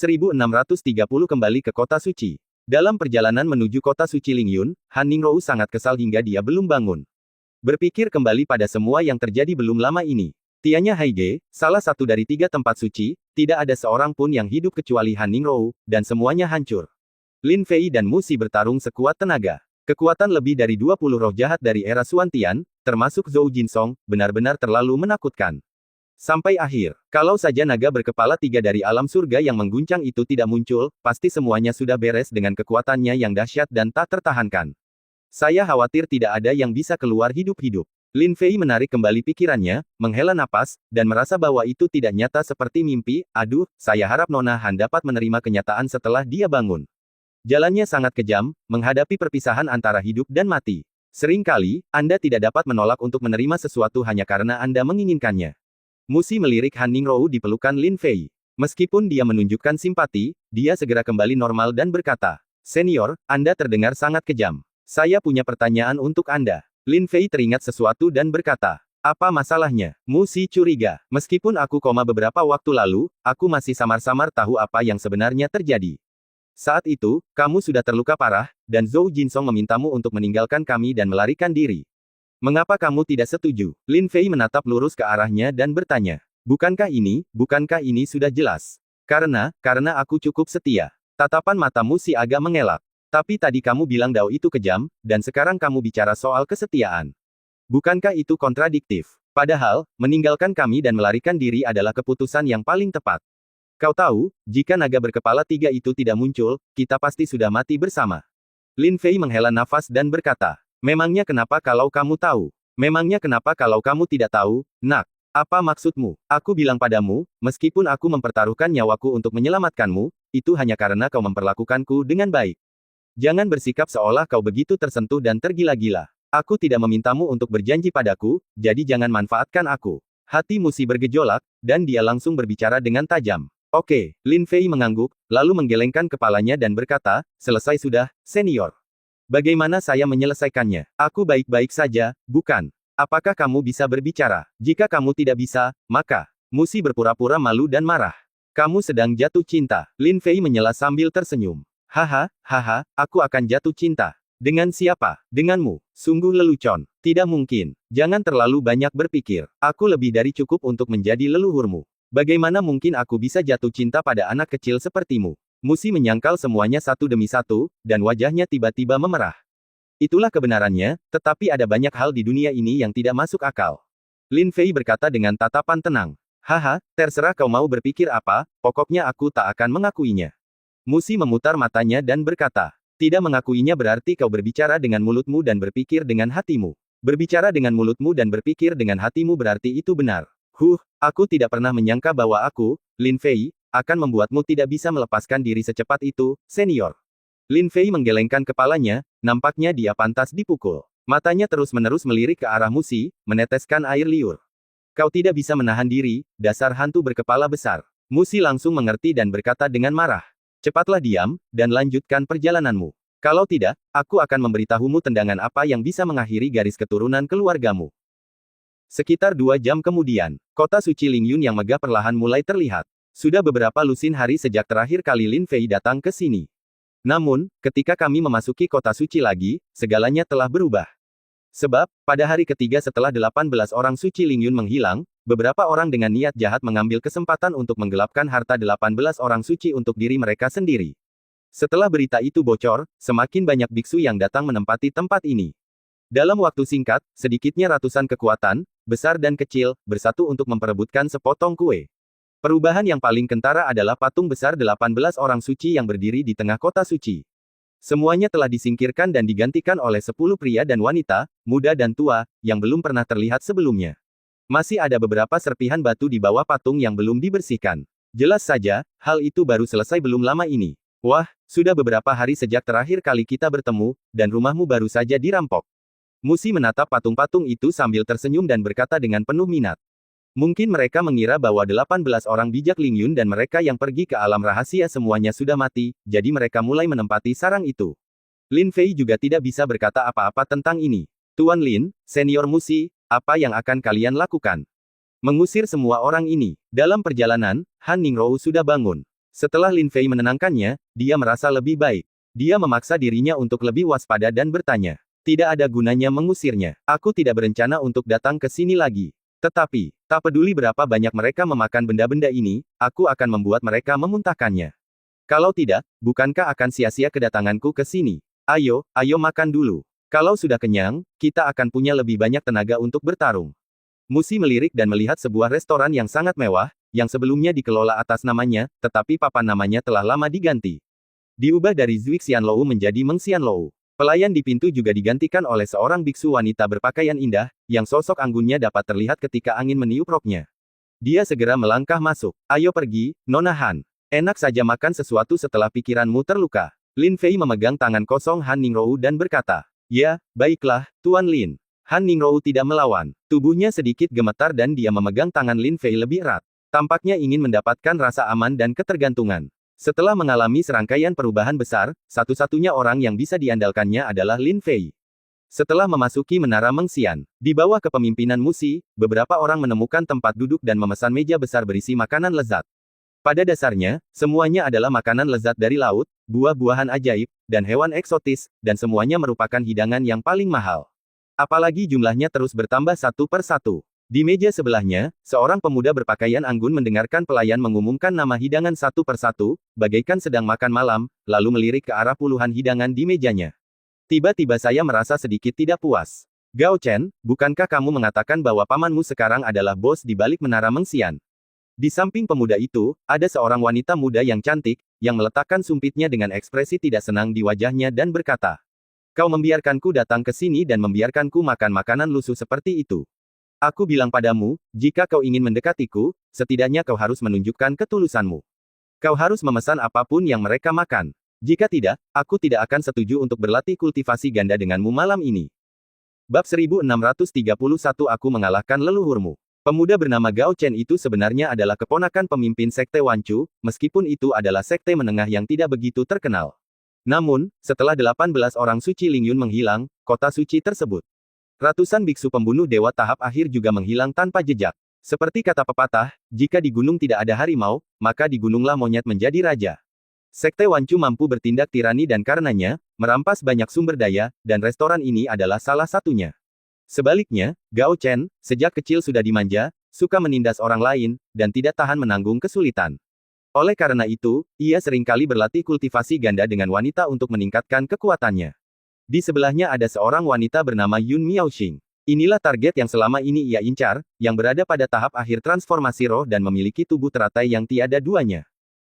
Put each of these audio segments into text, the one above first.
1630 kembali ke kota suci. Dalam perjalanan menuju kota suci Lingyun, Han Ningrou sangat kesal hingga dia belum bangun. Berpikir kembali pada semua yang terjadi belum lama ini. Tianya Haige, salah satu dari 3 tempat suci, tidak ada seorang pun yang hidup kecuali Han Ningrou, dan semuanya hancur. Lin Fei dan Mu Xi bertarung sekuat tenaga. Kekuatan lebih dari 20 roh jahat dari era Xuantian, termasuk Zhou Jinsong, benar-benar terlalu menakutkan. Sampai akhir, kalau saja naga berkepala 3 dari alam surga yang mengguncang itu tidak muncul, pasti semuanya sudah beres dengan kekuatannya yang dahsyat dan tak tertahankan. Saya khawatir tidak ada yang bisa keluar hidup-hidup. Lin Fei menarik kembali pikirannya, menghela napas, dan merasa bahwa itu tidak nyata seperti mimpi. Aduh, saya harap Nona Han dapat menerima kenyataan setelah dia bangun. Jalannya sangat kejam, menghadapi perpisahan antara hidup dan mati. Seringkali, Anda tidak dapat menolak untuk menerima sesuatu hanya karena Anda menginginkannya. Mu Xi melirik Han Ningrou di pelukan Lin Fei. Meskipun dia menunjukkan simpati, dia segera kembali normal dan berkata, "Senior, Anda terdengar sangat kejam. Saya punya pertanyaan untuk Anda." Lin Fei teringat sesuatu dan berkata, "Apa masalahnya?" Mu Xi curiga. "Meskipun aku koma beberapa waktu lalu, aku masih samar-samar tahu apa yang sebenarnya terjadi. Saat itu, kamu sudah terluka parah, dan Zhou Jinsong memintamu untuk meninggalkan kami dan melarikan diri. Mengapa kamu tidak setuju?" Lin Fei menatap lurus ke arahnya dan bertanya, bukankah ini sudah jelas? Karena aku cukup setia." Tatapan mata Mu Xi agak mengelak. "Tapi tadi kamu bilang Dao itu kejam, dan sekarang kamu bicara soal kesetiaan. Bukankah itu kontradiktif? Padahal, meninggalkan kami dan melarikan diri adalah keputusan yang paling tepat. Kau tahu, jika naga berkepala 3 itu tidak muncul, kita pasti sudah mati bersama." Lin Fei menghela nafas dan berkata, "Memangnya kenapa kalau kamu tahu? Memangnya kenapa kalau kamu tidak tahu, Nak? Apa maksudmu? Aku bilang padamu, meskipun aku mempertaruhkan nyawaku untuk menyelamatkanmu, itu hanya karena kau memperlakukanku dengan baik. Jangan bersikap seolah kau begitu tersentuh dan tergila-gila. Aku tidak memintamu untuk berjanji padaku, jadi jangan manfaatkan aku." Hati Mu Xi bergejolak, dan dia langsung berbicara dengan tajam. "Oke." Lin Fei mengangguk, lalu menggelengkan kepalanya dan berkata, "Selesai sudah, senior. Bagaimana saya menyelesaikannya? Aku baik-baik saja, bukan? Apakah kamu bisa berbicara? Jika kamu tidak bisa, maka..." Mu Xi berpura-pura malu dan marah. "Kamu sedang jatuh cinta." Lin Fei menyela sambil tersenyum. "Haha, aku akan jatuh cinta. Dengan siapa? Denganmu. Sungguh lelucon. Tidak mungkin. Jangan terlalu banyak berpikir. Aku lebih dari cukup untuk menjadi leluhurmu. Bagaimana mungkin aku bisa jatuh cinta pada anak kecil sepertimu?" Mu Xi menyangkal semuanya satu demi satu, dan wajahnya tiba-tiba memerah. Itulah kebenarannya, tetapi ada banyak hal di dunia ini yang tidak masuk akal. Lin Fei berkata dengan tatapan tenang. "Haha, terserah kau mau berpikir apa, pokoknya aku tak akan mengakuinya." Mu Xi memutar matanya dan berkata, "Tidak mengakuinya berarti kau berbicara dengan mulutmu dan berpikir dengan hatimu. Berbicara dengan mulutmu dan berpikir dengan hatimu berarti itu benar. Aku tidak pernah menyangka bahwa aku, Lin Fei, akan membuatmu tidak bisa melepaskan diri secepat itu, senior." Lin Fei menggelengkan kepalanya, nampaknya dia pantas dipukul. Matanya terus-menerus melirik ke arah Mu Xi, meneteskan air liur. "Kau tidak bisa menahan diri, dasar hantu berkepala besar." Mu Xi langsung mengerti dan berkata dengan marah, "Cepatlah diam, dan lanjutkan perjalananmu. Kalau tidak, aku akan memberitahumu tendangan apa yang bisa mengakhiri garis keturunan keluargamu." Sekitar 2 jam kemudian, kota suci Lingyun yang megah perlahan mulai terlihat. Sudah beberapa lusin hari sejak terakhir kali Lin Fei datang ke sini. Namun, ketika kami memasuki kota suci lagi, segalanya telah berubah. Sebab, pada hari ketiga setelah 18 orang suci Lingyun menghilang, beberapa orang dengan niat jahat mengambil kesempatan untuk menggelapkan harta 18 orang suci untuk diri mereka sendiri. Setelah berita itu bocor, semakin banyak biksu yang datang menempati tempat ini. Dalam waktu singkat, sedikitnya ratusan kekuatan, besar dan kecil, bersatu untuk memperebutkan sepotong kue. Perubahan yang paling kentara adalah patung besar 18 orang suci yang berdiri di tengah kota suci. Semuanya telah disingkirkan dan digantikan oleh 10 pria dan wanita, muda dan tua, yang belum pernah terlihat sebelumnya. Masih ada beberapa serpihan batu di bawah patung yang belum dibersihkan. Jelas saja, hal itu baru selesai belum lama ini. Wah, sudah beberapa hari sejak terakhir kali kita bertemu, dan rumahmu baru saja dirampok. Mu Xi menatap patung-patung itu sambil tersenyum dan berkata dengan penuh minat. Mungkin mereka mengira bahwa 18 orang bijak Lingyun dan mereka yang pergi ke alam rahasia semuanya sudah mati, jadi mereka mulai menempati sarang itu. Lin Fei juga tidak bisa berkata apa-apa tentang ini. "Tuan Lin, senior Mu Xi, apa yang akan kalian lakukan?" "Mengusir semua orang ini." Dalam perjalanan, Han Ningrou sudah bangun. Setelah Lin Fei menenangkannya, dia merasa lebih baik. Dia memaksa dirinya untuk lebih waspada dan bertanya. Tidak ada gunanya mengusirnya. Aku tidak berencana untuk datang ke sini lagi. Tetapi, tak peduli berapa banyak mereka memakan benda-benda ini, aku akan membuat mereka memuntahkannya. Kalau tidak, bukankah akan sia-sia kedatanganku ke sini? Ayo, ayo makan dulu. Kalau sudah kenyang, kita akan punya lebih banyak tenaga untuk bertarung. Musi melirik dan melihat sebuah restoran yang sangat mewah, yang sebelumnya dikelola atas namanya, tetapi papan namanya telah lama diganti. Diubah dari Zhuig Xianlou menjadi Meng Xianlou. Pelayan di pintu juga digantikan oleh seorang biksu wanita berpakaian indah, yang sosok anggunnya dapat terlihat ketika angin meniup roknya. Dia segera melangkah masuk. Ayo pergi, Nona Han. Enak saja makan sesuatu setelah pikiranmu terluka. Lin Fei memegang tangan kosong Han Ningrou dan berkata, ya, baiklah, Tuan Lin. Han Ningrou tidak melawan. Tubuhnya sedikit gemetar dan dia memegang tangan Lin Fei lebih erat. Tampaknya ingin mendapatkan rasa aman dan ketergantungan. Setelah mengalami serangkaian perubahan besar, satu-satunya orang yang bisa diandalkannya adalah Lin Fei. Setelah memasuki Menara Mengxian, di bawah kepemimpinan Musi, beberapa orang menemukan tempat duduk dan memesan meja besar berisi makanan lezat. Pada dasarnya, semuanya adalah makanan lezat dari laut, buah-buahan ajaib, dan hewan eksotis, dan semuanya merupakan hidangan yang paling mahal. Apalagi jumlahnya terus bertambah satu per satu. Di meja sebelahnya, seorang pemuda berpakaian anggun mendengarkan pelayan mengumumkan nama hidangan satu per satu, bagaikan sedang makan malam, lalu melirik ke arah puluhan hidangan di mejanya. Tiba-tiba saya merasa sedikit tidak puas. Gao Chen, bukankah kamu mengatakan bahwa pamanmu sekarang adalah bos di balik Menara Mengxian? Di samping pemuda itu, ada seorang wanita muda yang cantik, yang meletakkan sumpitnya dengan ekspresi tidak senang di wajahnya dan berkata, kau membiarkanku datang ke sini dan membiarkanku makan makanan lusuh seperti itu. Aku bilang padamu, jika kau ingin mendekatiku, setidaknya kau harus menunjukkan ketulusanmu. Kau harus memesan apapun yang mereka makan. Jika tidak, aku tidak akan setuju untuk berlatih kultivasi ganda denganmu malam ini. Bab 1631 Aku mengalahkan leluhurmu. Pemuda bernama Gao Chen itu sebenarnya adalah keponakan pemimpin Sekte Wanchu, meskipun itu adalah sekte menengah yang tidak begitu terkenal. Namun, setelah 18 orang suci Lingyun menghilang, kota suci tersebut. Ratusan biksu pembunuh dewa tahap akhir juga menghilang tanpa jejak. Seperti kata pepatah, jika di gunung tidak ada harimau, maka di gununglah monyet menjadi raja. Sekte Wanchu mampu bertindak tirani dan karenanya, merampas banyak sumber daya, dan restoran ini adalah salah satunya. Sebaliknya, Gao Chen, sejak kecil sudah dimanja, suka menindas orang lain, dan tidak tahan menanggung kesulitan. Oleh karena itu, ia seringkali berlatih kultivasi ganda dengan wanita untuk meningkatkan kekuatannya. Di sebelahnya ada seorang wanita bernama Yun Miaoxing. Inilah target yang selama ini ia incar, yang berada pada tahap akhir transformasi roh dan memiliki tubuh teratai yang tiada duanya.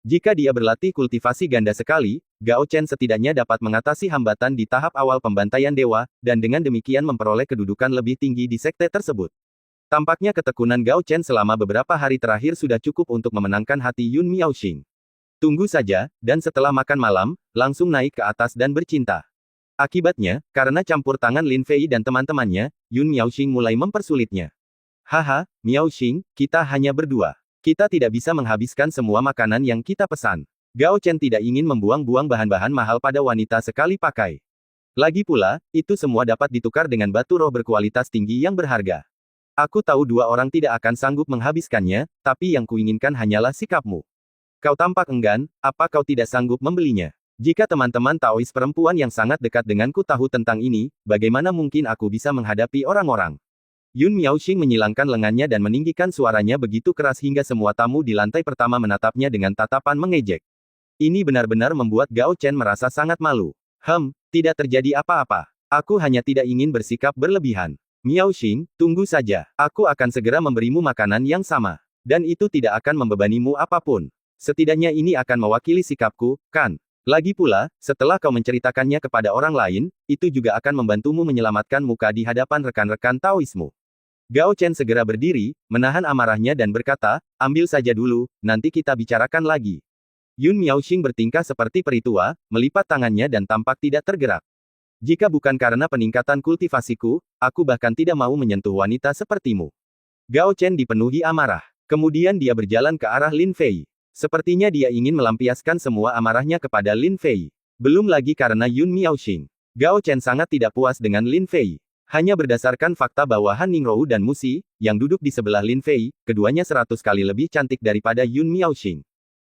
Jika dia berlatih kultivasi ganda sekali, Gao Chen setidaknya dapat mengatasi hambatan di tahap awal pembantaian dewa, dan dengan demikian memperoleh kedudukan lebih tinggi di sekte tersebut. Tampaknya ketekunan Gao Chen selama beberapa hari terakhir sudah cukup untuk memenangkan hati Yun Miaoxing. Tunggu saja, dan setelah makan malam, langsung naik ke atas dan bercinta. Akibatnya, karena campur tangan Lin Fei dan teman-temannya, Yun Miaoxing mulai mempersulitnya. Haha, Miaoxing, kita hanya berdua. Kita tidak bisa menghabiskan semua makanan yang kita pesan. Gao Chen tidak ingin membuang-buang bahan-bahan mahal pada wanita sekali pakai. Lagi pula, itu semua dapat ditukar dengan batu roh berkualitas tinggi yang berharga. Aku tahu dua orang tidak akan sanggup menghabiskannya, tapi yang kuinginkan hanyalah sikapmu. Kau tampak enggan, apa kau tidak sanggup membelinya? Jika teman-teman Taois perempuan yang sangat dekat denganku tahu tentang ini, bagaimana mungkin aku bisa menghadapi orang-orang? Yun Miaoxing menyilangkan lengannya dan meninggikan suaranya begitu keras hingga semua tamu di lantai pertama menatapnya dengan tatapan mengejek. Ini benar-benar membuat Gao Chen merasa sangat malu. Tidak terjadi apa-apa. Aku hanya tidak ingin bersikap berlebihan. Miaoxing, tunggu saja. Aku akan segera memberimu makanan yang sama. Dan itu tidak akan membebanimu apapun. Setidaknya ini akan mewakili sikapku, kan? Lagi pula, setelah kau menceritakannya kepada orang lain, itu juga akan membantumu menyelamatkan muka di hadapan rekan-rekan Taoismu. Gao Chen segera berdiri, menahan amarahnya dan berkata, ambil saja dulu, nanti kita bicarakan lagi. Yun Miaoxing bertingkah seperti peri tua, melipat tangannya dan tampak tidak tergerak. Jika bukan karena peningkatan kultivasiku, aku bahkan tidak mau menyentuh wanita sepertimu. Gao Chen dipenuhi amarah. Kemudian dia berjalan ke arah Lin Fei. Sepertinya dia ingin melampiaskan semua amarahnya kepada Lin Fei. Belum lagi karena Yun Miaoxing. Gao Chen sangat tidak puas dengan Lin Fei. Hanya berdasarkan fakta bahwa Han Ningrou dan Musi, yang duduk di sebelah Lin Fei, keduanya 100 kali lebih cantik daripada Yun Miaoxing.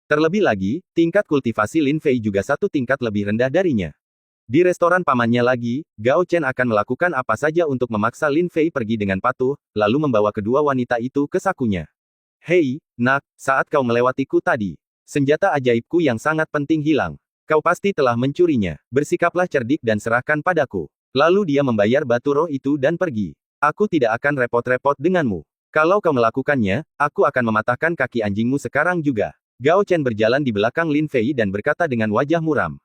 Terlebih lagi, tingkat kultivasi Lin Fei juga satu tingkat lebih rendah darinya. Di restoran pamannya lagi, Gao Chen akan melakukan apa saja untuk memaksa Lin Fei pergi dengan patuh, lalu membawa kedua wanita itu ke sakunya. Hei, nak, saat kau melewatiku tadi, senjata ajaibku yang sangat penting hilang. Kau pasti telah mencurinya. Bersikaplah cerdik dan serahkan padaku. Lalu dia membayar batu roh itu dan pergi. Aku tidak akan repot-repot denganmu. Kalau kau melakukannya, aku akan mematahkan kaki anjingmu sekarang juga. Gao Chen berjalan di belakang Lin Fei dan berkata dengan wajah muram.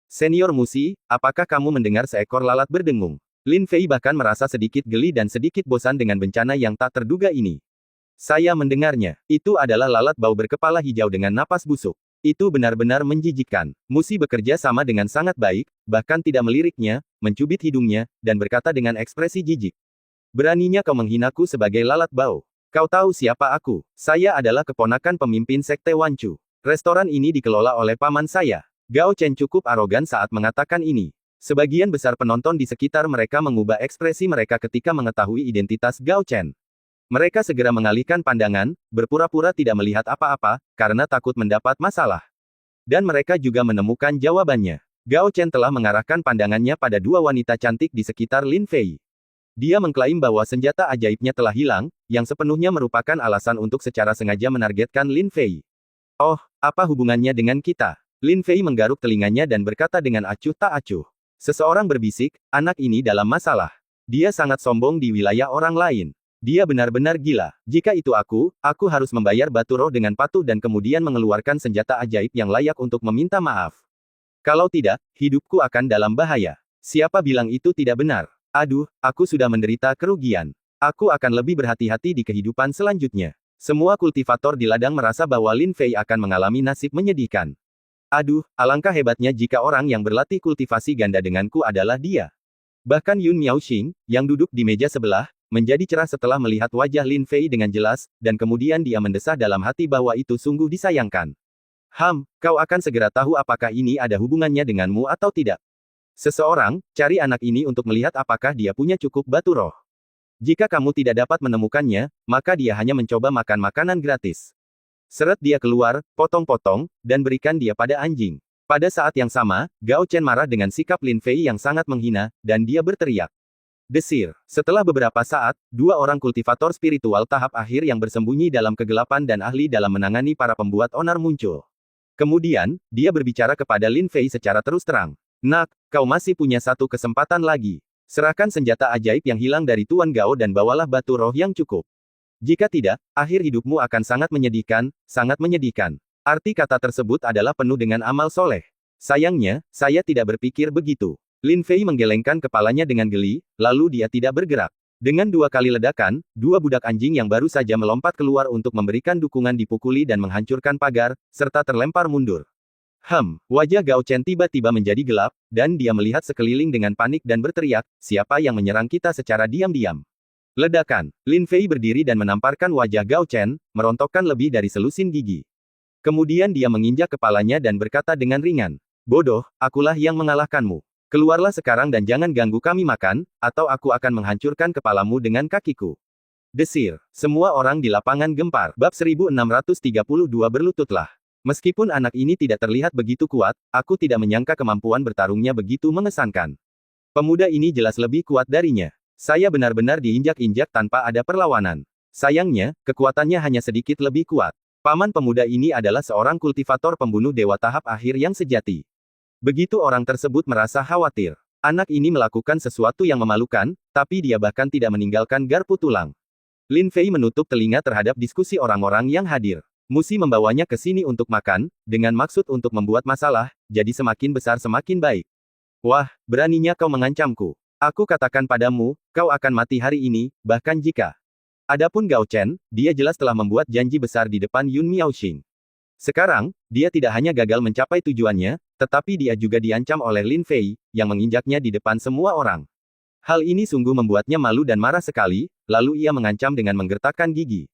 Senior Musi, apakah kamu mendengar seekor lalat berdengung? Lin Fei bahkan merasa sedikit geli dan sedikit bosan dengan bencana yang tak terduga ini. Saya mendengarnya. Itu adalah lalat bau berkepala hijau dengan napas busuk. Itu benar-benar menjijikkan. Musi bekerja sama dengan sangat baik, bahkan tidak meliriknya, mencubit hidungnya, dan berkata dengan ekspresi jijik. Beraninya kau menghinaku sebagai lalat bau. Kau tahu siapa aku? Saya adalah keponakan pemimpin Sekte Wanchu. Restoran ini dikelola oleh paman saya. Gao Chen cukup arogan saat mengatakan ini. Sebagian besar penonton di sekitar mereka mengubah ekspresi mereka ketika mengetahui identitas Gao Chen. Mereka segera mengalihkan pandangan, berpura-pura tidak melihat apa-apa, karena takut mendapat masalah. Dan mereka juga menemukan jawabannya. Gao Chen telah mengarahkan pandangannya pada dua wanita cantik di sekitar Lin Fei. Dia mengklaim bahwa senjata ajaibnya telah hilang, yang sepenuhnya merupakan alasan untuk secara sengaja menargetkan Lin Fei. Oh, apa hubungannya dengan kita? Lin Fei menggaruk telinganya dan berkata dengan acuh tak acuh. Seseorang berbisik, anak ini dalam masalah. Dia sangat sombong di wilayah orang lain. Dia benar-benar gila. Jika itu aku harus membayar batu roh dengan patuh dan kemudian mengeluarkan senjata ajaib yang layak untuk meminta maaf. Kalau tidak, hidupku akan dalam bahaya. Siapa bilang itu tidak benar? Aduh, aku sudah menderita kerugian. Aku akan lebih berhati-hati di kehidupan selanjutnya. Semua kultivator di ladang merasa bahwa Lin Fei akan mengalami nasib menyedihkan. Aduh, alangkah hebatnya jika orang yang berlatih kultivasi ganda denganku adalah dia. Bahkan Yun Miaoxing, yang duduk di meja sebelah, menjadi cerah setelah melihat wajah Lin Fei dengan jelas, dan kemudian dia mendesah dalam hati bahwa itu sungguh disayangkan. Kau akan segera tahu apakah ini ada hubungannya denganmu atau tidak. Seseorang, cari anak ini untuk melihat apakah dia punya cukup batu roh. Jika kamu tidak dapat menemukannya, maka dia hanya mencoba makan makanan gratis. Seret dia keluar, potong-potong, dan berikan dia pada anjing. Pada saat yang sama, Gao Chen marah dengan sikap Lin Fei yang sangat menghina, dan dia berteriak. Desir. Setelah beberapa saat, dua orang kultivator spiritual tahap akhir yang bersembunyi dalam kegelapan dan ahli dalam menangani para pembuat onar muncul. Kemudian, dia berbicara kepada Lin Fei secara terus terang. Nak, kau masih punya satu kesempatan lagi. Serahkan senjata ajaib yang hilang dari Tuan Gao dan bawalah batu roh yang cukup. Jika tidak, akhir hidupmu akan sangat menyedihkan, sangat menyedihkan. Arti kata tersebut adalah penuh dengan amal soleh. Sayangnya, saya tidak berpikir begitu. Lin Fei menggelengkan kepalanya dengan geli, lalu dia tidak bergerak. Dengan dua kali ledakan, dua budak anjing yang baru saja melompat keluar untuk memberikan dukungan dipukuli dan menghancurkan pagar, serta terlempar mundur. Wajah Gao Chen tiba-tiba menjadi gelap, dan dia melihat sekeliling dengan panik dan berteriak, siapa yang menyerang kita secara diam-diam? Ledakan. Lin Fei berdiri dan menamparkan wajah Gao Chen, merontokkan lebih dari selusin gigi. Kemudian dia menginjak kepalanya dan berkata dengan ringan. Bodoh, akulah yang mengalahkanmu. Keluarlah sekarang dan jangan ganggu kami makan, atau aku akan menghancurkan kepalamu dengan kakiku. Desir. Semua orang di lapangan gempar. Bab 1632 berlututlah. Meskipun anak ini tidak terlihat begitu kuat, aku tidak menyangka kemampuan bertarungnya begitu mengesankan. Pemuda ini jelas lebih kuat darinya. Saya benar-benar diinjak-injak tanpa ada perlawanan. Sayangnya, kekuatannya hanya sedikit lebih kuat. Paman pemuda ini adalah seorang kultivator pembunuh dewa tahap akhir yang sejati. Begitu orang tersebut merasa khawatir. Anak ini melakukan sesuatu yang memalukan, tapi dia bahkan tidak meninggalkan garpu tulang. Lin Fei menutup telinga terhadap diskusi orang-orang yang hadir. Musi membawanya ke sini untuk makan, dengan maksud untuk membuat masalah, jadi semakin besar semakin baik. Wah, beraninya kau mengancamku. Aku katakan padamu, kau akan mati hari ini, bahkan jika. Adapun Gao Chen, dia jelas telah membuat janji besar di depan Yun Miaoxing. Sekarang, dia tidak hanya gagal mencapai tujuannya, tetapi dia juga diancam oleh Lin Fei, yang menginjaknya di depan semua orang. Hal ini sungguh membuatnya malu dan marah sekali, lalu ia mengancam dengan menggertakkan gigi.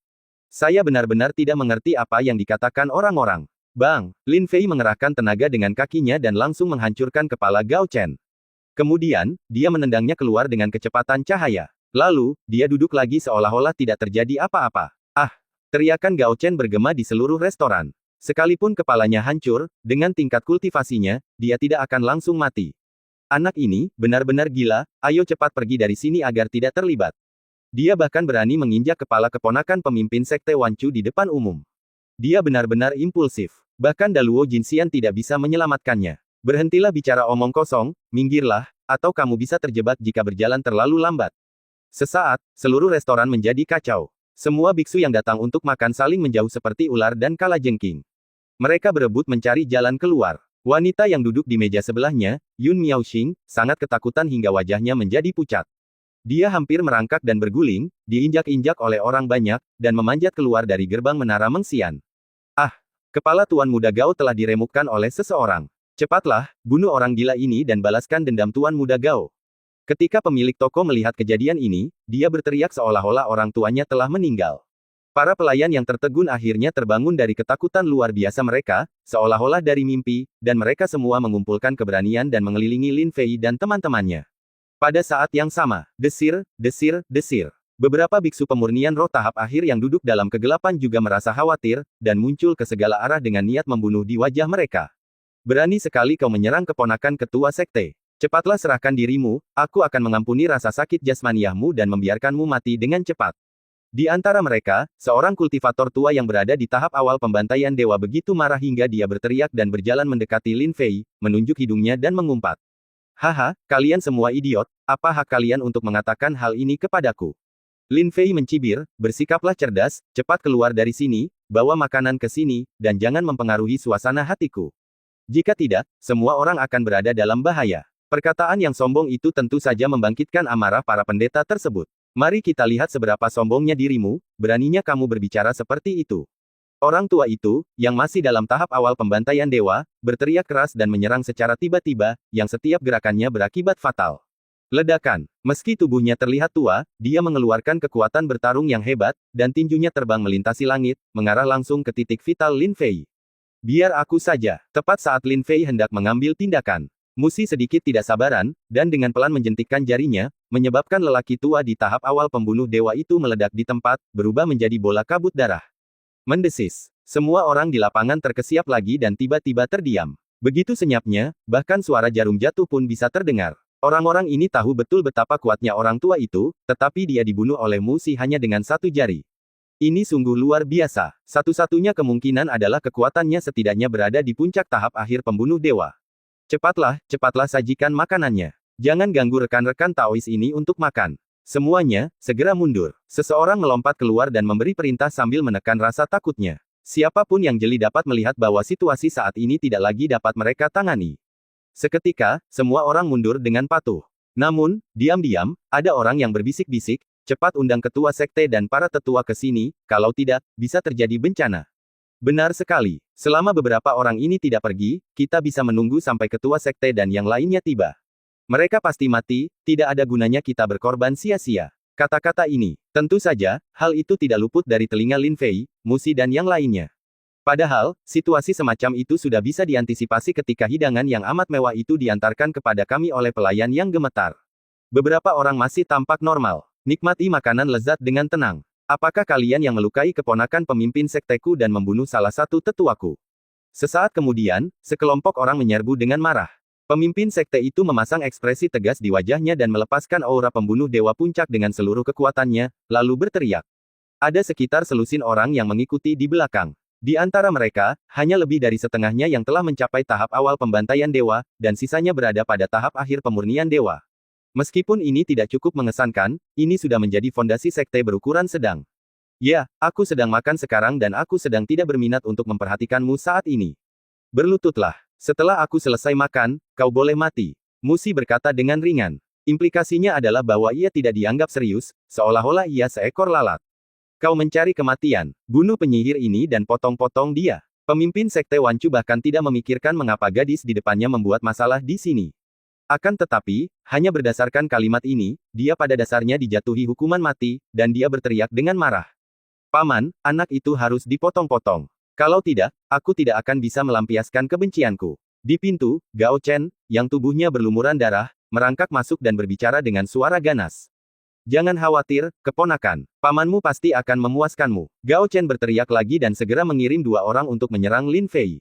Saya benar-benar tidak mengerti apa yang dikatakan orang-orang. Bang, Lin Fei mengerahkan tenaga dengan kakinya dan langsung menghancurkan kepala Gao Chen. Kemudian, dia menendangnya keluar dengan kecepatan cahaya. Lalu, dia duduk lagi seolah-olah tidak terjadi apa-apa. Teriakan Gao Chen bergema di seluruh restoran. Sekalipun kepalanya hancur, dengan tingkat kultivasinya, dia tidak akan langsung mati. Anak ini, benar-benar gila, ayo cepat pergi dari sini agar tidak terlibat. Dia bahkan berani menginjak kepala keponakan pemimpin Sekte Wanchu di depan umum. Dia benar-benar impulsif. Bahkan Daluo Jinxian tidak bisa menyelamatkannya. Berhentilah bicara omong kosong, minggirlah, atau kamu bisa terjebak jika berjalan terlalu lambat. Sesaat, seluruh restoran menjadi kacau. Semua biksu yang datang untuk makan saling menjauh seperti ular dan kalajengking. Mereka berebut mencari jalan keluar. Wanita yang duduk di meja sebelahnya, Yun Miaoxing, sangat ketakutan hingga wajahnya menjadi pucat. Dia hampir merangkak dan berguling, diinjak-injak oleh orang banyak, dan memanjat keluar dari gerbang menara Mengxian. Ah! Kepala Tuan Muda Gao telah diremukkan oleh seseorang. Cepatlah, bunuh orang gila ini dan balaskan dendam Tuan Muda Gao. Ketika pemilik toko melihat kejadian ini, dia berteriak seolah-olah orang tuanya telah meninggal. Para pelayan yang tertegun akhirnya terbangun dari ketakutan luar biasa mereka, seolah-olah dari mimpi, dan mereka semua mengumpulkan keberanian dan mengelilingi Lin Fei dan teman-temannya. Pada saat yang sama, desir, desir, desir. Beberapa biksu pemurnian roh tahap akhir yang duduk dalam kegelapan juga merasa khawatir, dan muncul ke segala arah dengan niat membunuh di wajah mereka. Berani sekali kau menyerang keponakan ketua sekte. Cepatlah serahkan dirimu, aku akan mengampuni rasa sakit jasmaniahmu dan membiarkanmu mati dengan cepat. Di antara mereka, seorang kultivator tua yang berada di tahap awal pembantaian dewa begitu marah hingga dia berteriak dan berjalan mendekati Lin Fei, menunjuk hidungnya dan mengumpat. Haha, kalian semua idiot, apa hak kalian untuk mengatakan hal ini kepadaku? Lin Fei mencibir, bersikaplah cerdas, cepat keluar dari sini, bawa makanan ke sini, dan jangan mempengaruhi suasana hatiku. Jika tidak, semua orang akan berada dalam bahaya. Perkataan yang sombong itu tentu saja membangkitkan amarah para pendeta tersebut. Mari kita lihat seberapa sombongnya dirimu, beraninya kamu berbicara seperti itu. Orang tua itu, yang masih dalam tahap awal pembantaian dewa, berteriak keras dan menyerang secara tiba-tiba, yang setiap gerakannya berakibat fatal. Ledakan. Meski tubuhnya terlihat tua, dia mengeluarkan kekuatan bertarung yang hebat, dan tinjunya terbang melintasi langit, mengarah langsung ke titik vital Lin Fei. Biar aku saja. Tepat saat Lin Fei hendak mengambil tindakan, Musi sedikit tidak sabaran, dan dengan pelan menjentikkan jarinya, menyebabkan lelaki tua di tahap awal pembunuh dewa itu meledak di tempat, berubah menjadi bola kabut darah. Mendesis. Semua orang di lapangan terkesiap lagi dan tiba-tiba terdiam. Begitu senyapnya, bahkan suara jarum jatuh pun bisa terdengar. Orang-orang ini tahu betul betapa kuatnya orang tua itu, tetapi dia dibunuh oleh Musi hanya dengan satu jari. Ini sungguh luar biasa. Satu-satunya kemungkinan adalah kekuatannya setidaknya berada di puncak tahap akhir pembunuh dewa. Cepatlah, cepatlah sajikan makanannya. Jangan ganggu rekan-rekan Taois ini untuk makan. Semuanya, segera mundur. Seseorang melompat keluar dan memberi perintah sambil menekan rasa takutnya. Siapapun yang jeli dapat melihat bahwa situasi saat ini tidak lagi dapat mereka tangani. Seketika, semua orang mundur dengan patuh. Namun, diam-diam, ada orang yang berbisik-bisik, cepat undang ketua sekte dan para tetua ke sini, kalau tidak, bisa terjadi bencana. Benar sekali. Selama beberapa orang ini tidak pergi, kita bisa menunggu sampai ketua sekte dan yang lainnya tiba. Mereka pasti mati, tidak ada gunanya kita berkorban sia-sia. Kata-kata ini, tentu saja, hal itu tidak luput dari telinga Lin Fei, Musi dan yang lainnya. Padahal, situasi semacam itu sudah bisa diantisipasi ketika hidangan yang amat mewah itu diantarkan kepada kami oleh pelayan yang gemetar. Beberapa orang masih tampak normal. Nikmati makanan lezat dengan tenang. Apakah kalian yang melukai keponakan pemimpin sekteku dan membunuh salah satu tetuaku? Sesaat kemudian, sekelompok orang menyerbu dengan marah. Pemimpin sekte itu memasang ekspresi tegas di wajahnya dan melepaskan aura pembunuh dewa puncak dengan seluruh kekuatannya, lalu berteriak. Ada sekitar selusin orang yang mengikuti di belakang. Di antara mereka, hanya lebih dari setengahnya yang telah mencapai tahap awal pembantaian dewa, dan sisanya berada pada tahap akhir pemurnian dewa. Meskipun ini tidak cukup mengesankan, ini sudah menjadi fondasi sekte berukuran sedang. Ya, aku sedang makan sekarang dan aku sedang tidak berminat untuk memperhatikanmu saat ini. Berlututlah. Setelah aku selesai makan, kau boleh mati. Musi berkata dengan ringan. Implikasinya adalah bahwa ia tidak dianggap serius, seolah-olah ia seekor lalat. Kau mencari kematian. Bunuh penyihir ini dan potong-potong dia. Pemimpin sekte Wanchu bahkan tidak memikirkan mengapa gadis di depannya membuat masalah di sini. Akan tetapi, hanya berdasarkan kalimat ini, dia pada dasarnya dijatuhi hukuman mati, dan dia berteriak dengan marah. Paman, anak itu harus dipotong-potong. Kalau tidak, aku tidak akan bisa melampiaskan kebencianku. Di pintu, Gao Chen, yang tubuhnya berlumuran darah, merangkak masuk dan berbicara dengan suara ganas. Jangan khawatir, keponakan. Pamanmu pasti akan memuaskanmu. Gao Chen berteriak lagi dan segera mengirim 2 orang untuk menyerang Lin Fei.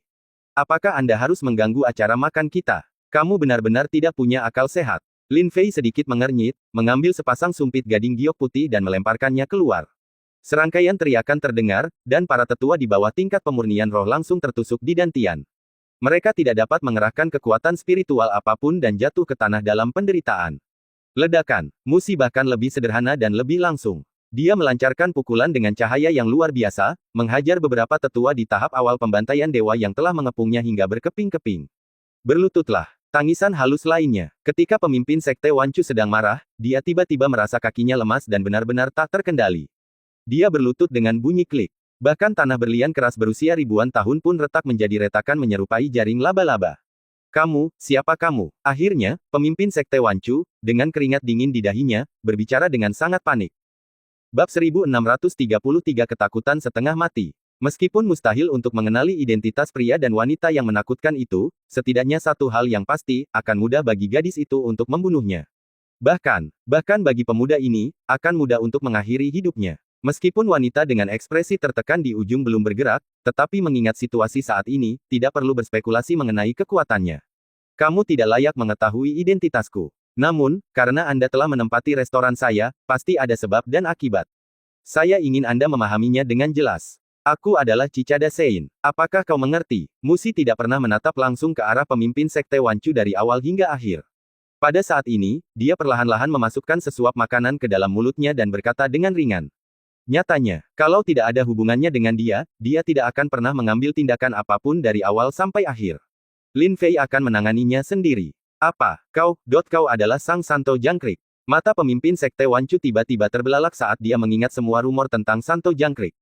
Apakah Anda harus mengganggu acara makan kita? Kamu benar-benar tidak punya akal sehat. Lin Fei sedikit mengernyit, mengambil sepasang sumpit gading giok putih dan melemparkannya keluar. Serangkaian teriakan terdengar, dan para tetua di bawah tingkat pemurnian roh langsung tertusuk di dantian. Mereka tidak dapat mengerahkan kekuatan spiritual apapun dan jatuh ke tanah dalam penderitaan. Ledakan, Musi bahkan lebih sederhana dan lebih langsung. Dia melancarkan pukulan dengan cahaya yang luar biasa, menghajar beberapa tetua di tahap awal pembantaian dewa yang telah mengepungnya hingga berkeping-keping. Berlututlah. Tangisan halus lainnya. Ketika pemimpin Sekte Wancu sedang marah, dia tiba-tiba merasa kakinya lemas dan benar-benar tak terkendali. Dia berlutut dengan bunyi klik. Bahkan tanah berlian keras berusia ribuan tahun pun retak menjadi retakan menyerupai jaring laba-laba. Kamu, siapa kamu? Akhirnya, pemimpin Sekte Wancu, dengan keringat dingin di dahinya, berbicara dengan sangat panik. Bab 1633 Ketakutan Setengah Mati. Meskipun mustahil untuk mengenali identitas pria dan wanita yang menakutkan itu, setidaknya satu hal yang pasti, akan mudah bagi gadis itu untuk membunuhnya. Bahkan bagi pemuda ini, akan mudah untuk mengakhiri hidupnya. Meskipun wanita dengan ekspresi tertekan di ujung belum bergerak, tetapi mengingat situasi saat ini, tidak perlu berspekulasi mengenai kekuatannya. Kamu tidak layak mengetahui identitasku. Namun, karena Anda telah menempati restoran saya, pasti ada sebab dan akibat. Saya ingin Anda memahaminya dengan jelas. Aku adalah Cicada Sein. Apakah kau mengerti? Musi tidak pernah menatap langsung ke arah pemimpin Sekte Wancu dari awal hingga akhir. Pada saat ini, dia perlahan-lahan memasukkan sesuap makanan ke dalam mulutnya dan berkata dengan ringan. Nyatanya, kalau tidak ada hubungannya dengan dia, dia tidak akan pernah mengambil tindakan apapun dari awal sampai akhir. Lin Fei akan menanganinya sendiri. Apa, kau adalah Sang Santo Jangkrik. Mata pemimpin Sekte Wancu tiba-tiba terbelalak saat dia mengingat semua rumor tentang Santo Jangkrik.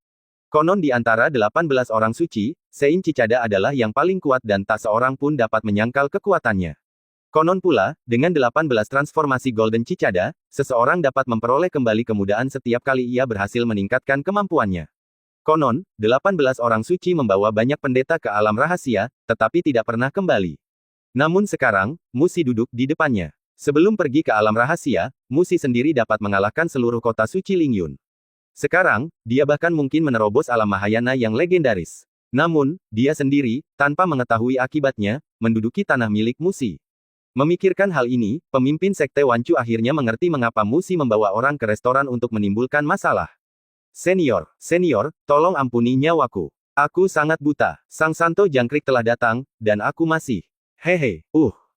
Konon di antara 18 orang suci, Sein Cicada adalah yang paling kuat dan tak seorang pun dapat menyangkal kekuatannya. Konon pula, dengan 18 transformasi Golden Cicada, seseorang dapat memperoleh kembali kemudahan setiap kali ia berhasil meningkatkan kemampuannya. Konon, 18 orang suci membawa banyak pendeta ke alam rahasia, tetapi tidak pernah kembali. Namun sekarang, Musi duduk di depannya. Sebelum pergi ke alam rahasia, Musi sendiri dapat mengalahkan seluruh kota suci Lingyun. Sekarang, dia bahkan mungkin menerobos alam Mahayana yang legendaris. Namun, dia sendiri, tanpa mengetahui akibatnya, menduduki tanah milik Musi. Memikirkan hal ini, pemimpin Sekte Wancu akhirnya mengerti mengapa Musi membawa orang ke restoran untuk menimbulkan masalah. Senior, tolong ampuni nyawaku. Aku sangat buta. Sang Santo Jangkrik telah datang, dan aku masih. Hehe,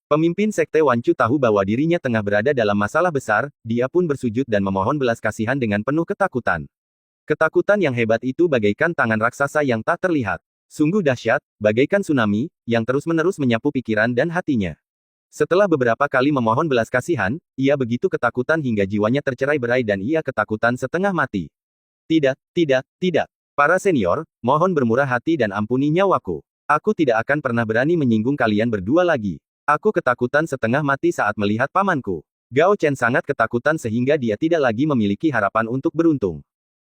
Pemimpin Sekte Wancu tahu bahwa dirinya tengah berada dalam masalah besar, dia pun bersujud dan memohon belas kasihan dengan penuh ketakutan. Ketakutan yang hebat itu bagaikan tangan raksasa yang tak terlihat. Sungguh dahsyat, bagaikan tsunami, yang terus-menerus menyapu pikiran dan hatinya. Setelah beberapa kali memohon belas kasihan, ia begitu ketakutan hingga jiwanya tercerai-berai dan ia ketakutan setengah mati. Tidak. Para senior, mohon bermurah hati dan ampuni nyawaku. Aku tidak akan pernah berani menyinggung kalian berdua lagi. Aku ketakutan setengah mati saat melihat pamanku. Gao Chen sangat ketakutan sehingga dia tidak lagi memiliki harapan untuk beruntung.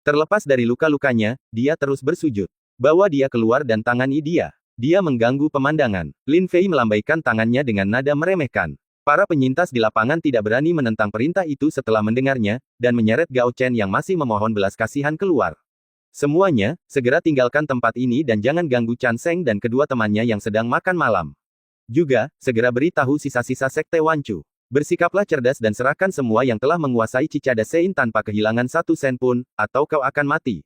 Terlepas dari luka-lukanya, dia terus bersujud. Bawa dia keluar dan tangani dia. Dia mengganggu pemandangan. Lin Fei melambaikan tangannya dengan nada meremehkan. Para penyintas di lapangan tidak berani menentang perintah itu setelah mendengarnya, dan menyeret Gao Chen yang masih memohon belas kasihan keluar. Semuanya, segera tinggalkan tempat ini dan jangan ganggu Chan Seng dan kedua temannya yang sedang makan malam. Juga, segera beritahu sisa-sisa Sekte Wancu. Bersikaplah cerdas dan serahkan semua yang telah menguasai Cicada Sein tanpa kehilangan satu sen pun, atau kau akan mati.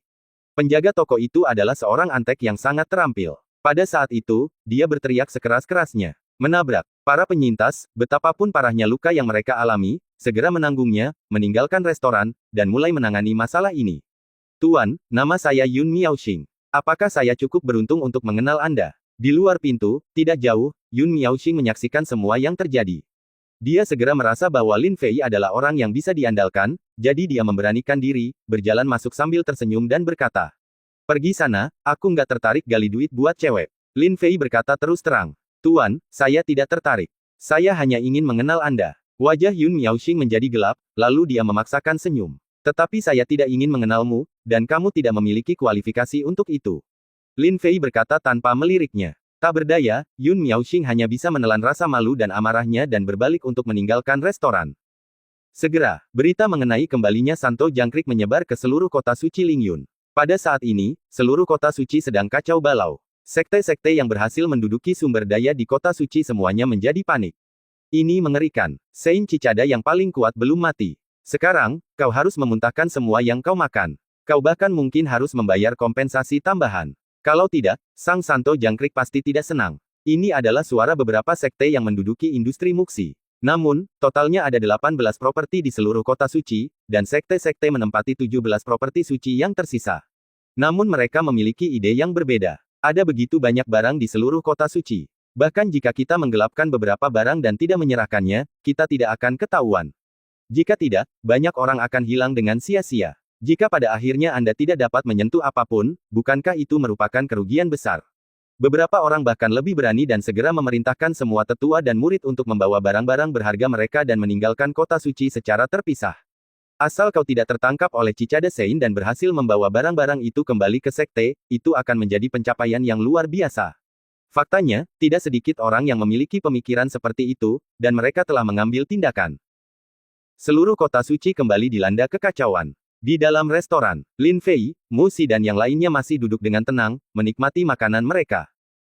Penjaga toko itu adalah seorang antek yang sangat terampil. Pada saat itu, dia berteriak sekeras-kerasnya. Menabrak. Para penyintas, betapapun parahnya luka yang mereka alami, segera menanggungnya, meninggalkan restoran, dan mulai menangani masalah ini. Tuan, nama saya Yun Miaoxing. Apakah saya cukup beruntung untuk mengenal Anda? Di luar pintu, tidak jauh, Yun Miaoxing menyaksikan semua yang terjadi. Dia segera merasa bahwa Lin Fei adalah orang yang bisa diandalkan, jadi dia memberanikan diri, berjalan masuk sambil tersenyum dan berkata, pergi sana, aku nggak tertarik gali duit buat cewek. Lin Fei berkata terus terang. Tuan, saya tidak tertarik. Saya hanya ingin mengenal Anda. Wajah Yun Miaoxing menjadi gelap, lalu dia memaksakan senyum. Tetapi saya tidak ingin mengenalmu, dan kamu tidak memiliki kualifikasi untuk itu. Lin Fei berkata tanpa meliriknya. Tak berdaya, Yun Miaoxing hanya bisa menelan rasa malu dan amarahnya dan berbalik untuk meninggalkan restoran. Segera, berita mengenai kembalinya Santo Jangkrik menyebar ke seluruh kota suci Lingyun. Pada saat ini, seluruh kota suci sedang kacau balau. Sekte-sekte yang berhasil menduduki sumber daya di kota suci semuanya menjadi panik. Ini mengerikan. Sein Cicada yang paling kuat belum mati. Sekarang, kau harus memuntahkan semua yang kau makan. Kau bahkan mungkin harus membayar kompensasi tambahan. Kalau tidak, Sang Santo Jangkrik pasti tidak senang. Ini adalah suara beberapa sekte yang menduduki industri muksi. Namun, totalnya ada 18 properti di seluruh kota suci, dan sekte-sekte menempati 17 properti suci yang tersisa. Namun mereka memiliki ide yang berbeda. Ada begitu banyak barang di seluruh kota suci. Bahkan jika kita menggelapkan beberapa barang dan tidak menyerahkannya, kita tidak akan ketahuan. Jika tidak, banyak orang akan hilang dengan sia-sia. Jika pada akhirnya Anda tidak dapat menyentuh apapun, bukankah itu merupakan kerugian besar? Beberapa orang bahkan lebih berani dan segera memerintahkan semua tetua dan murid untuk membawa barang-barang berharga mereka dan meninggalkan kota suci secara terpisah. Asal kau tidak tertangkap oleh Cicada Sein dan berhasil membawa barang-barang itu kembali ke sekte, itu akan menjadi pencapaian yang luar biasa. Faktanya, tidak sedikit orang yang memiliki pemikiran seperti itu, dan mereka telah mengambil tindakan. Seluruh kota suci kembali dilanda kekacauan. Di dalam restoran, Lin Fei, Mu Si dan yang lainnya masih duduk dengan tenang, menikmati makanan mereka.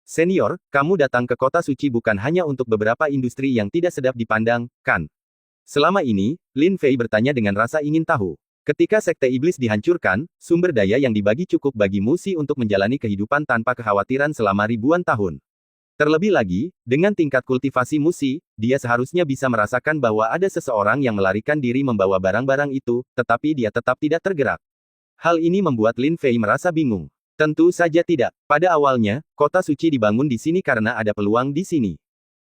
Senior, kamu datang ke kota suci bukan hanya untuk beberapa industri yang tidak sedap dipandang, kan? Selama ini, Lin Fei bertanya dengan rasa ingin tahu. Ketika sekte iblis dihancurkan, sumber daya yang dibagi cukup bagi Mu Si untuk menjalani kehidupan tanpa kekhawatiran selama ribuan tahun. Terlebih lagi, dengan tingkat kultivasi Mu Si, dia seharusnya bisa merasakan bahwa ada seseorang yang melarikan diri membawa barang-barang itu, tetapi dia tetap tidak tergerak. Hal ini membuat Lin Fei merasa bingung. Tentu saja tidak. Pada awalnya, kota suci dibangun di sini karena ada peluang di sini.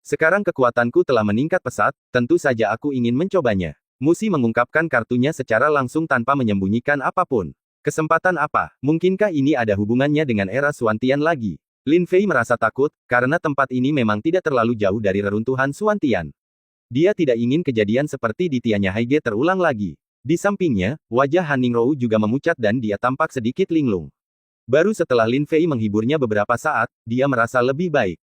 Sekarang kekuatanku telah meningkat pesat, tentu saja aku ingin mencobanya. Mu Si mengungkapkan kartunya secara langsung tanpa menyembunyikan apapun. Kesempatan apa? Mungkinkah ini ada hubungannya dengan era Suantian lagi? Lin Fei merasa takut, karena tempat ini memang tidak terlalu jauh dari reruntuhan Suantian. Dia tidak ingin kejadian seperti di Tianya Haige terulang lagi. Di sampingnya, wajah Han Ningrou juga memucat dan dia tampak sedikit linglung. Baru setelah Lin Fei menghiburnya beberapa saat, dia merasa lebih baik.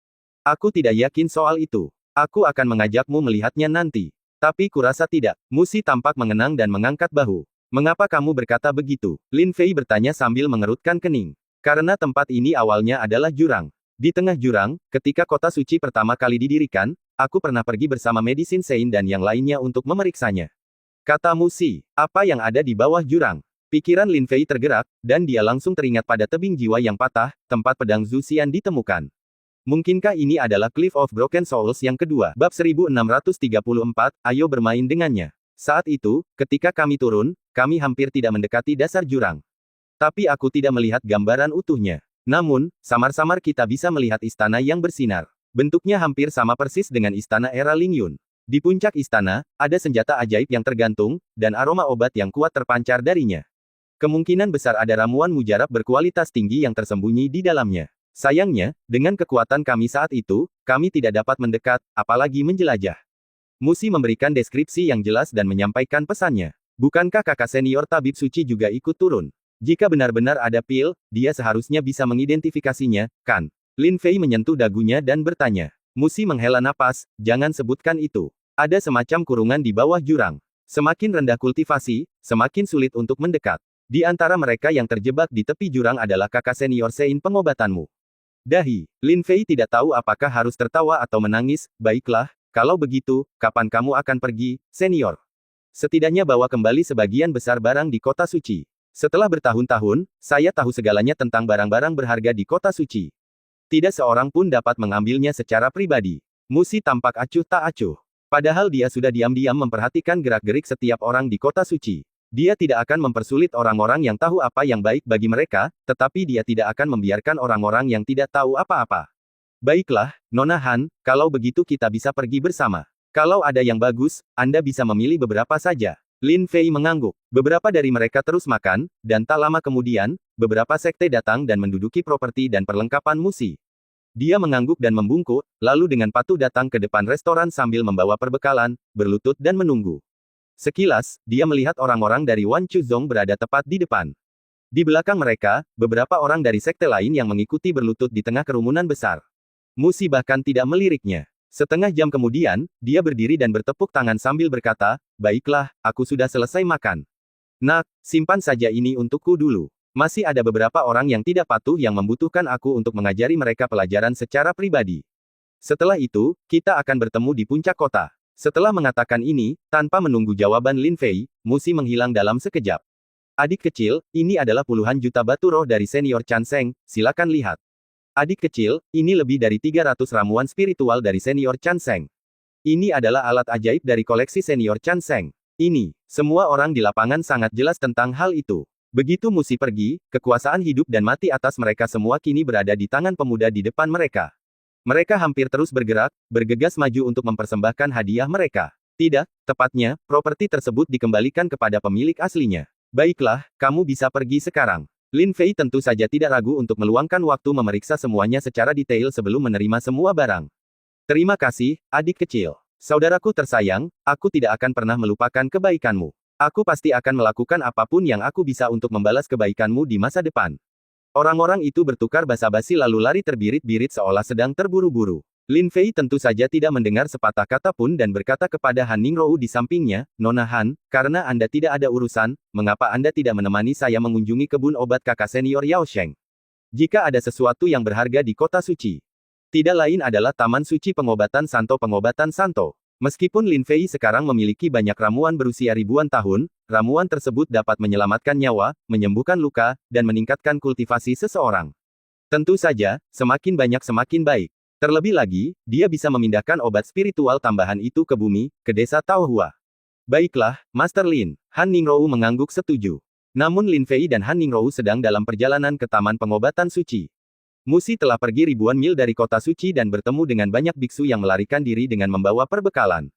Aku tidak yakin soal itu. Aku akan mengajakmu melihatnya nanti. Tapi kurasa tidak. Mu Si tampak mengenang dan mengangkat bahu. Mengapa kamu berkata begitu? Lin Fei bertanya sambil mengerutkan kening. Karena tempat ini awalnya adalah jurang. Di tengah jurang, ketika kota suci pertama kali didirikan, aku pernah pergi bersama Medicine Sein dan yang lainnya untuk memeriksanya. Kata Mu Si, apa yang ada di bawah jurang? Pikiran Lin Fei tergerak, dan dia langsung teringat pada tebing jiwa yang patah, tempat pedang Zhu Xian ditemukan. Mungkinkah ini adalah Cliff of Broken Souls yang kedua? Bab 1634, ayo bermain dengannya. Saat itu, ketika kami turun, kami hampir tidak mendekati dasar jurang. Tapi aku tidak melihat gambaran utuhnya. Namun, samar-samar kita bisa melihat istana yang bersinar. Bentuknya hampir sama persis dengan istana era Lingyun. Di puncak istana, ada senjata ajaib yang tergantung, dan aroma obat yang kuat terpancar darinya. Kemungkinan besar ada ramuan mujarab berkualitas tinggi yang tersembunyi di dalamnya. Sayangnya, dengan kekuatan kami saat itu, kami tidak dapat mendekat, apalagi menjelajah. Mu Si memberikan deskripsi yang jelas dan menyampaikan pesannya. Bukankah kakak senior tabib suci juga ikut turun? Jika benar-benar ada pil, dia seharusnya bisa mengidentifikasinya, kan? Lin Fei menyentuh dagunya dan bertanya. Mu Si menghela napas, jangan sebutkan itu. Ada semacam kurungan di bawah jurang. Semakin rendah kultivasi, semakin sulit untuk mendekat. Di antara mereka yang terjebak di tepi jurang adalah kakak senior Sein pengobatanmu. Dahi, Lin Fei tidak tahu apakah harus tertawa atau menangis. Baiklah, kalau begitu, kapan kamu akan pergi, senior? Setidaknya bawa kembali sebagian besar barang di kota suci. Setelah bertahun-tahun, saya tahu segalanya tentang barang-barang berharga di kota suci. Tidak seorang pun dapat mengambilnya secara pribadi. Mu Si tampak acuh tak acuh. Padahal dia sudah diam-diam memperhatikan gerak-gerik setiap orang di kota suci. Dia tidak akan mempersulit orang-orang yang tahu apa yang baik bagi mereka, tetapi dia tidak akan membiarkan orang-orang yang tidak tahu apa-apa. Baiklah, Nona Han, kalau begitu kita bisa pergi bersama. Kalau ada yang bagus, Anda bisa memilih beberapa saja. Lin Fei mengangguk. Beberapa dari mereka terus makan, dan tak lama kemudian, beberapa sekte datang dan menduduki properti dan perlengkapan Mu Si. Dia mengangguk dan membungkuk, lalu dengan patuh datang ke depan restoran sambil membawa perbekalan, berlutut dan menunggu. Sekilas, dia melihat orang-orang dari Wan Chuzong berada tepat di depan. Di belakang mereka, beberapa orang dari sekte lain yang mengikuti berlutut di tengah kerumunan besar. Mu Si bahkan tidak meliriknya. Setengah jam kemudian, dia berdiri dan bertepuk tangan sambil berkata, "Baiklah, aku sudah selesai makan. Nak, simpan saja ini untukku dulu. Masih ada beberapa orang yang tidak patuh yang membutuhkan aku untuk mengajari mereka pelajaran secara pribadi. Setelah itu, kita akan bertemu di puncak kota." Setelah mengatakan ini, tanpa menunggu jawaban Lin Fei, Musi menghilang dalam sekejap. "Adik kecil, ini adalah puluhan juta batu roh dari senior Chan Seng, silakan lihat." "Adik kecil, ini lebih dari 300 ramuan spiritual dari senior Chan Seng. Ini adalah alat ajaib dari koleksi senior Chan Seng. Ini." Semua orang di lapangan sangat jelas tentang hal itu. Begitu Musi pergi, kekuasaan hidup dan mati atas mereka semua kini berada di tangan pemuda di depan mereka. Mereka hampir terus bergerak, bergegas maju untuk mempersembahkan hadiah mereka. Tidak, tepatnya, properti tersebut dikembalikan kepada pemilik aslinya. "Baiklah, kamu bisa pergi sekarang." Lin Fei tentu saja tidak ragu untuk meluangkan waktu memeriksa semuanya secara detail sebelum menerima semua barang. "Terima kasih, adik kecil. Saudaraku tersayang, aku tidak akan pernah melupakan kebaikanmu. Aku pasti akan melakukan apapun yang aku bisa untuk membalas kebaikanmu di masa depan." Orang-orang itu bertukar basa-basi lalu lari terbirit-birit seolah sedang terburu-buru. Lin Fei tentu saja tidak mendengar sepatah kata pun dan berkata kepada Han Ningrou di sampingnya, "Nona Han, karena Anda tidak ada urusan, mengapa Anda tidak menemani saya mengunjungi kebun obat kakak senior Yao Sheng? Jika ada sesuatu yang berharga di kota suci, tidak lain adalah Taman Suci Pengobatan Santo Pengobatan Santo." Meskipun Lin Fei sekarang memiliki banyak ramuan berusia ribuan tahun, ramuan tersebut dapat menyelamatkan nyawa, menyembuhkan luka, dan meningkatkan kultivasi seseorang. Tentu saja, semakin banyak semakin baik. Terlebih lagi, dia bisa memindahkan obat spiritual tambahan itu ke bumi, ke desa Taohua. "Baiklah, Master Lin." Han Ningrou mengangguk setuju. Namun Lin Fei dan Han Ningrou sedang dalam perjalanan ke Taman Pengobatan Suci. Musi telah pergi ribuan mil dari kota suci dan bertemu dengan banyak biksu yang melarikan diri dengan membawa perbekalan.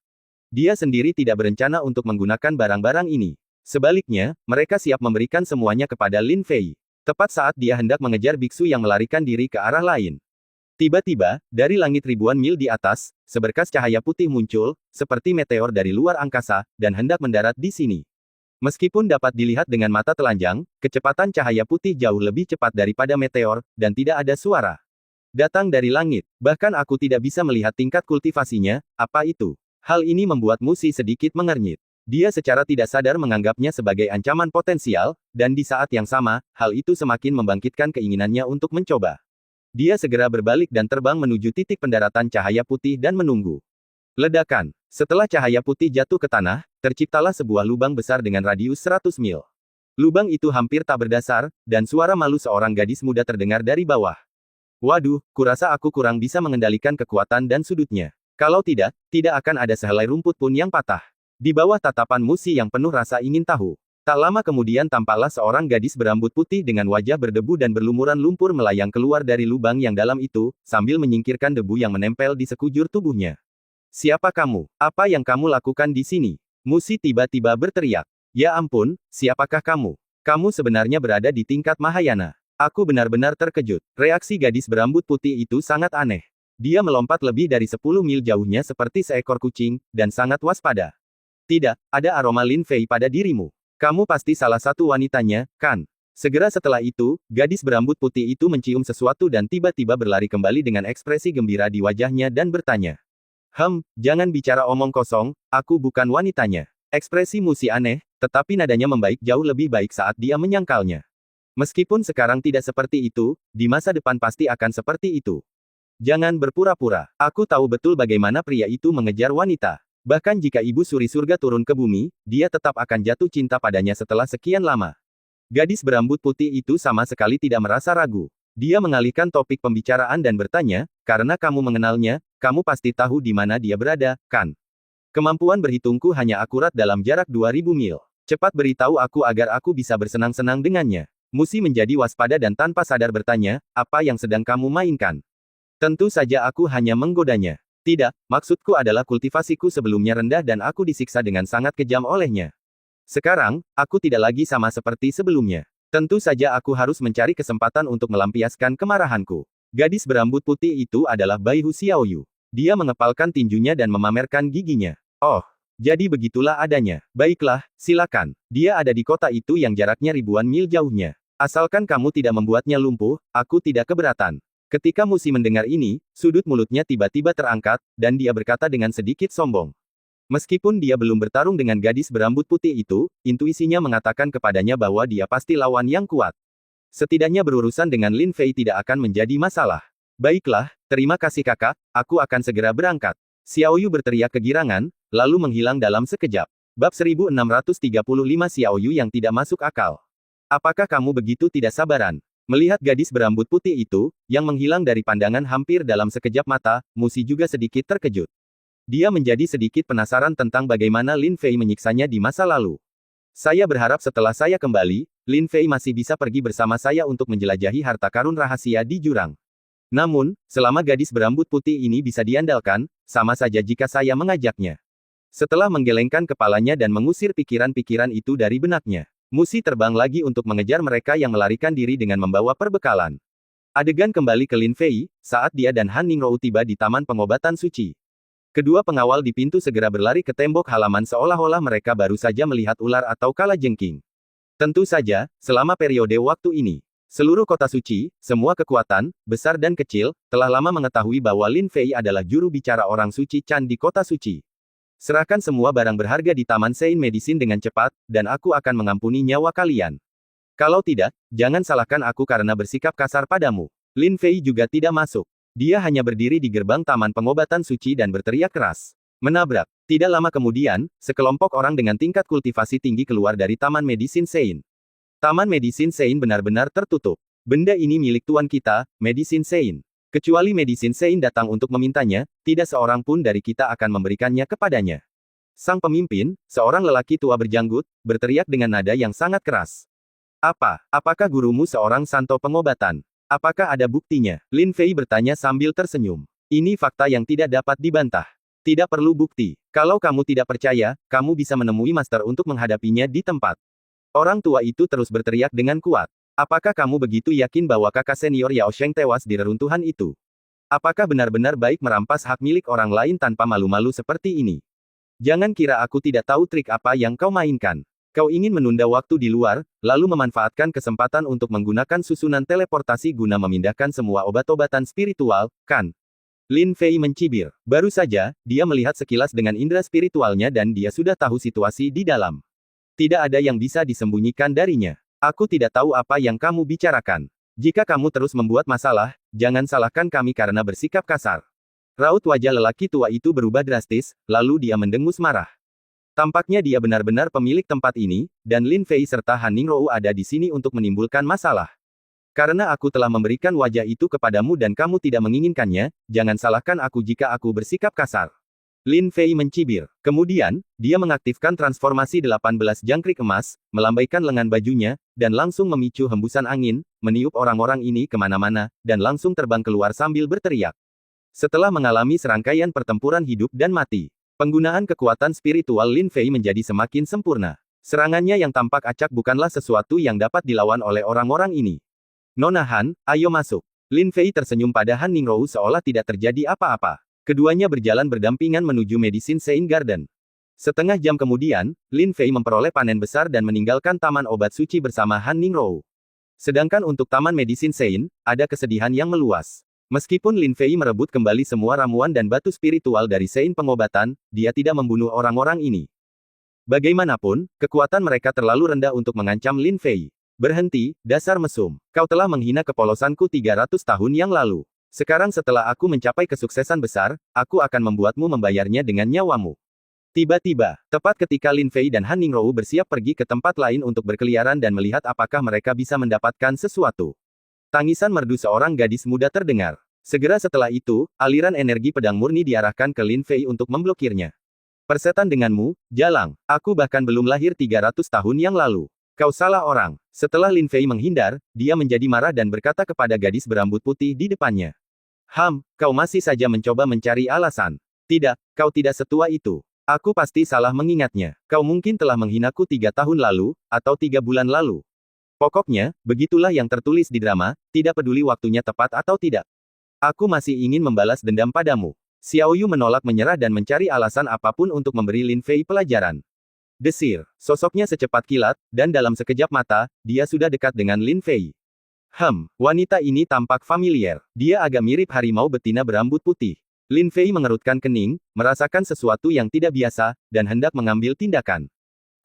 Dia sendiri tidak berencana untuk menggunakan barang-barang ini. Sebaliknya, mereka siap memberikan semuanya kepada Lin Fei. Tepat saat dia hendak mengejar biksu yang melarikan diri ke arah lain. Tiba-tiba, dari langit ribuan mil di atas, seberkas cahaya putih muncul, seperti meteor dari luar angkasa, dan hendak mendarat di sini. Meskipun dapat dilihat dengan mata telanjang, kecepatan cahaya putih jauh lebih cepat daripada meteor, dan tidak ada suara. Datang dari langit. Bahkan aku tidak bisa melihat tingkat kultivasinya, apa itu? Hal ini membuat Musi sedikit mengernyit. Dia secara tidak sadar menganggapnya sebagai ancaman potensial, dan di saat yang sama, hal itu semakin membangkitkan keinginannya untuk mencoba. Dia segera berbalik dan terbang menuju titik pendaratan cahaya putih dan menunggu. Ledakan. Setelah cahaya putih jatuh ke tanah, terciptalah sebuah lubang besar dengan radius 100 mil. Lubang itu hampir tak berdasar, dan suara malu seorang gadis muda terdengar dari bawah. "Waduh, kurasa aku kurang bisa mengendalikan kekuatan dan sudutnya. Kalau tidak, tidak akan ada sehelai rumput pun yang patah." Di bawah tatapan Musi yang penuh rasa ingin tahu. Tak lama kemudian tampaklah seorang gadis berambut putih dengan wajah berdebu dan berlumuran lumpur melayang keluar dari lubang yang dalam itu, sambil menyingkirkan debu yang menempel di sekujur tubuhnya. "Siapa kamu? Apa yang kamu lakukan di sini?" Musi tiba-tiba berteriak. "Ya ampun, siapakah kamu? Kamu sebenarnya berada di tingkat Mahayana." Aku benar-benar terkejut. Reaksi gadis berambut putih itu sangat aneh. Dia melompat lebih dari 10 mil jauhnya seperti seekor kucing, dan sangat waspada. "Tidak, ada aroma Lin Fei pada dirimu. Kamu pasti salah satu wanitanya, kan?" Segera setelah itu, gadis berambut putih itu mencium sesuatu dan tiba-tiba berlari kembali dengan ekspresi gembira di wajahnya dan bertanya. Jangan bicara omong kosong, aku bukan wanitanya." Ekspresi Musi aneh, tetapi nadanya membaik jauh lebih baik saat dia menyangkalnya. Meskipun sekarang tidak seperti itu, di masa depan pasti akan seperti itu. "Jangan berpura-pura. Aku tahu betul bagaimana pria itu mengejar wanita. Bahkan jika Ibu Suri Surga turun ke bumi, dia tetap akan jatuh cinta padanya setelah sekian lama." Gadis berambut putih itu sama sekali tidak merasa ragu. Dia mengalihkan topik pembicaraan dan bertanya, "Karena kamu mengenalnya, kamu pasti tahu di mana dia berada, kan? Kemampuan berhitungku hanya akurat dalam jarak 2000 mil. Cepat beritahu aku agar aku bisa bersenang-senang dengannya." Musi menjadi waspada dan tanpa sadar bertanya, "Apa yang sedang kamu mainkan?" "Tentu saja aku hanya menggodanya. Tidak, maksudku adalah kultivasiku sebelumnya rendah dan aku disiksa dengan sangat kejam olehnya. Sekarang, aku tidak lagi sama seperti sebelumnya. Tentu saja aku harus mencari kesempatan untuk melampiaskan kemarahanku." Gadis berambut putih itu adalah Bai Hu Xiaoyu. Dia mengepalkan tinjunya dan memamerkan giginya. "Oh, jadi begitulah adanya. Baiklah, silakan. Dia ada di kota itu yang jaraknya ribuan mil jauhnya. Asalkan kamu tidak membuatnya lumpuh, aku tidak keberatan." Ketika Musi mendengar ini, sudut mulutnya tiba-tiba terangkat, dan dia berkata dengan sedikit sombong. Meskipun dia belum bertarung dengan gadis berambut putih itu, intuisinya mengatakan kepadanya bahwa dia pasti lawan yang kuat. Setidaknya berurusan dengan Lin Fei tidak akan menjadi masalah. Baiklah, terima kasih kakak, aku akan segera berangkat. Xiao Yu berteriak kegirangan, lalu menghilang dalam sekejap. Bab 1635 Xiao Yu yang tidak masuk akal. Apakah kamu begitu tidak sabaran? Melihat gadis berambut putih itu, yang menghilang dari pandangan hampir dalam sekejap mata, Musi juga sedikit terkejut. Dia menjadi sedikit penasaran tentang bagaimana Lin Fei menyiksanya di masa lalu. Saya berharap setelah saya kembali, Lin Fei masih bisa pergi bersama saya untuk menjelajahi harta karun rahasia di jurang. Namun, selama gadis berambut putih ini bisa diandalkan, sama saja jika saya mengajaknya. Setelah menggelengkan kepalanya dan mengusir pikiran-pikiran itu dari benaknya, Musi terbang lagi untuk mengejar mereka yang melarikan diri dengan membawa perbekalan. Adegan kembali ke Lin Fei, saat dia dan Han Ningrou tiba di Taman Pengobatan Suci. Kedua pengawal di pintu segera berlari ke tembok halaman seolah-olah mereka baru saja melihat ular atau kalajengking. Tentu saja, selama periode waktu ini, seluruh kota suci, semua kekuatan, besar dan kecil, telah lama mengetahui bahwa Lin Fei adalah juru bicara orang suci Chan di kota suci. Serahkan semua barang berharga di Taman Sein Medicine dengan cepat, dan aku akan mengampuni nyawa kalian. Kalau tidak, jangan salahkan aku karena bersikap kasar padamu. Lin Fei juga tidak masuk. Dia hanya berdiri di gerbang Taman Pengobatan Suci dan berteriak keras. Menabrak. Tidak lama kemudian, sekelompok orang dengan tingkat kultivasi tinggi keluar dari Taman Medicine Sein. Taman Medicine Sein benar-benar tertutup. Benda ini milik tuan kita, Medicine Sein. Kecuali Medicine Sein datang untuk memintanya, tidak seorang pun dari kita akan memberikannya kepadanya. Sang pemimpin, seorang lelaki tua berjanggut, berteriak dengan nada yang sangat keras. Apakah gurumu seorang santo pengobatan? Apakah ada buktinya? Lin Fei bertanya sambil tersenyum. Ini fakta yang tidak dapat dibantah. Tidak perlu bukti. Kalau kamu tidak percaya, kamu bisa menemui master untuk menghadapinya di tempat. Orang tua itu terus berteriak dengan kuat. Apakah kamu begitu yakin bahwa kakak senior Yao Sheng tewas di reruntuhan itu? Apakah benar-benar baik merampas hak milik orang lain tanpa malu-malu seperti ini? Jangan kira aku tidak tahu trik apa yang kau mainkan. Kau ingin menunda waktu di luar, lalu memanfaatkan kesempatan untuk menggunakan susunan teleportasi guna memindahkan semua obat-obatan spiritual, kan? Lin Fei mencibir. Baru saja, dia melihat sekilas dengan indera spiritualnya dan dia sudah tahu situasi di dalam. Tidak ada yang bisa disembunyikan darinya. Aku tidak tahu apa yang kamu bicarakan. Jika kamu terus membuat masalah, jangan salahkan kami karena bersikap kasar. Raut wajah lelaki tua itu berubah drastis, lalu dia mendengus marah. Tampaknya dia benar-benar pemilik tempat ini, dan Lin Fei serta Han Ningrou ada di sini untuk menimbulkan masalah. Karena aku telah memberikan wajah itu kepadamu dan kamu tidak menginginkannya, jangan salahkan aku jika aku bersikap kasar. Lin Fei mencibir. Kemudian, dia mengaktifkan transformasi 18 jangkrik emas, melambaikan lengan bajunya, dan langsung memicu hembusan angin, meniup orang-orang ini kemana-mana, dan langsung terbang keluar sambil berteriak. Setelah mengalami serangkaian pertempuran hidup dan mati, penggunaan kekuatan spiritual Lin Fei menjadi semakin sempurna. Serangannya yang tampak acak bukanlah sesuatu yang dapat dilawan oleh orang-orang ini. Nona Han, ayo masuk. Lin Fei tersenyum pada Han Ningrou seolah tidak terjadi apa-apa. Keduanya berjalan berdampingan menuju Medicine Sein Garden. Setengah jam kemudian, Lin Fei memperoleh panen besar dan meninggalkan Taman Obat Suci bersama Han Ningrou. Sedangkan untuk Taman Medicine Sein, ada kesedihan yang meluas. Meskipun Lin Fei merebut kembali semua ramuan dan batu spiritual dari Sein Pengobatan, dia tidak membunuh orang-orang ini. Bagaimanapun, kekuatan mereka terlalu rendah untuk mengancam Lin Fei. Berhenti, dasar mesum. Kau telah menghina kepolosanku 300 tahun yang lalu. Sekarang setelah aku mencapai kesuksesan besar, aku akan membuatmu membayarnya dengan nyawamu. Tiba-tiba, tepat ketika Lin Fei dan Han Ningrou bersiap pergi ke tempat lain untuk berkeliaran dan melihat apakah mereka bisa mendapatkan sesuatu. Tangisan merdu seorang gadis muda terdengar. Segera setelah itu, aliran energi pedang murni diarahkan ke Lin Fei untuk memblokirnya. Persetan denganmu, Jalang. Aku bahkan belum lahir 300 tahun yang lalu. Kau salah orang. Setelah Lin Fei menghindar, dia menjadi marah dan berkata kepada gadis berambut putih di depannya. Kau masih saja mencoba mencari alasan. Tidak, kau tidak setua itu. Aku pasti salah mengingatnya. Kau mungkin telah menghinaku 3 tahun lalu, atau 3 bulan lalu. Pokoknya, begitulah yang tertulis di drama, tidak peduli waktunya tepat atau tidak. Aku masih ingin membalas dendam padamu. Xiao Yu menolak menyerah dan mencari alasan apapun untuk memberi Lin Fei pelajaran. Desir, sosoknya secepat kilat, dan dalam sekejap mata, dia sudah dekat dengan Lin Fei. Wanita ini tampak familiar. Dia agak mirip harimau betina berambut putih. Lin Fei mengerutkan kening, merasakan sesuatu yang tidak biasa, dan hendak mengambil tindakan.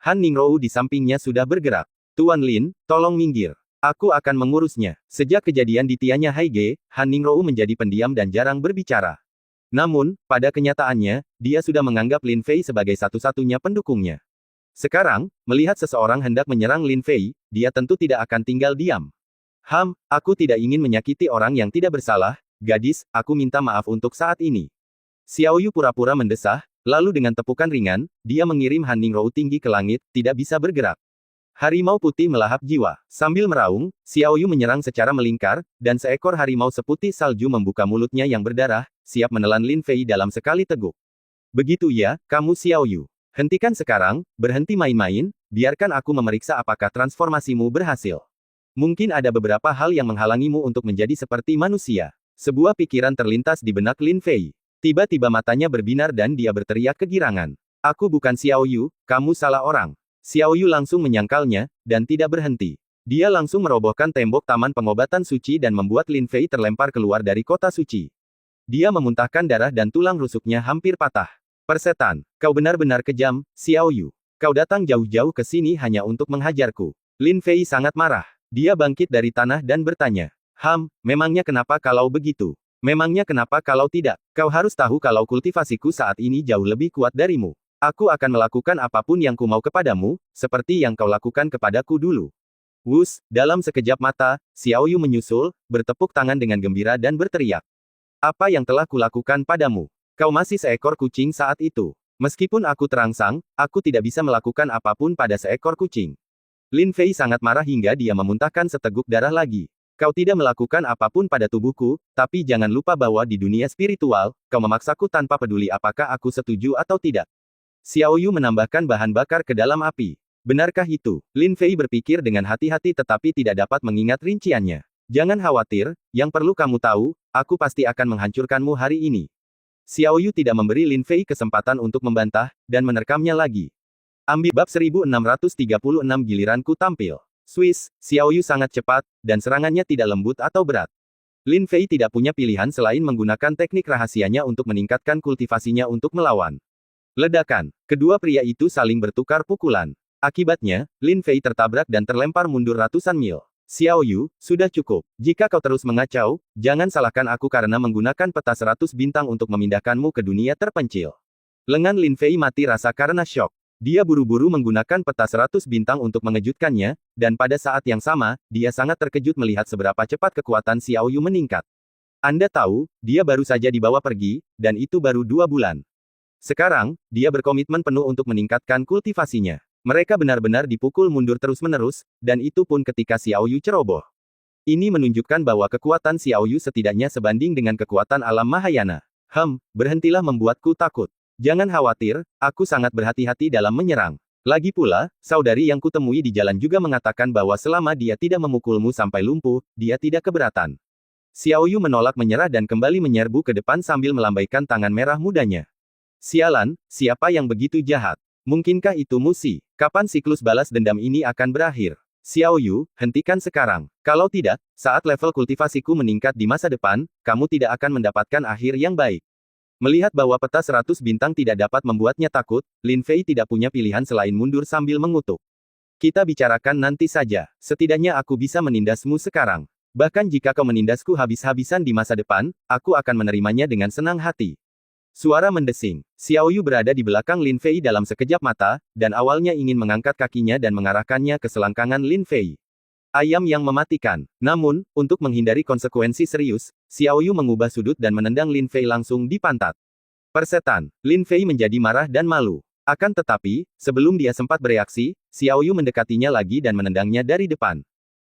Han Ningrou di sampingnya sudah bergerak. Tuan Lin, tolong minggir. Aku akan mengurusnya. Sejak kejadian di Tianya Haige, Han Ningrou menjadi pendiam dan jarang berbicara. Namun, pada kenyataannya, dia sudah menganggap Lin Fei sebagai satu-satunya pendukungnya. Sekarang, melihat seseorang hendak menyerang Lin Fei, dia tentu tidak akan tinggal diam. Aku tidak ingin menyakiti orang yang tidak bersalah, gadis, aku minta maaf untuk saat ini. Xiao Yu pura-pura mendesah, lalu dengan tepukan ringan, dia mengirim Han Ningrou tinggi ke langit, tidak bisa bergerak. Harimau putih melahap jiwa. Sambil meraung, Xiao Yu menyerang secara melingkar, dan seekor harimau seputih salju membuka mulutnya yang berdarah, siap menelan Lin Fei dalam sekali teguk. Begitu ya, kamu Xiao Yu. Hentikan sekarang, berhenti main-main, biarkan aku memeriksa apakah transformasimu berhasil. Mungkin ada beberapa hal yang menghalangimu untuk menjadi seperti manusia. Sebuah pikiran terlintas di benak Lin Fei. Tiba-tiba matanya berbinar dan dia berteriak kegirangan. Aku bukan Xiao Yu, kamu salah orang. Xiao Yu langsung menyangkalnya, dan tidak berhenti. Dia langsung merobohkan tembok taman pengobatan suci dan membuat Lin Fei terlempar keluar dari kota suci. Dia memuntahkan darah dan tulang rusuknya hampir patah. Persetan, kau benar-benar kejam, Xiao Yu. Kau datang jauh-jauh ke sini hanya untuk menghajarku. Lin Fei sangat marah. Dia bangkit dari tanah dan bertanya. Memangnya kenapa kalau begitu? Memangnya kenapa kalau tidak? Kau harus tahu kalau kultivasiku saat ini jauh lebih kuat darimu. Aku akan melakukan apapun yang ku mau kepadamu, seperti yang kau lakukan kepadaku dulu. Wus, dalam sekejap mata, Xiao Yu menyusul, bertepuk tangan dengan gembira dan berteriak. Apa yang telah kulakukan padamu? Kau masih seekor kucing saat itu. Meskipun aku terangsang, aku tidak bisa melakukan apapun pada seekor kucing. Lin Fei sangat marah hingga dia memuntahkan seteguk darah lagi. Kau tidak melakukan apapun pada tubuhku, tapi jangan lupa bahwa di dunia spiritual, kau memaksaku tanpa peduli apakah aku setuju atau tidak. Xiao Yu menambahkan bahan bakar ke dalam api. Benarkah itu? Lin Fei berpikir dengan hati-hati tetapi tidak dapat mengingat rinciannya. Jangan khawatir, yang perlu kamu tahu, aku pasti akan menghancurkanmu hari ini. Xiao Yu tidak memberi Lin Fei kesempatan untuk membantah, dan menerkamnya lagi. Ambil bab 1636 giliranku tampil. Swiss, Xiao Yu sangat cepat, dan serangannya tidak lembut atau berat. Lin Fei tidak punya pilihan selain menggunakan teknik rahasianya untuk meningkatkan kultivasinya untuk melawan. Ledakan. Kedua pria itu saling bertukar pukulan. Akibatnya, Lin Fei tertabrak dan terlempar mundur ratusan mil. Xiao Yu, sudah cukup. Jika kau terus mengacau, jangan salahkan aku karena menggunakan peta 100 bintang untuk memindahkanmu ke dunia terpencil. Lengan Lin Fei mati rasa karena syok. Dia buru-buru menggunakan peta 100 bintang untuk mengejutkannya, dan pada saat yang sama, dia sangat terkejut melihat seberapa cepat kekuatan Xiao Yu meningkat. Anda tahu, dia baru saja dibawa pergi, dan itu baru 2 bulan. Sekarang, dia berkomitmen penuh untuk meningkatkan kultivasinya. Mereka benar-benar dipukul mundur terus-menerus, dan itu pun ketika Xiao Yu ceroboh. Ini menunjukkan bahwa kekuatan Xiao Yu setidaknya sebanding dengan kekuatan alam Mahayana. Berhentilah membuatku takut. Jangan khawatir, aku sangat berhati-hati dalam menyerang. Lagi pula, saudari yang kutemui di jalan juga mengatakan bahwa selama dia tidak memukulmu sampai lumpuh, dia tidak keberatan. Xiao Yu menolak menyerah dan kembali menyerbu ke depan sambil melambaikan tangan merah mudanya. Sialan, siapa yang begitu jahat? Mungkinkah itu Musi? Kapan siklus balas dendam ini akan berakhir? Xiao Yu, hentikan sekarang. Kalau tidak, saat level kultivasiku meningkat di masa depan, kamu tidak akan mendapatkan akhir yang baik. Melihat bahwa peta 100 bintang tidak dapat membuatnya takut, Lin Fei tidak punya pilihan selain mundur sambil mengutuk. Kita bicarakan nanti saja. Setidaknya aku bisa menindasmu sekarang. Bahkan jika kau menindasku habis-habisan di masa depan, aku akan menerimanya dengan senang hati. Suara mendesing. Xiao Yu berada di belakang Lin Fei dalam sekejap mata, dan awalnya ingin mengangkat kakinya dan mengarahkannya ke selangkangan Lin Fei. Ayam yang mematikan. Namun, untuk menghindari konsekuensi serius, Xiao Yu mengubah sudut dan menendang Lin Fei langsung di pantat. Persetan. Lin Fei menjadi marah dan malu. Akan tetapi, sebelum dia sempat bereaksi, Xiao Yu mendekatinya lagi dan menendangnya dari depan.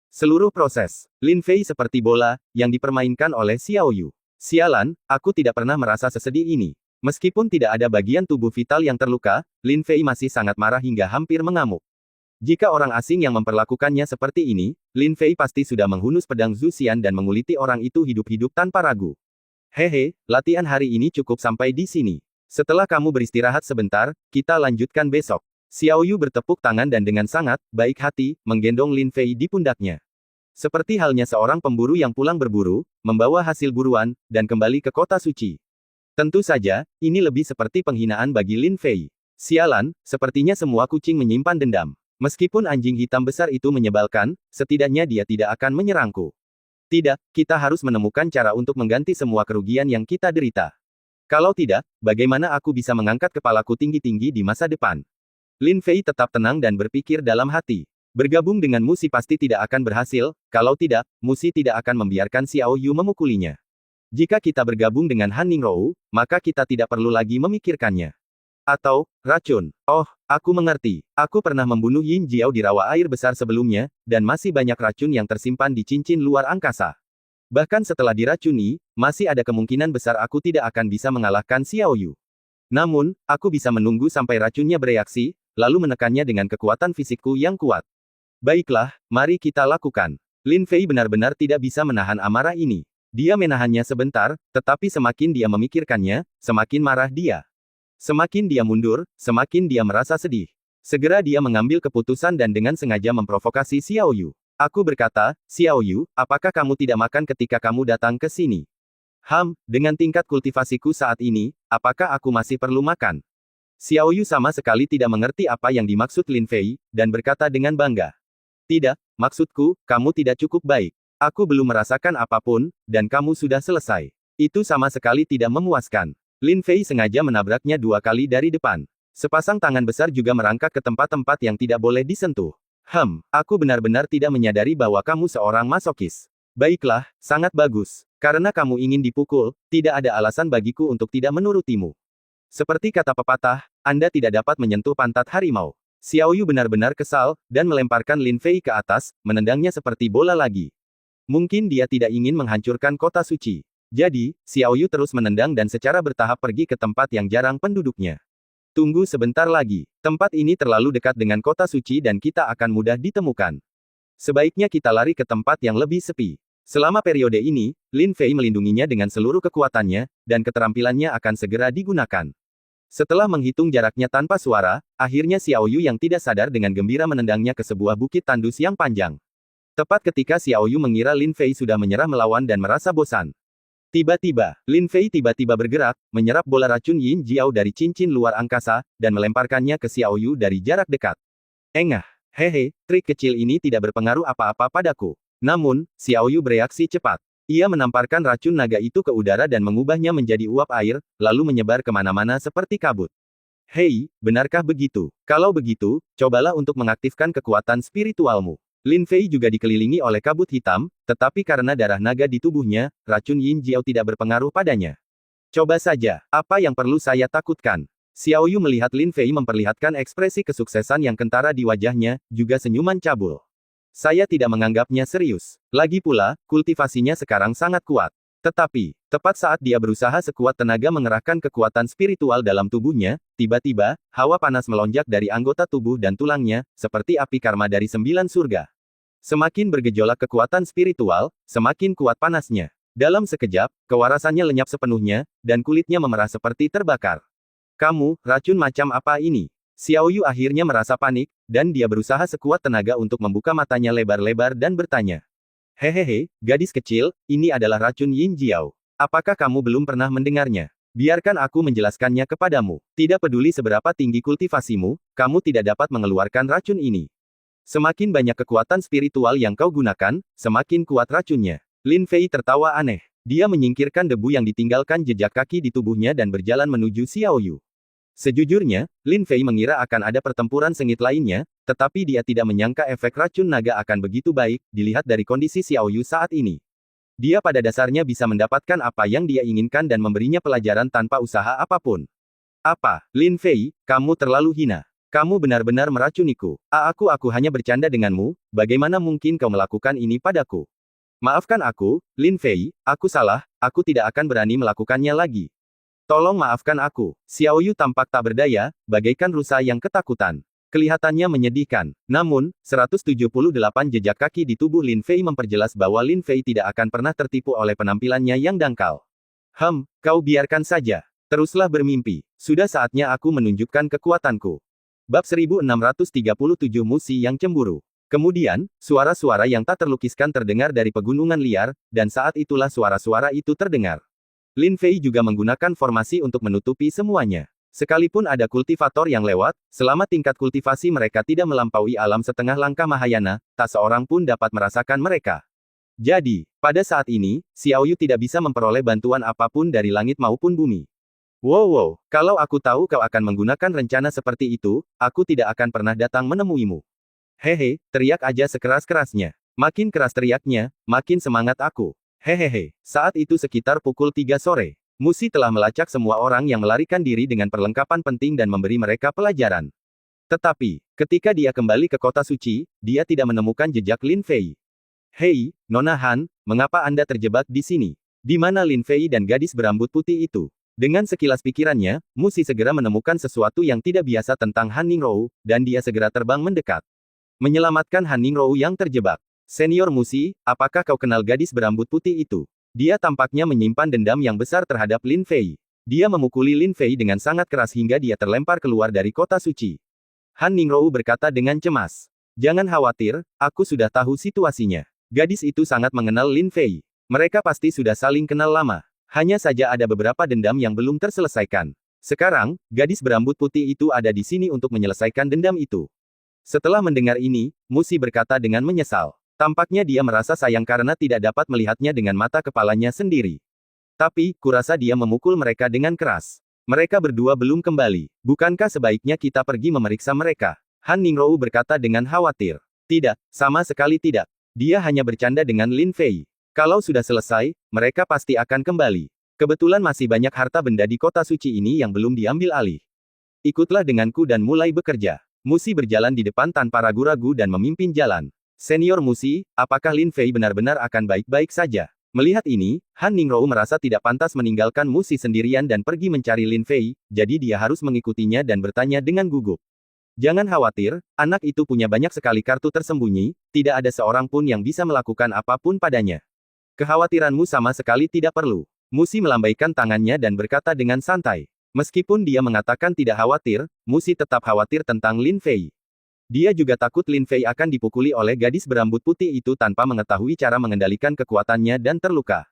Seluruh proses, Lin Fei seperti bola, yang dipermainkan oleh Xiao Yu. Sialan, aku tidak pernah merasa sesedih ini. Meskipun tidak ada bagian tubuh vital yang terluka, Lin Fei masih sangat marah hingga hampir mengamuk. Jika orang asing yang memperlakukannya seperti ini, Lin Fei pasti sudah menghunus pedang Zuxian dan menguliti orang itu hidup-hidup tanpa ragu. Hehe, latihan hari ini cukup sampai di sini. Setelah kamu beristirahat sebentar, kita lanjutkan besok. Xiao Yu bertepuk tangan dan dengan sangat baik hati, menggendong Lin Fei di pundaknya. Seperti halnya seorang pemburu yang pulang berburu, membawa hasil buruan, dan kembali ke kota suci. Tentu saja, ini lebih seperti penghinaan bagi Lin Fei. Sialan, sepertinya semua kucing menyimpan dendam. Meskipun anjing hitam besar itu menyebalkan, setidaknya dia tidak akan menyerangku. Tidak, kita harus menemukan cara untuk mengganti semua kerugian yang kita derita. Kalau tidak, bagaimana aku bisa mengangkat kepalaku tinggi-tinggi di masa depan? Lin Fei tetap tenang dan berpikir dalam hati. Bergabung dengan Musi pasti tidak akan berhasil, kalau tidak, Musi tidak akan membiarkan Xiao Yu memukulinya. Jika kita bergabung dengan Han Ningrou, maka kita tidak perlu lagi memikirkannya. Atau, racun. Oh, aku mengerti. Aku pernah membunuh Yin Jiao di rawa air besar sebelumnya, dan masih banyak racun yang tersimpan di cincin luar angkasa. Bahkan setelah diracuni, masih ada kemungkinan besar aku tidak akan bisa mengalahkan Xiao Yu. Namun, aku bisa menunggu sampai racunnya bereaksi, lalu menekannya dengan kekuatan fisikku yang kuat. Baiklah, mari kita lakukan. Lin Fei benar-benar tidak bisa menahan amarah ini. Dia menahannya sebentar, tetapi semakin dia memikirkannya, semakin marah dia. Semakin dia mundur, semakin dia merasa sedih. Segera dia mengambil keputusan dan dengan sengaja memprovokasi Xiao Yu. Aku berkata, Xiao Yu, apakah kamu tidak makan ketika kamu datang ke sini? Dengan tingkat kultivasiku saat ini, apakah aku masih perlu makan? Xiao Yu sama sekali tidak mengerti apa yang dimaksud Lin Fei, dan berkata dengan bangga. Tidak, maksudku, kamu tidak cukup baik. Aku belum merasakan apapun, dan kamu sudah selesai. Itu sama sekali tidak memuaskan. Lin Fei sengaja menabraknya 2 kali dari depan. Sepasang tangan besar juga merangkak ke tempat-tempat yang tidak boleh disentuh. Aku benar-benar tidak menyadari bahwa kamu seorang masokis. Baiklah, sangat bagus. Karena kamu ingin dipukul, tidak ada alasan bagiku untuk tidak menurutimu. Seperti kata pepatah, Anda tidak dapat menyentuh pantat harimau. Xiao Yu benar-benar kesal, dan melemparkan Lin Fei ke atas, menendangnya seperti bola lagi. Mungkin dia tidak ingin menghancurkan kota suci. Jadi, Xiao Yu terus menendang dan secara bertahap pergi ke tempat yang jarang penduduknya. Tunggu sebentar lagi. Tempat ini terlalu dekat dengan kota suci dan kita akan mudah ditemukan. Sebaiknya kita lari ke tempat yang lebih sepi. Selama periode ini, Lin Fei melindunginya dengan seluruh kekuatannya, dan keterampilannya akan segera digunakan. Setelah menghitung jaraknya tanpa suara, akhirnya Xiao Yu yang tidak sadar dengan gembira menendangnya ke sebuah bukit tandus yang panjang. Tepat ketika Xiao Yu mengira Lin Fei sudah menyerah melawan dan merasa bosan. Tiba-tiba, Lin Fei tiba-tiba bergerak, menyerap bola racun Yin Jiao dari cincin luar angkasa, dan melemparkannya ke Xiao Yu dari jarak dekat. Engah, hehe, trik kecil ini tidak berpengaruh apa-apa padaku. Namun, Xiao Yu bereaksi cepat. Ia menamparkan racun naga itu ke udara dan mengubahnya menjadi uap air, lalu menyebar kemana-mana seperti kabut. Hei, benarkah begitu? Kalau begitu, cobalah untuk mengaktifkan kekuatan spiritualmu. Lin Fei juga dikelilingi oleh kabut hitam, tetapi karena darah naga di tubuhnya, racun Yin Jiao tidak berpengaruh padanya. Coba saja, apa yang perlu saya takutkan? Xiao Yu melihat Lin Fei memperlihatkan ekspresi kesuksesan yang kentara di wajahnya, juga senyuman cabul. Saya tidak menganggapnya serius. Lagi pula, kultivasinya sekarang sangat kuat. Tetapi, tepat saat dia berusaha sekuat tenaga mengerahkan kekuatan spiritual dalam tubuhnya, tiba-tiba, hawa panas melonjak dari anggota tubuh dan tulangnya, seperti api karma dari 9 surga. Semakin bergejolak kekuatan spiritual, semakin kuat panasnya. Dalam sekejap, kewarasannya lenyap sepenuhnya, dan kulitnya memerah seperti terbakar. Kamu, racun macam apa ini? Xiao Yu akhirnya merasa panik, dan dia berusaha sekuat tenaga untuk membuka matanya lebar-lebar dan bertanya. Hehehe, gadis kecil, ini adalah racun Yin Jiao. Apakah kamu belum pernah mendengarnya? Biarkan aku menjelaskannya kepadamu. Tidak peduli seberapa tinggi kultivasimu, kamu tidak dapat mengeluarkan racun ini. Semakin banyak kekuatan spiritual yang kau gunakan, semakin kuat racunnya. Lin Fei tertawa aneh. Dia menyingkirkan debu yang ditinggalkan jejak kaki di tubuhnya dan berjalan menuju Xiao Yu. Sejujurnya, Lin Fei mengira akan ada pertempuran sengit lainnya, tetapi dia tidak menyangka efek racun naga akan begitu baik, dilihat dari kondisi Xiao Yu saat ini. Dia pada dasarnya bisa mendapatkan apa yang dia inginkan dan memberinya pelajaran tanpa usaha apapun. Apa, Lin Fei, kamu terlalu hina. Kamu benar-benar meracuniku. Aku hanya bercanda denganmu, bagaimana mungkin kau melakukan ini padaku? Maafkan aku, Lin Fei, aku salah, aku tidak akan berani melakukannya lagi. Tolong maafkan aku. Xiao Yu tampak tak berdaya, bagaikan rusa yang ketakutan. Kelihatannya menyedihkan. Namun, 178 jejak kaki di tubuh Lin Fei memperjelas bahwa Lin Fei tidak akan pernah tertipu oleh penampilannya yang dangkal. Kau biarkan saja. Teruslah bermimpi. Sudah saatnya aku menunjukkan kekuatanku. Bab 1637 Musi yang cemburu. Kemudian, suara-suara yang tak terlukiskan terdengar dari pegunungan liar, dan saat itulah suara-suara itu terdengar. Lin Fei juga menggunakan formasi untuk menutupi semuanya. Sekalipun ada kultivator yang lewat, selama tingkat kultivasi mereka tidak melampaui alam setengah langkah Mahayana, tak seorang pun dapat merasakan mereka. Jadi, pada saat ini, Xiao Yu tidak bisa memperoleh bantuan apapun dari langit maupun bumi. Wow, kalau aku tahu kau akan menggunakan rencana seperti itu, aku tidak akan pernah datang menemuimu. Hehe, teriak aja sekeras-kerasnya. Makin keras teriaknya, makin semangat aku. Hehehe, saat itu sekitar pukul 3 sore. Musi telah melacak semua orang yang melarikan diri dengan perlengkapan penting dan memberi mereka pelajaran. Tetapi, ketika dia kembali ke kota suci, dia tidak menemukan jejak Lin Fei. Hei, Nona Han, mengapa Anda terjebak di sini? Di mana Lin Fei dan gadis berambut putih itu? Dengan sekilas pikirannya, Musi segera menemukan sesuatu yang tidak biasa tentang Han Ningrou, dan dia segera terbang mendekat. Menyelamatkan Han Ningrou yang terjebak. Senior Musi, apakah kau kenal gadis berambut putih itu? Dia tampaknya menyimpan dendam yang besar terhadap Lin Fei. Dia memukuli Lin Fei dengan sangat keras hingga dia terlempar keluar dari kota suci. Han Ningrou berkata dengan cemas. Jangan khawatir, aku sudah tahu situasinya. Gadis itu sangat mengenal Lin Fei. Mereka pasti sudah saling kenal lama. Hanya saja ada beberapa dendam yang belum terselesaikan. Sekarang, gadis berambut putih itu ada di sini untuk menyelesaikan dendam itu. Setelah mendengar ini, Musi berkata dengan menyesal. Tampaknya dia merasa sayang karena tidak dapat melihatnya dengan mata kepalanya sendiri. Tapi, kurasa dia memukul mereka dengan keras. Mereka berdua belum kembali. Bukankah sebaiknya kita pergi memeriksa mereka? Han Ningrou berkata dengan khawatir. Tidak, sama sekali tidak. Dia hanya bercanda dengan Lin Fei. Kalau sudah selesai, mereka pasti akan kembali. Kebetulan masih banyak harta benda di kota suci ini yang belum diambil alih. Ikutlah denganku dan mulai bekerja. Musi berjalan di depan tanpa ragu-ragu dan memimpin jalan. Senior Musi, apakah Lin Fei benar-benar akan baik-baik saja? Melihat ini, Han Ningrou merasa tidak pantas meninggalkan Musi sendirian dan pergi mencari Lin Fei, jadi dia harus mengikutinya dan bertanya dengan gugup. Jangan khawatir, anak itu punya banyak sekali kartu tersembunyi, tidak ada seorang pun yang bisa melakukan apapun padanya. Kekhawatiranmu sama sekali tidak perlu. Musi melambaikan tangannya dan berkata dengan santai. Meskipun dia mengatakan tidak khawatir, Musi tetap khawatir tentang Lin Fei. Dia juga takut Lin Fei akan dipukuli oleh gadis berambut putih itu tanpa mengetahui cara mengendalikan kekuatannya dan terluka.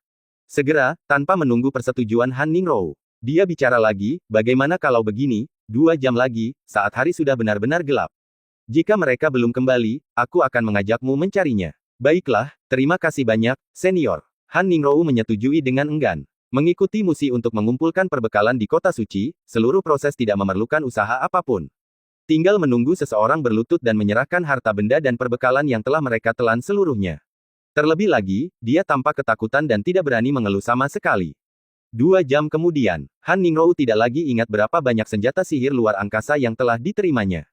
Segera, tanpa menunggu persetujuan Han Ningrou, dia bicara lagi, bagaimana kalau begini, 2 jam lagi, saat hari sudah benar-benar gelap. Jika mereka belum kembali, aku akan mengajakmu mencarinya. Baiklah, terima kasih banyak, senior. Han Ningrou menyetujui dengan enggan. Mengikuti Musi untuk mengumpulkan perbekalan di kota suci, seluruh proses tidak memerlukan usaha apapun. Tinggal menunggu seseorang berlutut dan menyerahkan harta benda dan perbekalan yang telah mereka telan seluruhnya. Terlebih lagi, dia tampak ketakutan dan tidak berani mengeluh sama sekali. 2 jam kemudian, Han Ningrou tidak lagi ingat berapa banyak senjata sihir luar angkasa yang telah diterimanya.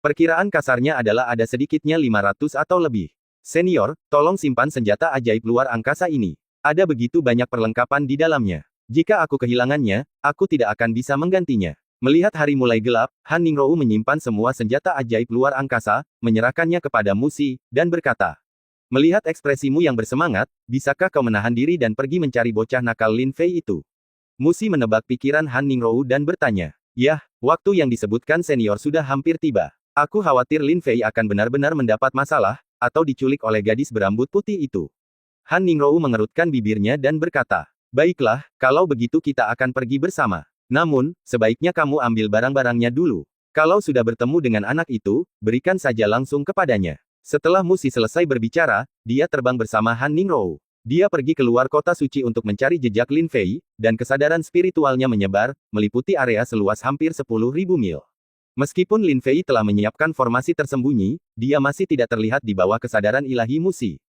Perkiraan kasarnya adalah ada sedikitnya 500 atau lebih. Senior, tolong simpan senjata ajaib luar angkasa ini. Ada begitu banyak perlengkapan di dalamnya. Jika aku kehilangannya, aku tidak akan bisa menggantinya. Melihat hari mulai gelap, Han Ningrou menyimpan semua senjata ajaib luar angkasa, menyerahkannya kepada Musi, dan berkata. Melihat ekspresimu yang bersemangat, bisakah kau menahan diri dan pergi mencari bocah nakal Lin Fei itu? Musi menebak pikiran Han Ningrou dan bertanya. Yah, waktu yang disebutkan senior sudah hampir tiba. Aku khawatir Lin Fei akan benar-benar mendapat masalah, atau diculik oleh gadis berambut putih itu. Han Ningrou mengerutkan bibirnya dan berkata, baiklah, kalau begitu kita akan pergi bersama. Namun, sebaiknya kamu ambil barang-barangnya dulu. Kalau sudah bertemu dengan anak itu, berikan saja langsung kepadanya. Setelah Musi selesai berbicara, dia terbang bersama Han Ningrou. Dia pergi keluar kota suci untuk mencari jejak Lin Fei, dan kesadaran spiritualnya menyebar, meliputi area seluas hampir 10.000 mil. Meskipun Lin Fei telah menyiapkan formasi tersembunyi, dia masih tidak terlihat di bawah kesadaran ilahi Musi.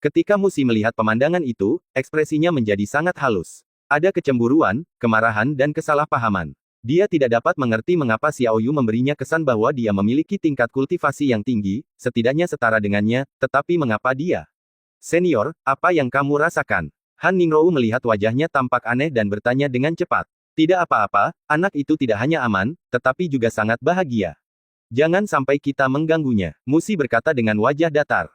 Ketika Musi melihat pemandangan itu, ekspresinya menjadi sangat halus. Ada kecemburuan, kemarahan dan kesalahpahaman. Dia tidak dapat mengerti mengapa Xiao Yu memberinya kesan bahwa dia memiliki tingkat kultivasi yang tinggi, setidaknya setara dengannya, tetapi mengapa dia? Senior, apa yang kamu rasakan? Han Ningrou melihat wajahnya tampak aneh dan bertanya dengan cepat. Tidak apa-apa, anak itu tidak hanya aman, tetapi juga sangat bahagia. Jangan sampai kita mengganggunya, Musi berkata dengan wajah datar.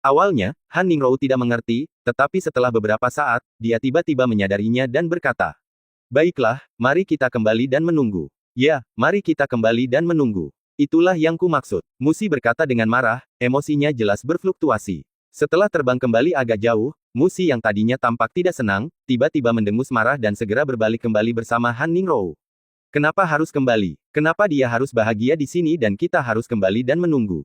Awalnya, Han Ningrou tidak mengerti, tetapi setelah beberapa saat, dia tiba-tiba menyadarinya dan berkata. Baiklah, mari kita kembali dan menunggu. Ya, mari kita kembali dan menunggu. Itulah yang kumaksud. Musi berkata dengan marah, emosinya jelas berfluktuasi. Setelah terbang kembali agak jauh, Musi yang tadinya tampak tidak senang, tiba-tiba mendengus marah dan segera berbalik kembali bersama Han Ningrou. Kenapa harus kembali? Kenapa dia harus bahagia di sini dan kita harus kembali dan menunggu?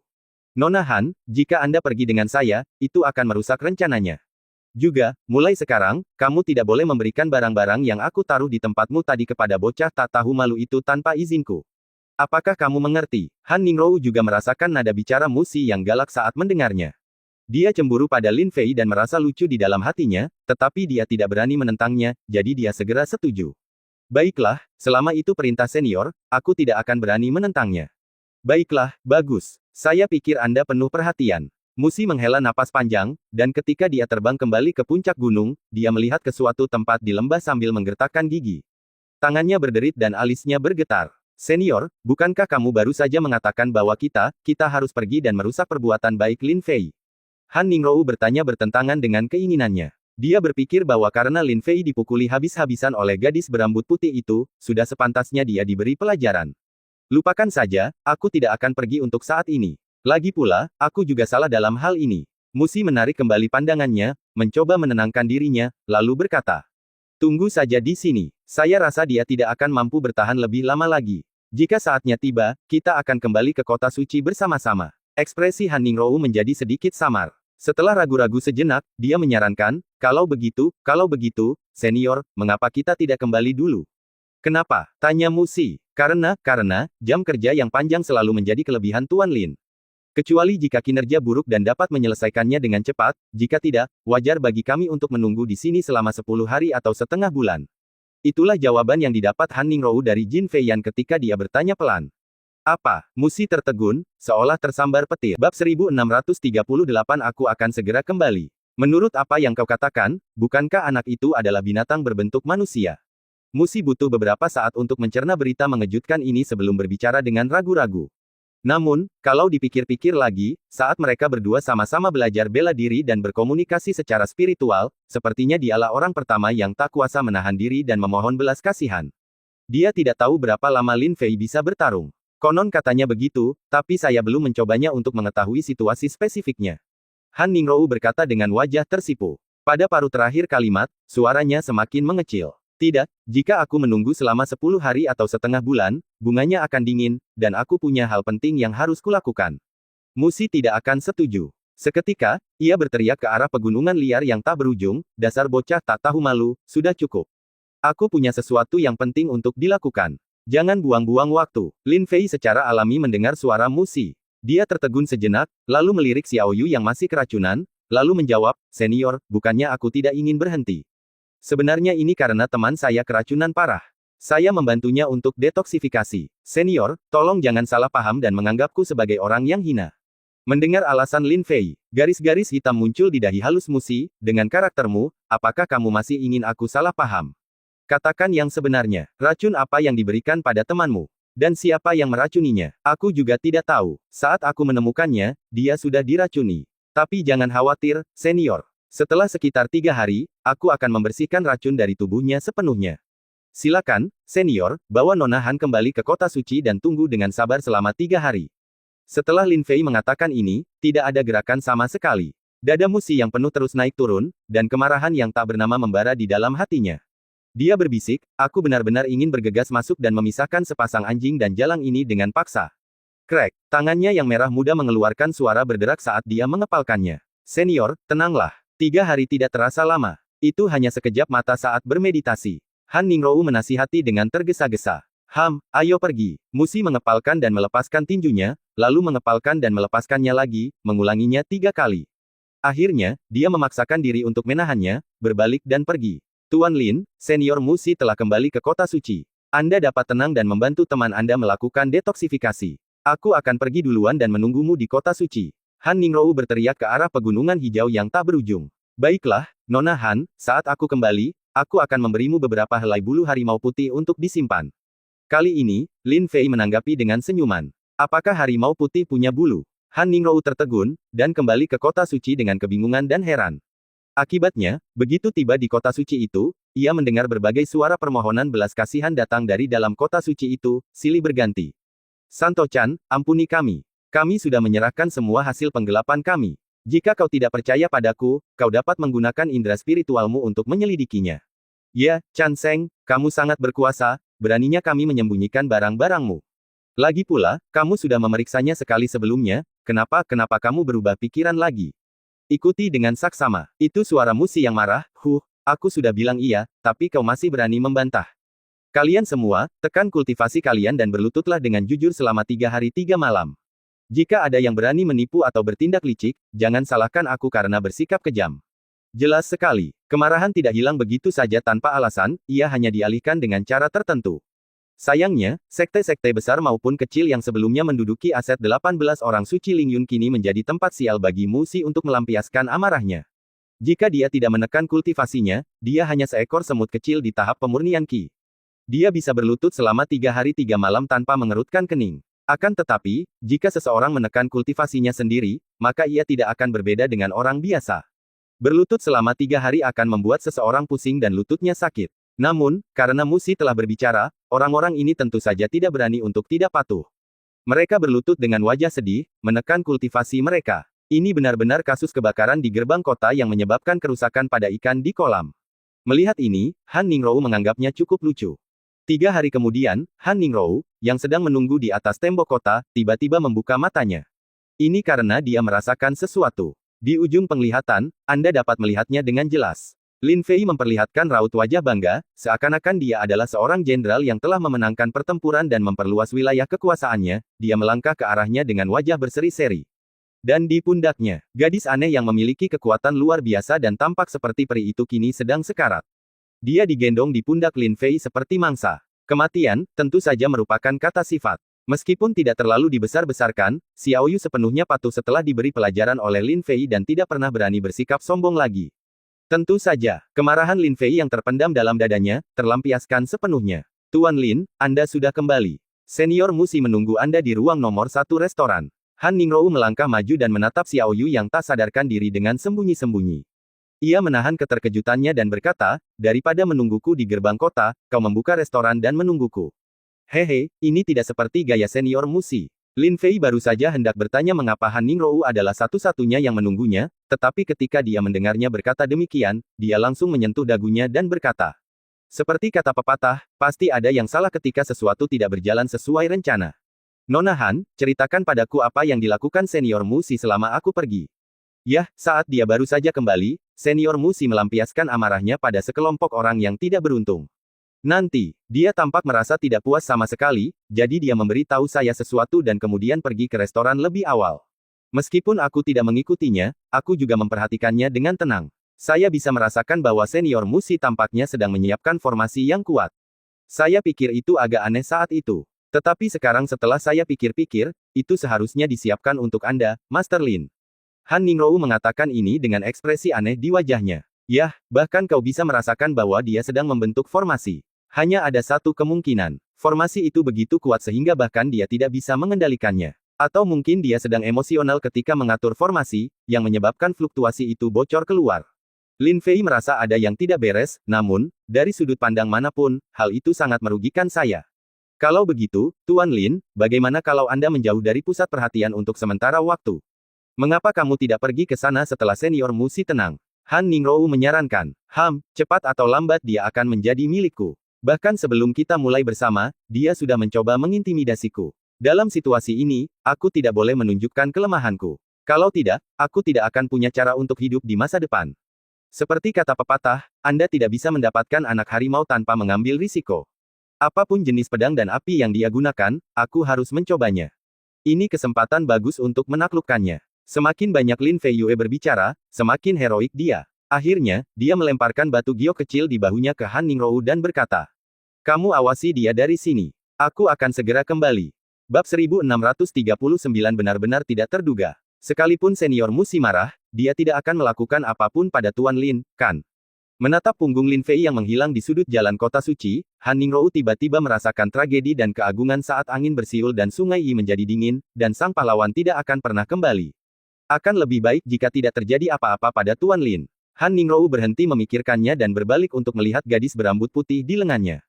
Nona Han, jika Anda pergi dengan saya, itu akan merusak rencananya. Juga, mulai sekarang, kamu tidak boleh memberikan barang-barang yang aku taruh di tempatmu tadi kepada bocah tak tahu malu itu tanpa izinku. Apakah kamu mengerti? Han Ningrou juga merasakan nada bicara Musi yang galak saat mendengarnya. Dia cemburu pada Lin Fei dan merasa lucu di dalam hatinya, tetapi dia tidak berani menentangnya, jadi dia segera setuju. Baiklah, selama itu perintah senior, aku tidak akan berani menentangnya. Baiklah, bagus. Saya pikir Anda penuh perhatian. Musi menghela napas panjang, dan ketika dia terbang kembali ke puncak gunung, dia melihat ke suatu tempat di lembah sambil menggertakkan gigi. Tangannya berderit dan alisnya bergetar. Senior, bukankah kamu baru saja mengatakan bahwa kita harus pergi dan merusak perbuatan baik Lin Fei? Han Ningrou bertanya bertentangan dengan keinginannya. Dia berpikir bahwa karena Lin Fei dipukuli habis-habisan oleh gadis berambut putih itu, sudah sepantasnya dia diberi pelajaran. Lupakan saja, aku tidak akan pergi untuk saat ini. Lagi pula, aku juga salah dalam hal ini. Musi menarik kembali pandangannya, mencoba menenangkan dirinya, lalu berkata, tunggu saja di sini. Saya rasa dia tidak akan mampu bertahan lebih lama lagi. Jika saatnya tiba, kita akan kembali ke kota suci bersama-sama. Ekspresi Han Ningrou menjadi sedikit samar. Setelah ragu-ragu sejenak, dia menyarankan, kalau begitu, senior, mengapa kita tidak kembali dulu? Kenapa? Tanya Musi. Karena, jam kerja yang panjang selalu menjadi kelebihan Tuan Lin. Kecuali jika kinerja buruk dan dapat menyelesaikannya dengan cepat, jika tidak, wajar bagi kami untuk menunggu di sini selama 10 hari atau setengah bulan. Itulah jawaban yang didapat Han Ningrou dari Jin Feiyan ketika dia bertanya pelan. Apa? Musi tertegun, seolah tersambar petir. Bab 1638 Aku akan segera kembali. Menurut apa yang kau katakan, bukankah anak itu adalah binatang berbentuk manusia? Musi butuh beberapa saat untuk mencerna berita mengejutkan ini sebelum berbicara dengan ragu-ragu. Namun, kalau dipikir-pikir lagi, saat mereka berdua sama-sama belajar bela diri dan berkomunikasi secara spiritual, sepertinya dialah orang pertama yang tak kuasa menahan diri dan memohon belas kasihan. Dia tidak tahu berapa lama Lin Fei bisa bertarung. Konon katanya begitu, tapi saya belum mencobanya untuk mengetahui situasi spesifiknya. Han Ningrou berkata dengan wajah tersipu. Pada paruh terakhir kalimat, suaranya semakin mengecil. Tidak, jika aku menunggu selama 10 hari atau setengah bulan, bunganya akan dingin, dan aku punya hal penting yang harus kulakukan. Musi tidak akan setuju. Seketika, ia berteriak ke arah pegunungan liar yang tak berujung, dasar bocah tak tahu malu, sudah cukup. Aku punya sesuatu yang penting untuk dilakukan. Jangan buang-buang waktu. Lin Fei secara alami mendengar suara Musi. Dia tertegun sejenak, lalu melirik Xiao Yu yang masih keracunan, lalu menjawab, senior, bukannya aku tidak ingin berhenti. Sebenarnya ini karena teman saya keracunan parah. Saya membantunya untuk detoksifikasi. Senior, tolong jangan salah paham dan menganggapku sebagai orang yang hina. Mendengar alasan Lin Fei, garis-garis hitam muncul di dahi halus Musi, dengan karaktermu, apakah kamu masih ingin aku salah paham? Katakan yang sebenarnya, racun apa yang diberikan pada temanmu? Dan siapa yang meracuninya? Aku juga tidak tahu. Saat aku menemukannya, dia sudah diracuni. Tapi jangan khawatir, senior. Setelah sekitar 3 hari, aku akan membersihkan racun dari tubuhnya sepenuhnya. Silakan, senior, bawa Nona Han kembali ke kota suci dan tunggu dengan sabar selama 3 hari. Setelah Lin Fei mengatakan ini, tidak ada gerakan sama sekali. Dada Musi yang penuh terus naik turun, dan kemarahan yang tak bernama membara di dalam hatinya. Dia berbisik, aku benar-benar ingin bergegas masuk dan memisahkan sepasang anjing dan jalang ini dengan paksa. Krek, tangannya yang merah muda mengeluarkan suara berderak saat dia mengepalkannya. Senior, tenanglah. 3 hari tidak terasa lama. Itu hanya sekejap mata saat bermeditasi. Han Ningrou menasihati dengan tergesa-gesa. Ayo pergi. Musi mengepalkan dan melepaskan tinjunya, lalu mengepalkan dan melepaskannya lagi, mengulanginya 3 kali. Akhirnya, dia memaksakan diri untuk menahannya, berbalik dan pergi. Tuan Lin, senior Musi telah kembali ke kota suci. Anda dapat tenang dan membantu teman Anda melakukan detoksifikasi. Aku akan pergi duluan dan menunggumu di kota suci. Han Ningrou berteriak ke arah pegunungan hijau yang tak berujung. Baiklah, Nona Han, saat aku kembali, aku akan memberimu beberapa helai bulu harimau putih untuk disimpan. Kali ini, Lin Fei menanggapi dengan senyuman. Apakah harimau putih punya bulu? Han Ningrou tertegun, dan kembali ke kota suci dengan kebingungan dan heran. Akibatnya, begitu tiba di kota suci itu, ia mendengar berbagai suara permohonan belas kasihan datang dari dalam kota suci itu, silih berganti. Santo-chan, ampuni kami. Kami sudah menyerahkan semua hasil penggelapan kami. Jika kau tidak percaya padaku, kau dapat menggunakan indera spiritualmu untuk menyelidikinya. Ya, Chan Seng, kamu sangat berkuasa, beraninya kami menyembunyikan barang-barangmu. Lagi pula, kamu sudah memeriksanya sekali sebelumnya, kenapa kamu berubah pikiran lagi? Ikuti dengan saksama. Itu suara Musi yang marah, aku sudah bilang iya, tapi kau masih berani membantah. Kalian semua, tekan kultivasi kalian dan berlututlah dengan jujur selama 3 hari 3 malam. Jika ada yang berani menipu atau bertindak licik, jangan salahkan aku karena bersikap kejam. Jelas sekali, kemarahan tidak hilang begitu saja tanpa alasan, ia hanya dialihkan dengan cara tertentu. Sayangnya, sekte-sekte besar maupun kecil yang sebelumnya menduduki aset 18 orang suci Lingyun kini menjadi tempat sial bagi Musi untuk melampiaskan amarahnya. Jika dia tidak menekan kultivasinya, dia hanya seekor semut kecil di tahap pemurnian Qi. Dia bisa berlutut selama 3 hari 3 malam tanpa mengerutkan kening. Akan tetapi, jika seseorang menekan kultivasinya sendiri, maka ia tidak akan berbeda dengan orang biasa. Berlutut selama 3 hari akan membuat seseorang pusing dan lututnya sakit. Namun, karena Musi telah berbicara, orang-orang ini tentu saja tidak berani untuk tidak patuh. Mereka berlutut dengan wajah sedih, menekan kultivasi mereka. Ini benar-benar kasus kebakaran di gerbang kota yang menyebabkan kerusakan pada ikan di kolam. Melihat ini, Han Ningrou menganggapnya cukup lucu. 3 hari kemudian, Han Ningrou, yang sedang menunggu di atas tembok kota, tiba-tiba membuka matanya. Ini karena dia merasakan sesuatu. Di ujung penglihatan, Anda dapat melihatnya dengan jelas. Lin Fei memperlihatkan raut wajah bangga, seakan-akan dia adalah seorang jenderal yang telah memenangkan pertempuran dan memperluas wilayah kekuasaannya, dia melangkah ke arahnya dengan wajah berseri-seri. Dan di pundaknya, gadis aneh yang memiliki kekuatan luar biasa dan tampak seperti peri itu kini sedang sekarat. Dia digendong di pundak Lin Fei seperti mangsa. Kematian, tentu saja merupakan kata sifat. Meskipun tidak terlalu dibesar-besarkan, Xiao Yu sepenuhnya patuh setelah diberi pelajaran oleh Lin Fei dan tidak pernah berani bersikap sombong lagi. Tentu saja, kemarahan Lin Fei yang terpendam dalam dadanya, terlampiaskan sepenuhnya. Tuan Lin, Anda sudah kembali. Senior Musi menunggu Anda di ruang nomor 1 restoran. Han Ningrou melangkah maju dan menatap Xiao Yu yang tak sadarkan diri dengan sembunyi-sembunyi. Ia menahan keterkejutannya dan berkata, daripada menungguku di gerbang kota, kau membuka restoran dan menungguku. Hehe, ini tidak seperti gaya senior Musi. Lin Fei baru saja hendak bertanya mengapa Han Ningrou adalah satu-satunya yang menunggunya, tetapi ketika dia mendengarnya berkata demikian, dia langsung menyentuh dagunya dan berkata. Seperti kata pepatah, pasti ada yang salah ketika sesuatu tidak berjalan sesuai rencana. Nona Han, ceritakan padaku apa yang dilakukan senior Musi selama aku pergi. Yah, saat dia baru saja kembali, senior Musi melampiaskan amarahnya pada sekelompok orang yang tidak beruntung. Nanti, dia tampak merasa tidak puas sama sekali, jadi dia memberi tahu saya sesuatu dan kemudian pergi ke restoran lebih awal. Meskipun aku tidak mengikutinya, aku juga memperhatikannya dengan tenang. Saya bisa merasakan bahwa senior Musi tampaknya sedang menyiapkan formasi yang kuat. Saya pikir itu agak aneh saat itu. Tetapi sekarang setelah saya pikir-pikir, itu seharusnya disiapkan untuk Anda, Master Lin. Han Ningrou mengatakan ini dengan ekspresi aneh di wajahnya. Yah, bahkan kau bisa merasakan bahwa dia sedang membentuk formasi. Hanya ada satu kemungkinan. Formasi itu begitu kuat sehingga bahkan dia tidak bisa mengendalikannya. Atau mungkin dia sedang emosional ketika mengatur formasi, yang menyebabkan fluktuasi itu bocor keluar. Lin Fei merasa ada yang tidak beres, namun, dari sudut pandang manapun, hal itu sangat merugikan saya. Kalau begitu, Tuan Lin, bagaimana kalau Anda menjauh dari pusat perhatian untuk sementara waktu? Mengapa kamu tidak pergi ke sana setelah senior Musi tenang? Han Ningrou menyarankan. Cepat atau lambat dia akan menjadi milikku. Bahkan sebelum kita mulai bersama, dia sudah mencoba mengintimidasiku. Dalam situasi ini, aku tidak boleh menunjukkan kelemahanku. Kalau tidak, aku tidak akan punya cara untuk hidup di masa depan. Seperti kata pepatah, Anda tidak bisa mendapatkan anak harimau tanpa mengambil risiko. Apapun jenis pedang dan api yang dia gunakan, aku harus mencobanya. Ini kesempatan bagus untuk menaklukkannya. Semakin banyak Lin Fei Yue berbicara, semakin heroik dia. Akhirnya, dia melemparkan batu giok kecil di bahunya ke Han Ningrou dan berkata, kamu awasi dia dari sini. Aku akan segera kembali. Bab 1639 benar-benar tidak terduga. Sekalipun senior Musi marah, dia tidak akan melakukan apapun pada Tuan Lin, kan? Menatap punggung Lin Fei yang menghilang di sudut jalan kota suci, Han Ningrou tiba-tiba merasakan tragedi dan keagungan saat angin bersiul dan sungai Yi menjadi dingin, dan sang pahlawan tidak akan pernah kembali. Akan lebih baik jika tidak terjadi apa-apa pada Tuan Lin. Han Ningrou berhenti memikirkannya dan berbalik untuk melihat gadis berambut putih di lengannya.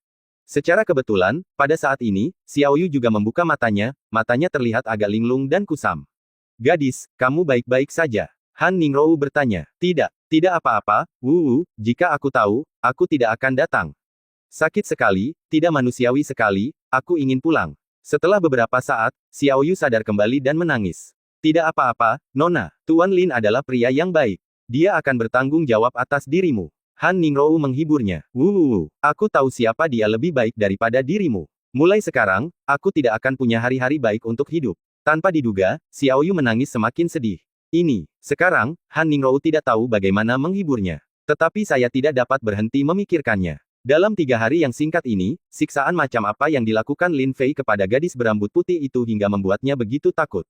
Secara kebetulan, pada saat ini, Xiao Yu juga membuka matanya terlihat agak linglung dan kusam. Gadis, kamu baik-baik saja? Han Ningrou bertanya. Tidak apa-apa, Wu, jika aku tahu, aku tidak akan datang. Sakit sekali, tidak manusiawi sekali, aku ingin pulang. Setelah beberapa saat, Xiao Yu sadar kembali dan menangis. Tidak apa-apa, Nona, Tuan Lin adalah pria yang baik. Dia akan bertanggung jawab atas dirimu. Han Ningrou menghiburnya. Wu, aku tahu siapa dia lebih baik daripada dirimu. Mulai sekarang, aku tidak akan punya hari-hari baik untuk hidup. Tanpa diduga, Xiao Yu menangis semakin sedih. Sekarang, Han Ningrou tidak tahu bagaimana menghiburnya. Tetapi saya tidak dapat berhenti memikirkannya. Dalam 3 hari yang singkat ini, siksaan macam apa yang dilakukan Lin Fei kepada gadis berambut putih itu hingga membuatnya begitu takut.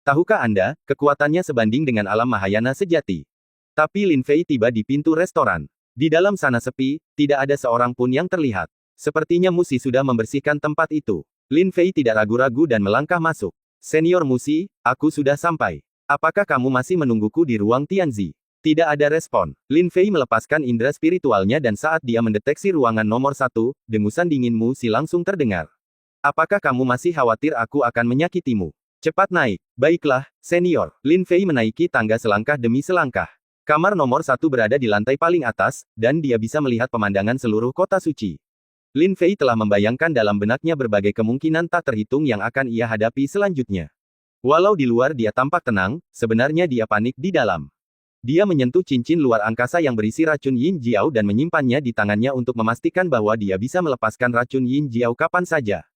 Tahukah Anda, kekuatannya sebanding dengan alam Mahayana sejati. Tapi Lin Fei tiba di pintu restoran. Di dalam sana sepi, tidak ada seorang pun yang terlihat. Sepertinya Musi sudah membersihkan tempat itu. Lin Fei tidak ragu-ragu dan melangkah masuk. Senior Musi, aku sudah sampai. Apakah kamu masih menungguku di ruang Tianzi? Tidak ada respon. Lin Fei melepaskan indera spiritualnya dan saat dia mendeteksi ruangan nomor 1, dengusan dingin Musi langsung terdengar. Apakah kamu masih khawatir aku akan menyakitimu? Cepat naik. Baiklah, senior. Lin Fei menaiki tangga selangkah demi selangkah. Kamar nomor 1 berada di lantai paling atas, dan dia bisa melihat pemandangan seluruh kota suci. Lin Fei telah membayangkan dalam benaknya berbagai kemungkinan tak terhitung yang akan ia hadapi selanjutnya. Walau di luar dia tampak tenang, sebenarnya dia panik di dalam. Dia menyentuh cincin luar angkasa yang berisi racun Yin Jiao dan menyimpannya di tangannya untuk memastikan bahwa dia bisa melepaskan racun Yin Jiao kapan saja.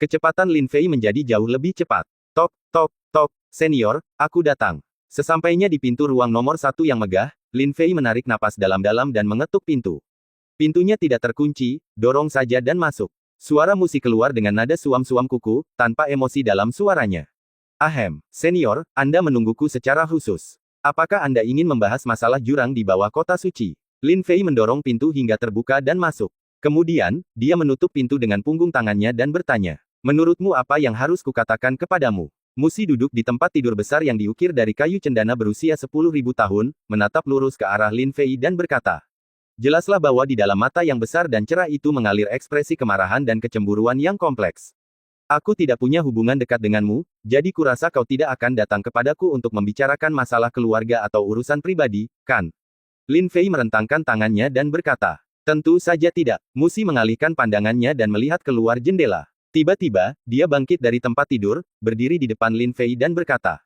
Kecepatan Lin Fei menjadi jauh lebih cepat. Tok, tok, tok, senior, aku datang. Sesampainya di pintu ruang nomor 1 yang megah, Lin Fei menarik napas dalam-dalam dan mengetuk pintu. Pintunya tidak terkunci, dorong saja dan masuk. Suara musik keluar dengan nada suam-suam kuku, tanpa emosi dalam suaranya. Ahem, senior, Anda menungguku secara khusus. Apakah Anda ingin membahas masalah jurang di bawah kota suci? Lin Fei mendorong pintu hingga terbuka dan masuk. Kemudian, dia menutup pintu dengan punggung tangannya dan bertanya. Menurutmu apa yang harus kukatakan kepadamu? Musi duduk di tempat tidur besar yang diukir dari kayu cendana berusia 10.000 tahun, menatap lurus ke arah Lin Fei dan berkata. Jelaslah bahwa di dalam mata yang besar dan cerah itu mengalir ekspresi kemarahan dan kecemburuan yang kompleks. Aku tidak punya hubungan dekat denganmu, jadi kurasa kau tidak akan datang kepadaku untuk membicarakan masalah keluarga atau urusan pribadi, kan? Lin Fei merentangkan tangannya dan berkata, tentu saja tidak. Musi mengalihkan pandangannya dan melihat keluar jendela. Tiba-tiba, dia bangkit dari tempat tidur, berdiri di depan Lin Fei dan berkata,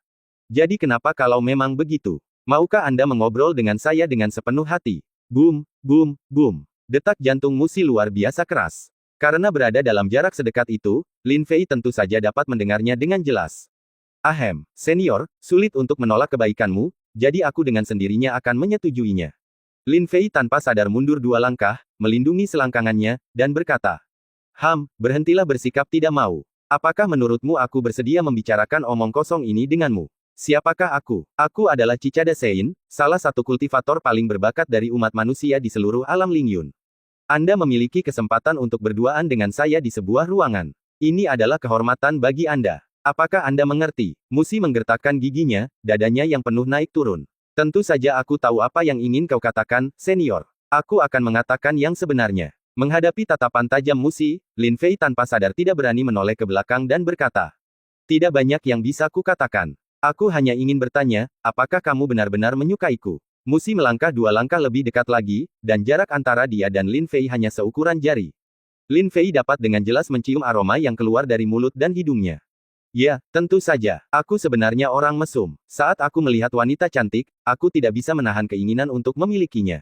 jadi kenapa kalau memang begitu? Maukah Anda mengobrol dengan saya dengan sepenuh hati? Boom, boom, boom. Detak jantung Musi luar biasa keras. Karena berada dalam jarak sedekat itu, Lin Fei tentu saja dapat mendengarnya dengan jelas. Ahem, senior, sulit untuk menolak kebaikanmu, jadi aku dengan sendirinya akan menyetujuinya. Lin Fei tanpa sadar mundur 2 langkah, melindungi selangkangannya, dan berkata, berhentilah bersikap tidak mau. Apakah menurutmu aku bersedia membicarakan omong kosong ini denganmu? Siapakah aku? Aku adalah Cicada Sein, salah satu kultivator paling berbakat dari umat manusia di seluruh alam Lingyun. Anda memiliki kesempatan untuk berduaan dengan saya di sebuah ruangan. Ini adalah kehormatan bagi Anda. Apakah Anda mengerti? Musi menggertakkan giginya, dadanya yang penuh naik turun. Tentu saja aku tahu apa yang ingin kau katakan, senior. Aku akan mengatakan yang sebenarnya. Menghadapi tatapan tajam Musi, Lin Fei tanpa sadar tidak berani menoleh ke belakang dan berkata. Tidak banyak yang bisa kukatakan. Aku hanya ingin bertanya, apakah kamu benar-benar menyukaiku? Musi melangkah 2 langkah lebih dekat lagi, dan jarak antara dia dan Lin Fei hanya seukuran jari. Lin Fei dapat dengan jelas mencium aroma yang keluar dari mulut dan hidungnya. Ya, tentu saja, aku sebenarnya orang mesum. Saat aku melihat wanita cantik, aku tidak bisa menahan keinginan untuk memilikinya.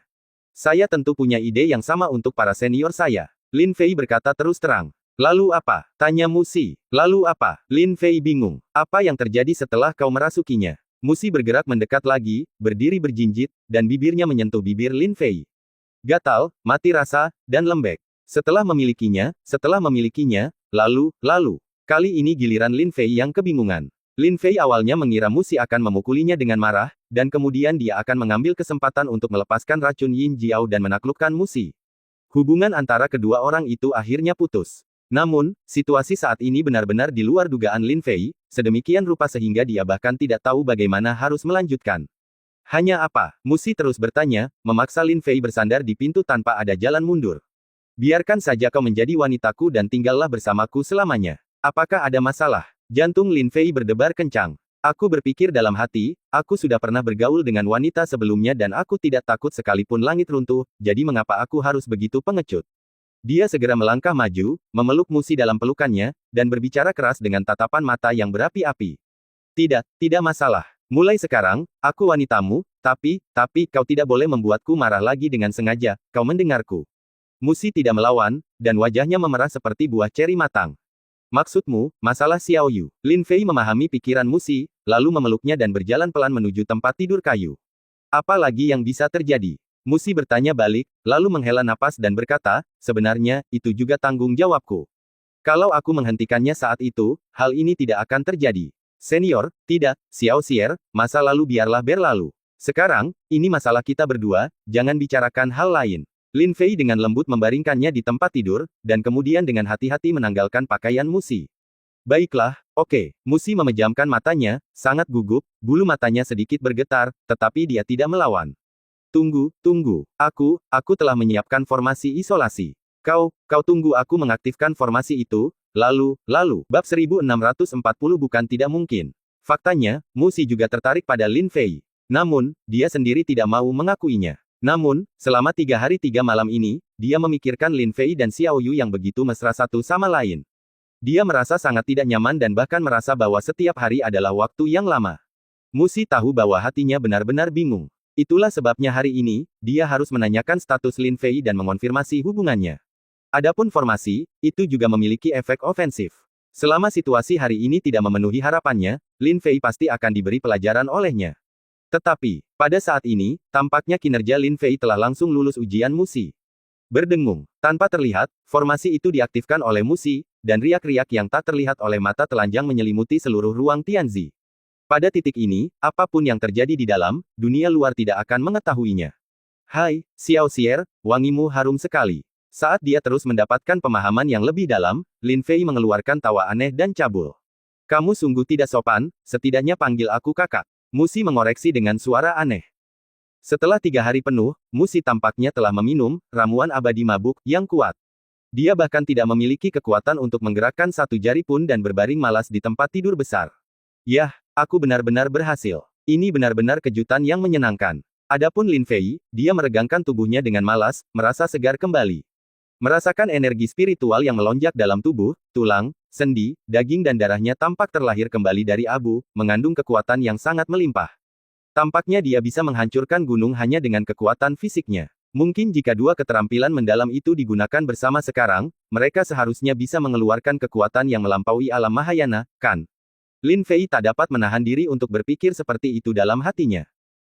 Saya tentu punya ide yang sama untuk para senior saya. Lin Fei berkata terus terang. Lalu apa? Tanya Musi. Lalu apa? Lin Fei bingung. Apa yang terjadi setelah kau merasukinya? Musi bergerak mendekat lagi, berdiri berjinjit, dan bibirnya menyentuh bibir Lin Fei. Gatal, mati rasa, dan lembek. Setelah memilikinya, lalu, kali ini giliran Lin Fei yang kebingungan. Lin Fei awalnya mengira Musi akan memukulinya dengan marah, dan kemudian dia akan mengambil kesempatan untuk melepaskan racun Yin Jiao dan menaklukkan Musi. Hubungan antara kedua orang itu akhirnya putus. Namun, situasi saat ini benar-benar di luar dugaan Lin Fei, sedemikian rupa sehingga dia bahkan tidak tahu bagaimana harus melanjutkan. Hanya apa? Musi terus bertanya, memaksa Lin Fei bersandar di pintu tanpa ada jalan mundur. Biarkan saja kau menjadi wanitaku dan tinggallah bersamaku selamanya. Apakah ada masalah? Jantung Lin Fei berdebar kencang. Aku berpikir dalam hati, aku sudah pernah bergaul dengan wanita sebelumnya dan aku tidak takut sekalipun langit runtuh, jadi mengapa aku harus begitu pengecut? Dia segera melangkah maju, memeluk Musi dalam pelukannya, dan berbicara keras dengan tatapan mata yang berapi-api. Tidak masalah. Mulai sekarang, aku wanitamu, tapi, kau tidak boleh membuatku marah lagi dengan sengaja, kau mendengarku. Musi tidak melawan, dan wajahnya memerah seperti buah ceri matang. Maksudmu, masalah Xiao Yu. Lin Fei memahami pikiran Musi, lalu memeluknya dan berjalan pelan menuju tempat tidur kayu. Apa lagi yang bisa terjadi? Musi bertanya balik, lalu menghela napas dan berkata, sebenarnya, itu juga tanggung jawabku. Kalau aku menghentikannya saat itu, hal ini tidak akan terjadi. Senior, tidak, Xiao Xier, masa lalu biarlah berlalu. Sekarang, ini masalah kita berdua, jangan bicarakan hal lain. Lin Fei dengan lembut membaringkannya di tempat tidur, dan kemudian dengan hati-hati menanggalkan pakaian Musi. Baiklah, oke. Musi memejamkan matanya, sangat gugup, bulu matanya sedikit bergetar, tetapi dia tidak melawan. Tunggu. Aku telah menyiapkan formasi isolasi. Kau tunggu aku mengaktifkan formasi itu, lalu, bab 1640 bukan tidak mungkin. Faktanya, Musi juga tertarik pada Lin Fei. Namun, dia sendiri tidak mau mengakuinya. Namun, selama 3 hari 3 malam ini, dia memikirkan Lin Fei dan Xiao Yu yang begitu mesra satu sama lain. Dia merasa sangat tidak nyaman dan bahkan merasa bahwa setiap hari adalah waktu yang lama. Musi tahu bahwa hatinya benar-benar bingung. Itulah sebabnya hari ini, dia harus menanyakan status Lin Fei dan mengonfirmasi hubungannya. Adapun formasi, itu juga memiliki efek ofensif. Selama situasi hari ini tidak memenuhi harapannya, Lin Fei pasti akan diberi pelajaran olehnya. Tetapi, pada saat ini, tampaknya kinerja Lin Fei telah langsung lulus ujian Musi. Berdengung, tanpa terlihat, formasi itu diaktifkan oleh Musi, dan riak-riak yang tak terlihat oleh mata telanjang menyelimuti seluruh ruang Tianzi. Pada titik ini, apapun yang terjadi di dalam, dunia luar tidak akan mengetahuinya. Hai, Xiao Xier, wangimu harum sekali. Saat dia terus mendapatkan pemahaman yang lebih dalam, Lin Fei mengeluarkan tawa aneh dan cabul. Kamu sungguh tidak sopan, setidaknya panggil aku kakak. Musi mengoreksi dengan suara aneh. Setelah 3 hari penuh, Musi tampaknya telah meminum ramuan abadi mabuk yang kuat. Dia bahkan tidak memiliki kekuatan untuk menggerakkan satu jari pun dan berbaring malas di tempat tidur besar. Yah, aku benar-benar berhasil. Ini benar-benar kejutan yang menyenangkan. Adapun Lin Fei, dia meregangkan tubuhnya dengan malas, merasa segar kembali. Merasakan energi spiritual yang melonjak dalam tubuh, tulang, sendi, daging dan darahnya tampak terlahir kembali dari abu, mengandung kekuatan yang sangat melimpah. Tampaknya dia bisa menghancurkan gunung hanya dengan kekuatan fisiknya. Mungkin jika dua keterampilan mendalam itu digunakan bersama sekarang, mereka seharusnya bisa mengeluarkan kekuatan yang melampaui alam Mahayana, kan? Lin Fei tak dapat menahan diri untuk berpikir seperti itu dalam hatinya.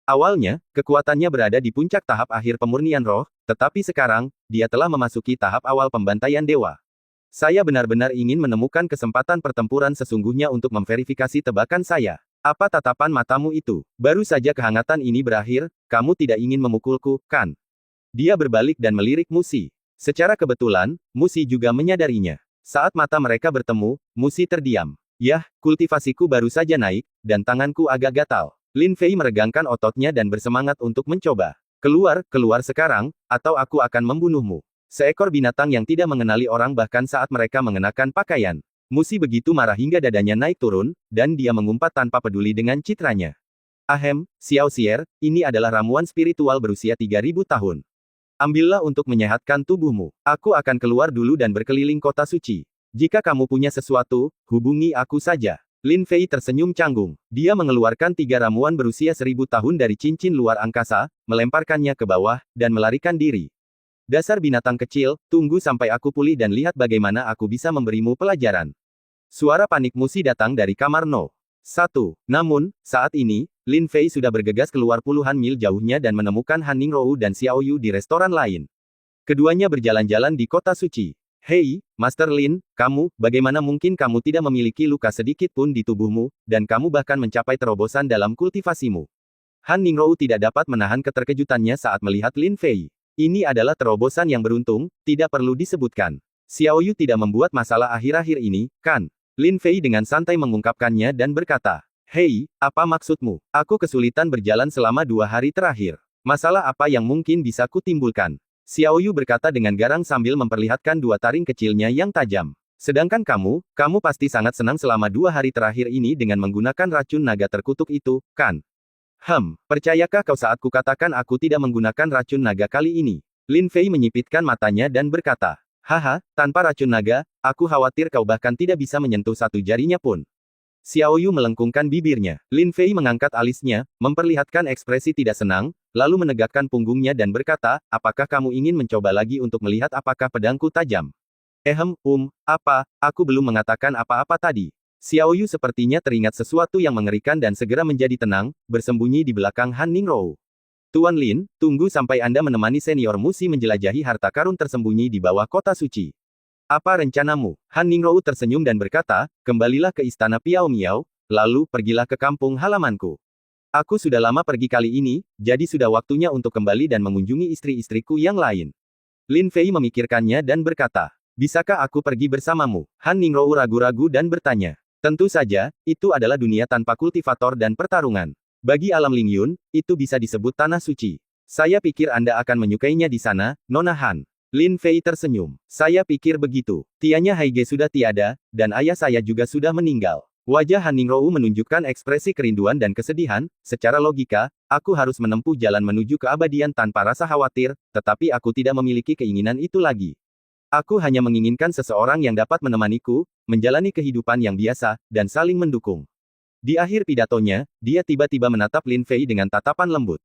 Awalnya, kekuatannya berada di puncak tahap akhir pemurnian roh, tetapi sekarang, dia telah memasuki tahap awal pembantaian dewa. Saya benar-benar ingin menemukan kesempatan pertempuran sesungguhnya untuk memverifikasi tebakan saya. Apa tatapan matamu itu? Baru saja kehangatan ini berakhir, kamu tidak ingin memukulku, kan? Dia berbalik dan melirik Musi. Secara kebetulan, Musi juga menyadarinya. Saat mata mereka bertemu, Musi terdiam. Yah, kultivasiku baru saja naik, dan tanganku agak gatal. Lin Fei meregangkan ototnya dan bersemangat untuk mencoba. Keluar sekarang, atau aku akan membunuhmu. Seekor binatang yang tidak mengenali orang bahkan saat mereka mengenakan pakaian. Musi begitu marah hingga dadanya naik turun, dan dia mengumpat tanpa peduli dengan citranya. Ahem, Xiao Xier, ini adalah ramuan spiritual berusia 3000 tahun. Ambillah untuk menyehatkan tubuhmu. Aku akan keluar dulu dan berkeliling kota suci. Jika kamu punya sesuatu, hubungi aku saja. Lin Fei tersenyum canggung. Dia mengeluarkan 3 ramuan berusia 1000 tahun dari cincin luar angkasa, melemparkannya ke bawah, dan melarikan diri. Dasar binatang kecil, tunggu sampai aku pulih dan lihat bagaimana aku bisa memberimu pelajaran. Suara panik Musi datang dari kamar No. 1. Namun, saat ini, Lin Fei sudah bergegas keluar puluhan mil jauhnya dan menemukan Han Ningrou dan Xiao Yu di restoran lain. Keduanya berjalan-jalan di kota suci. Hei, Master Lin, kamu, bagaimana mungkin kamu tidak memiliki luka sedikit pun di tubuhmu, dan kamu bahkan mencapai terobosan dalam kultivasimu. Han Ningrou tidak dapat menahan keterkejutannya saat melihat Lin Fei. Ini adalah terobosan yang beruntung, tidak perlu disebutkan. Xiao Yu tidak membuat masalah akhir-akhir ini, kan? Lin Fei dengan santai mengungkapkannya dan berkata, Hei, apa maksudmu? Aku kesulitan berjalan selama 2 hari terakhir. Masalah apa yang mungkin bisa kutimbulkan? Xiao Yu berkata dengan garang sambil memperlihatkan dua taring kecilnya yang tajam. Sedangkan kamu pasti sangat senang selama 2 hari terakhir ini dengan menggunakan racun naga terkutuk itu, kan? Percayakah kau saat kukatakan aku tidak menggunakan racun naga kali ini? Lin Fei menyipitkan matanya dan berkata, haha, tanpa racun naga, aku khawatir kau bahkan tidak bisa menyentuh satu jarinya pun. Xiao Yu melengkungkan bibirnya. Lin Fei mengangkat alisnya, memperlihatkan ekspresi tidak senang, lalu menegakkan punggungnya dan berkata, apakah kamu ingin mencoba lagi untuk melihat apakah pedangku tajam? Aku belum mengatakan apa-apa tadi. Xiao Yu sepertinya teringat sesuatu yang mengerikan dan segera menjadi tenang, bersembunyi di belakang Han Ningrou. Tuan Lin, tunggu sampai Anda menemani senior Musi menjelajahi harta karun tersembunyi di bawah kota suci. Apa rencanamu? Han Ningrou tersenyum dan berkata, kembalilah ke istana Piao Miao, lalu pergilah ke kampung halamanku. Aku sudah lama pergi kali ini, jadi sudah waktunya untuk kembali dan mengunjungi istri-istriku yang lain. Lin Fei memikirkannya dan berkata, bisakah aku pergi bersamamu? Han Ningrou ragu-ragu dan bertanya. Tentu saja, itu adalah dunia tanpa kultivator dan pertarungan. Bagi alam Lingyun, itu bisa disebut tanah suci. Saya pikir Anda akan menyukainya di sana, Nona Han. Lin Fei tersenyum. Saya pikir begitu. Tianya Haige sudah tiada, dan ayah saya juga sudah meninggal. Wajah Han Ningrou menunjukkan ekspresi kerinduan dan kesedihan. Secara logika, aku harus menempuh jalan menuju keabadian tanpa rasa khawatir, tetapi aku tidak memiliki keinginan itu lagi. Aku hanya menginginkan seseorang yang dapat menemaniku, menjalani kehidupan yang biasa, dan saling mendukung. Di akhir pidatonya, dia tiba-tiba menatap Lin Fei dengan tatapan lembut.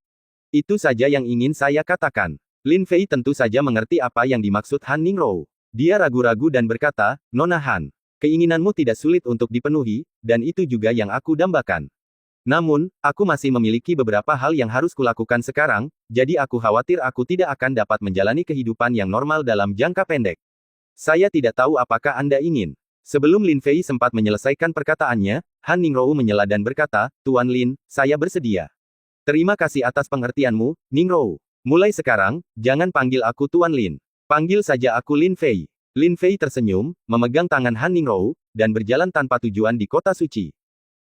Itu saja yang ingin saya katakan. Lin Fei tentu saja mengerti apa yang dimaksud Han Ningrou. Dia ragu-ragu dan berkata, Nona Han, keinginanmu tidak sulit untuk dipenuhi, dan itu juga yang aku dambakan. Namun, aku masih memiliki beberapa hal yang harus kulakukan sekarang, jadi aku khawatir aku tidak akan dapat menjalani kehidupan yang normal dalam jangka pendek. Saya tidak tahu apakah Anda ingin. Sebelum Lin Fei sempat menyelesaikan perkataannya, Han Ningrou menyela dan berkata, Tuan Lin, saya bersedia. Terima kasih atas pengertianmu, Ningrou. Mulai sekarang, jangan panggil aku Tuan Lin. Panggil saja aku Lin Fei. Lin Fei tersenyum, memegang tangan Han Ningrou, dan berjalan tanpa tujuan di kota suci.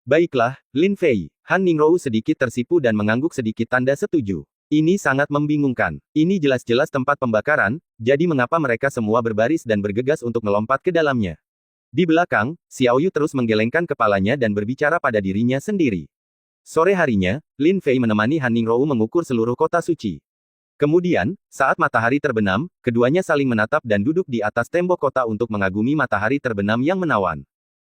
Baiklah, Lin Fei. Han Ningrou sedikit tersipu dan mengangguk sedikit tanda setuju. Ini sangat membingungkan. Ini jelas-jelas tempat pembakaran, jadi mengapa mereka semua berbaris dan bergegas untuk melompat ke dalamnya? Di belakang, Xiao Yu terus menggelengkan kepalanya dan berbicara pada dirinya sendiri. Sore harinya, Lin Fei menemani Han Ningrou mengukur seluruh kota suci. Kemudian, saat matahari terbenam, keduanya saling menatap dan duduk di atas tembok kota untuk mengagumi matahari terbenam yang menawan.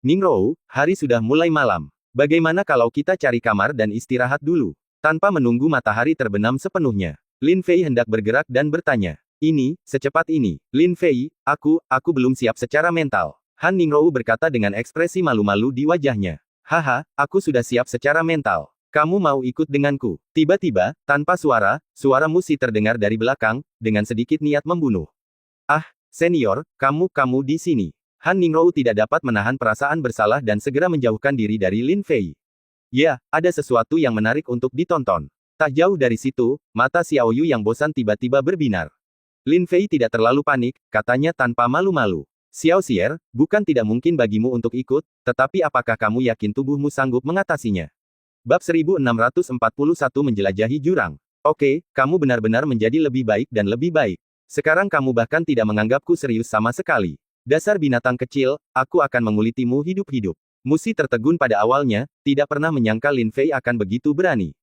Ningrou, hari sudah mulai malam. Bagaimana kalau kita cari kamar dan istirahat dulu? Tanpa menunggu matahari terbenam sepenuhnya, Lin Fei hendak bergerak dan bertanya. Secepat ini. Lin Fei, aku belum siap secara mental. Han Ningrou berkata dengan ekspresi malu-malu di wajahnya. Haha, aku sudah siap secara mental. Kamu mau ikut denganku? Tiba-tiba, tanpa suara Musi terdengar dari belakang, dengan sedikit niat membunuh. Ah, senior, kamu di sini. Han Ningrou tidak dapat menahan perasaan bersalah dan segera menjauhkan diri dari Lin Fei. Ya, ada sesuatu yang menarik untuk ditonton. Tak jauh dari situ, mata Xiao Yu yang bosan tiba-tiba berbinar. Lin Fei tidak terlalu panik, katanya tanpa malu-malu. Xiao Xier, bukan tidak mungkin bagimu untuk ikut, tetapi apakah kamu yakin tubuhmu sanggup mengatasinya? Bab 1641 menjelajahi jurang. Oke, kamu benar-benar menjadi lebih baik dan lebih baik. Sekarang kamu bahkan tidak menganggapku serius sama sekali. Dasar binatang kecil, aku akan mengulitimu hidup-hidup. Musi tertegun pada awalnya, tidak pernah menyangka Lin Fei akan begitu berani.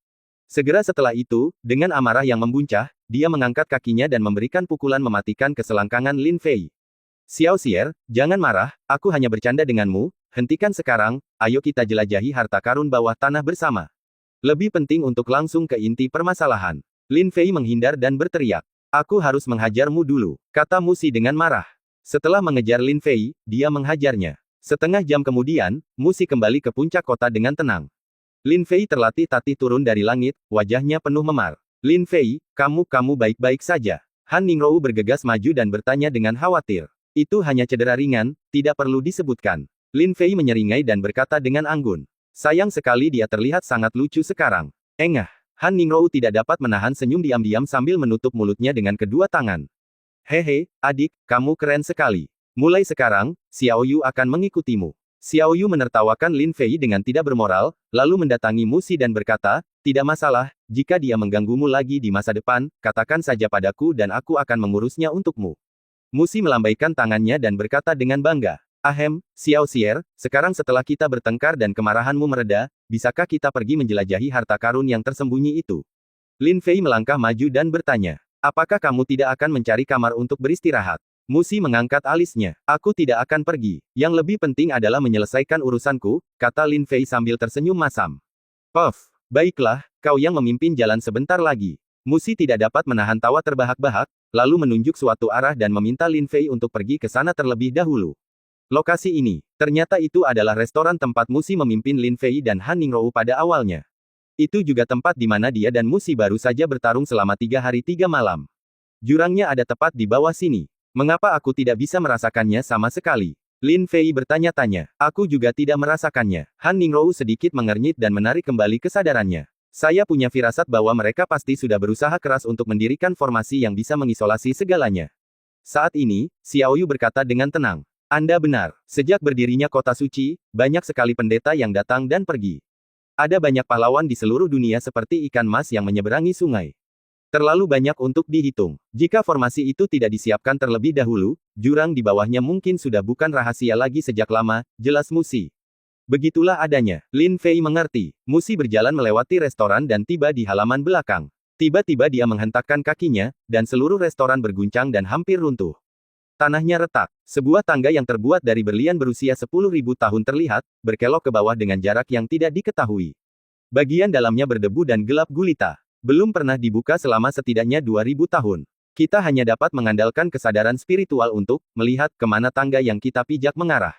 Segera setelah itu, dengan amarah yang membuncah, dia mengangkat kakinya dan memberikan pukulan mematikan ke selangkangan Lin Fei. Xiao Xier, jangan marah, aku hanya bercanda denganmu, hentikan sekarang, ayo kita jelajahi harta karun bawah tanah bersama. Lebih penting untuk langsung ke inti permasalahan. Lin Fei menghindar dan berteriak. Aku harus menghajarmu dulu, kata Musi dengan marah. Setelah mengejar Lin Fei, dia menghajarnya. Setengah jam kemudian, Musi kembali ke puncak kota dengan tenang. Lin Fei terlatih-tatih turun dari langit, wajahnya penuh memar. Lin Fei, kamu baik-baik saja. Han Ningrou bergegas maju dan bertanya dengan khawatir. Itu hanya cedera ringan, tidak perlu disebutkan. Lin Fei menyeringai dan berkata dengan anggun. Sayang sekali dia terlihat sangat lucu sekarang. Engah. Han Ningrou tidak dapat menahan senyum diam-diam sambil menutup mulutnya dengan kedua tangan. Hehe, adik, kamu keren sekali. Mulai sekarang, Xiao Yu akan mengikutimu. Xiao Yu menertawakan Lin Fei dengan tidak bermoral, lalu mendatangi Musi dan berkata, tidak masalah, jika dia mengganggumu lagi di masa depan, katakan saja padaku dan aku akan mengurusnya untukmu. Musi melambaikan tangannya dan berkata dengan bangga, Ahem, Xiao Xier, sekarang setelah kita bertengkar dan kemarahanmu mereda, bisakah kita pergi menjelajahi harta karun yang tersembunyi itu? Lin Fei melangkah maju dan bertanya, apakah kamu tidak akan mencari kamar untuk beristirahat? Musi mengangkat alisnya. Aku tidak akan pergi. Yang lebih penting adalah menyelesaikan urusanku, kata Lin Fei sambil tersenyum masam. Puff, baiklah, kau yang memimpin jalan sebentar lagi. Musi tidak dapat menahan tawa terbahak-bahak, lalu menunjuk suatu arah dan meminta Lin Fei untuk pergi ke sana terlebih dahulu. Lokasi ini, ternyata itu adalah restoran tempat Musi memimpin Lin Fei dan Han Ningrou pada awalnya. Itu juga tempat di mana dia dan Musi baru saja bertarung selama 3 hari 3 malam. Jurangnya ada tepat di bawah sini. Mengapa aku tidak bisa merasakannya sama sekali? Lin Fei bertanya-tanya. Aku juga tidak merasakannya. Han Ningrou sedikit mengernyit dan menarik kembali kesadarannya. Saya punya firasat bahwa mereka pasti sudah berusaha keras untuk mendirikan formasi yang bisa mengisolasi segalanya. Saat ini, Xiao Yu berkata dengan tenang. Anda benar. Sejak berdirinya kota suci, banyak sekali pendeta yang datang dan pergi. Ada banyak pahlawan di seluruh dunia seperti ikan mas yang menyeberangi sungai. Terlalu banyak untuk dihitung. Jika formasi itu tidak disiapkan terlebih dahulu, jurang di bawahnya mungkin sudah bukan rahasia lagi sejak lama, jelas Musi. Begitulah adanya. Lin Fei mengerti. Musi berjalan melewati restoran dan tiba di halaman belakang. Tiba-tiba dia menghentakkan kakinya, dan seluruh restoran berguncang dan hampir runtuh. Tanahnya retak. Sebuah tangga yang terbuat dari berlian berusia 10.000 tahun terlihat, berkelok ke bawah dengan jarak yang tidak diketahui. Bagian dalamnya berdebu dan gelap gulita. Belum pernah dibuka selama setidaknya 2000 tahun. Kita hanya dapat mengandalkan kesadaran spiritual untuk melihat kemana tangga yang kita pijak mengarah.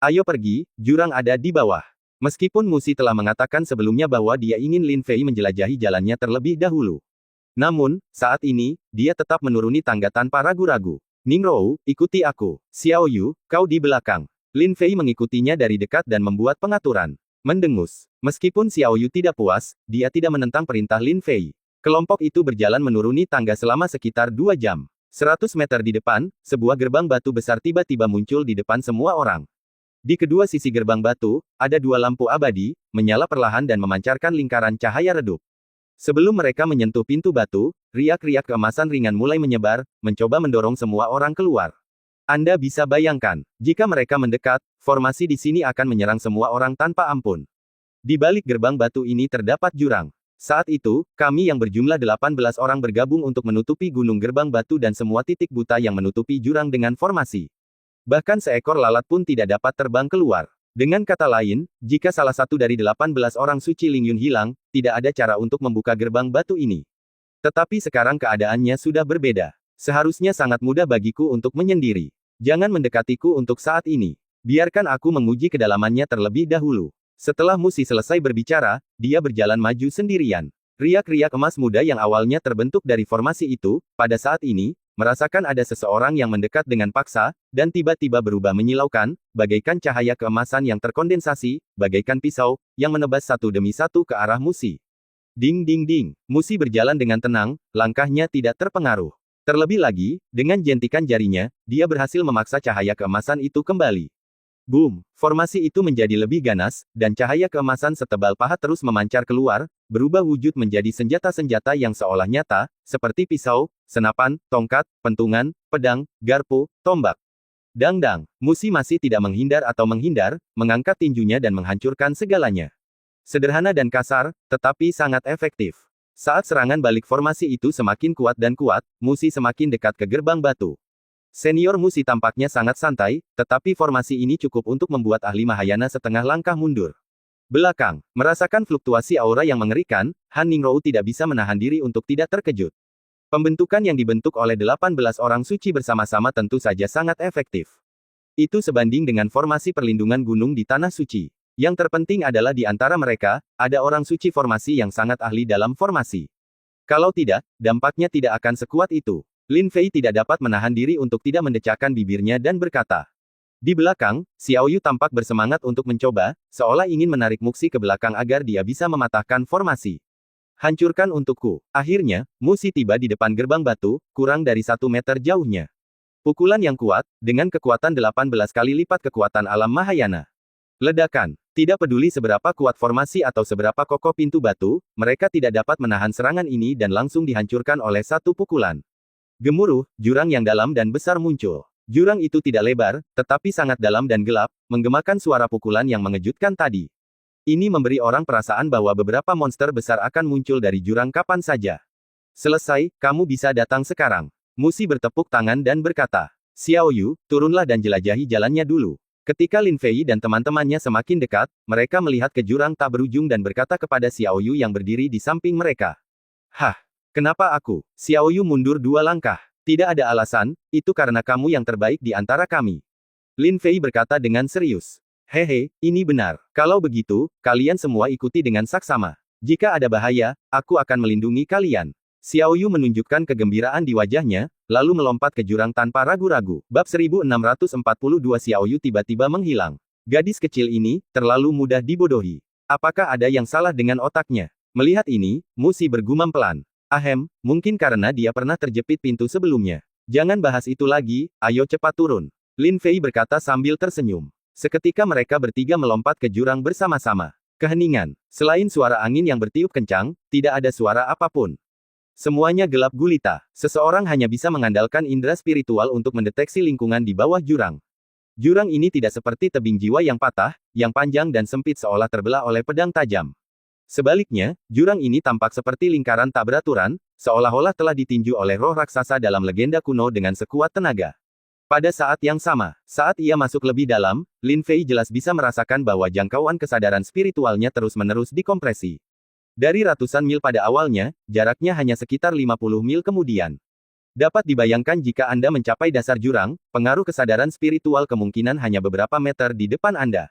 Ayo pergi, jurang ada di bawah. Meskipun Musi telah mengatakan sebelumnya bahwa dia ingin Lin Fei menjelajahi jalannya terlebih dahulu. Namun, saat ini, dia tetap menuruni tangga tanpa ragu-ragu. Ningrou, ikuti aku. Xiao Yu, kau di belakang. Lin Fei mengikutinya dari dekat dan membuat pengaturan. Mendengus. Meskipun Xiao Yu tidak puas, dia tidak menentang perintah Lin Fei. Kelompok itu berjalan menuruni tangga selama sekitar 2 jam. 100 meter di depan, sebuah gerbang batu besar tiba-tiba muncul di depan semua orang. Di kedua sisi gerbang batu, ada 2 lampu abadi, menyala perlahan dan memancarkan lingkaran cahaya redup. Sebelum mereka menyentuh pintu batu, riak-riak keemasan ringan mulai menyebar, mencoba mendorong semua orang keluar. Anda bisa bayangkan, jika mereka mendekat, formasi di sini akan menyerang semua orang tanpa ampun. Di balik gerbang batu ini terdapat jurang. Saat itu, kami yang berjumlah 18 orang bergabung untuk menutupi gunung gerbang batu dan semua titik buta yang menutupi jurang dengan formasi. Bahkan seekor lalat pun tidak dapat terbang keluar. Dengan kata lain, jika salah satu dari 18 orang suci Lingyun hilang, tidak ada cara untuk membuka gerbang batu ini. Tetapi sekarang keadaannya sudah berbeda. Seharusnya sangat mudah bagiku untuk menyendiri. Jangan mendekatiku untuk saat ini. Biarkan aku menguji kedalamannya terlebih dahulu. Setelah Musi selesai berbicara, dia berjalan maju sendirian. Riak-riak emas muda yang awalnya terbentuk dari formasi itu, pada saat ini, merasakan ada seseorang yang mendekat dengan paksa, dan tiba-tiba berubah menyilaukan, bagaikan cahaya keemasan yang terkondensasi, bagaikan pisau, yang menebas satu demi satu ke arah Musi. Ding ding ding, Musi berjalan dengan tenang, langkahnya tidak terpengaruh. Terlebih lagi, dengan jentikan jarinya, dia berhasil memaksa cahaya keemasan itu kembali. Boom! Formasi itu menjadi lebih ganas, dan cahaya keemasan setebal pahat terus memancar keluar, berubah wujud menjadi senjata-senjata yang seolah nyata, seperti pisau, senapan, tongkat, pentungan, pedang, garpu, tombak. Dang-dang, Musi masih tidak menghindar atau menghindar, mengangkat tinjunya dan menghancurkan segalanya. Sederhana dan kasar, tetapi sangat efektif. Saat serangan balik formasi itu semakin kuat dan kuat, Musi semakin dekat ke gerbang batu. Senior Musi tampaknya sangat santai, tetapi formasi ini cukup untuk membuat ahli Mahayana setengah langkah mundur. Belakang, merasakan fluktuasi aura yang mengerikan, Han Ningrou tidak bisa menahan diri untuk tidak terkejut. Pembentukan yang dibentuk oleh 18 orang suci bersama-sama tentu saja sangat efektif. Itu sebanding dengan formasi perlindungan gunung di Tanah Suci. Yang terpenting adalah di antara mereka, ada orang suci formasi yang sangat ahli dalam formasi. Kalau tidak, dampaknya tidak akan sekuat itu. Lin Fei tidak dapat menahan diri untuk tidak mendecakkan bibirnya dan berkata. Di belakang, Xiao Yu tampak bersemangat untuk mencoba, seolah ingin menarik Musi ke belakang agar dia bisa mematahkan formasi. Hancurkan untukku. Akhirnya, Musi tiba di depan gerbang batu, kurang dari 1 meter jauhnya. Pukulan yang kuat, dengan kekuatan 18 kali lipat kekuatan alam Mahayana. Ledakan. Tidak peduli seberapa kuat formasi atau seberapa kokoh pintu batu, mereka tidak dapat menahan serangan ini dan langsung dihancurkan oleh satu pukulan. Gemuruh, jurang yang dalam dan besar muncul. Jurang itu tidak lebar, tetapi sangat dalam dan gelap, menggemakan suara pukulan yang mengejutkan tadi. Ini memberi orang perasaan bahwa beberapa monster besar akan muncul dari jurang kapan saja. Selesai, kamu bisa datang sekarang. Musi bertepuk tangan dan berkata, Xiao Yu, turunlah dan jelajahi jalannya dulu. Ketika Lin Fei dan teman-temannya semakin dekat, mereka melihat ke jurang tak berujung dan berkata kepada Xiao Yu yang berdiri di samping mereka. Hah? Kenapa aku? Xiao Yu mundur 2 langkah. Tidak ada alasan, itu karena kamu yang terbaik di antara kami. Lin Fei berkata dengan serius. Hehe, ini benar. Kalau begitu, kalian semua ikuti dengan saksama. Jika ada bahaya, aku akan melindungi kalian. Xiao Yu menunjukkan kegembiraan di wajahnya, lalu melompat ke jurang tanpa ragu-ragu. Bab 1642 Xiao Yu tiba-tiba menghilang. Gadis kecil ini, terlalu mudah dibodohi. Apakah ada yang salah dengan otaknya? Melihat ini, Musi bergumam pelan. Ahem, mungkin karena dia pernah terjepit pintu sebelumnya. Jangan bahas itu lagi, ayo cepat turun. Lin Fei berkata sambil tersenyum. Seketika mereka bertiga melompat ke jurang bersama-sama. Keheningan. Selain suara angin yang bertiup kencang, tidak ada suara apapun. Semuanya gelap gulita. Seseorang hanya bisa mengandalkan indera spiritual untuk mendeteksi lingkungan di bawah jurang. Jurang ini tidak seperti tebing jiwa yang patah, yang panjang dan sempit seolah terbelah oleh pedang tajam. Sebaliknya, jurang ini tampak seperti lingkaran tak beraturan, seolah-olah telah ditinju oleh roh raksasa dalam legenda kuno dengan sekuat tenaga. Pada saat yang sama, saat ia masuk lebih dalam, Lin Fei jelas bisa merasakan bahwa jangkauan kesadaran spiritualnya terus-menerus dikompresi. Dari ratusan mil pada awalnya, jaraknya hanya sekitar 50 mil kemudian. Dapat dibayangkan jika Anda mencapai dasar jurang, pengaruh kesadaran spiritual kemungkinan hanya beberapa meter di depan Anda.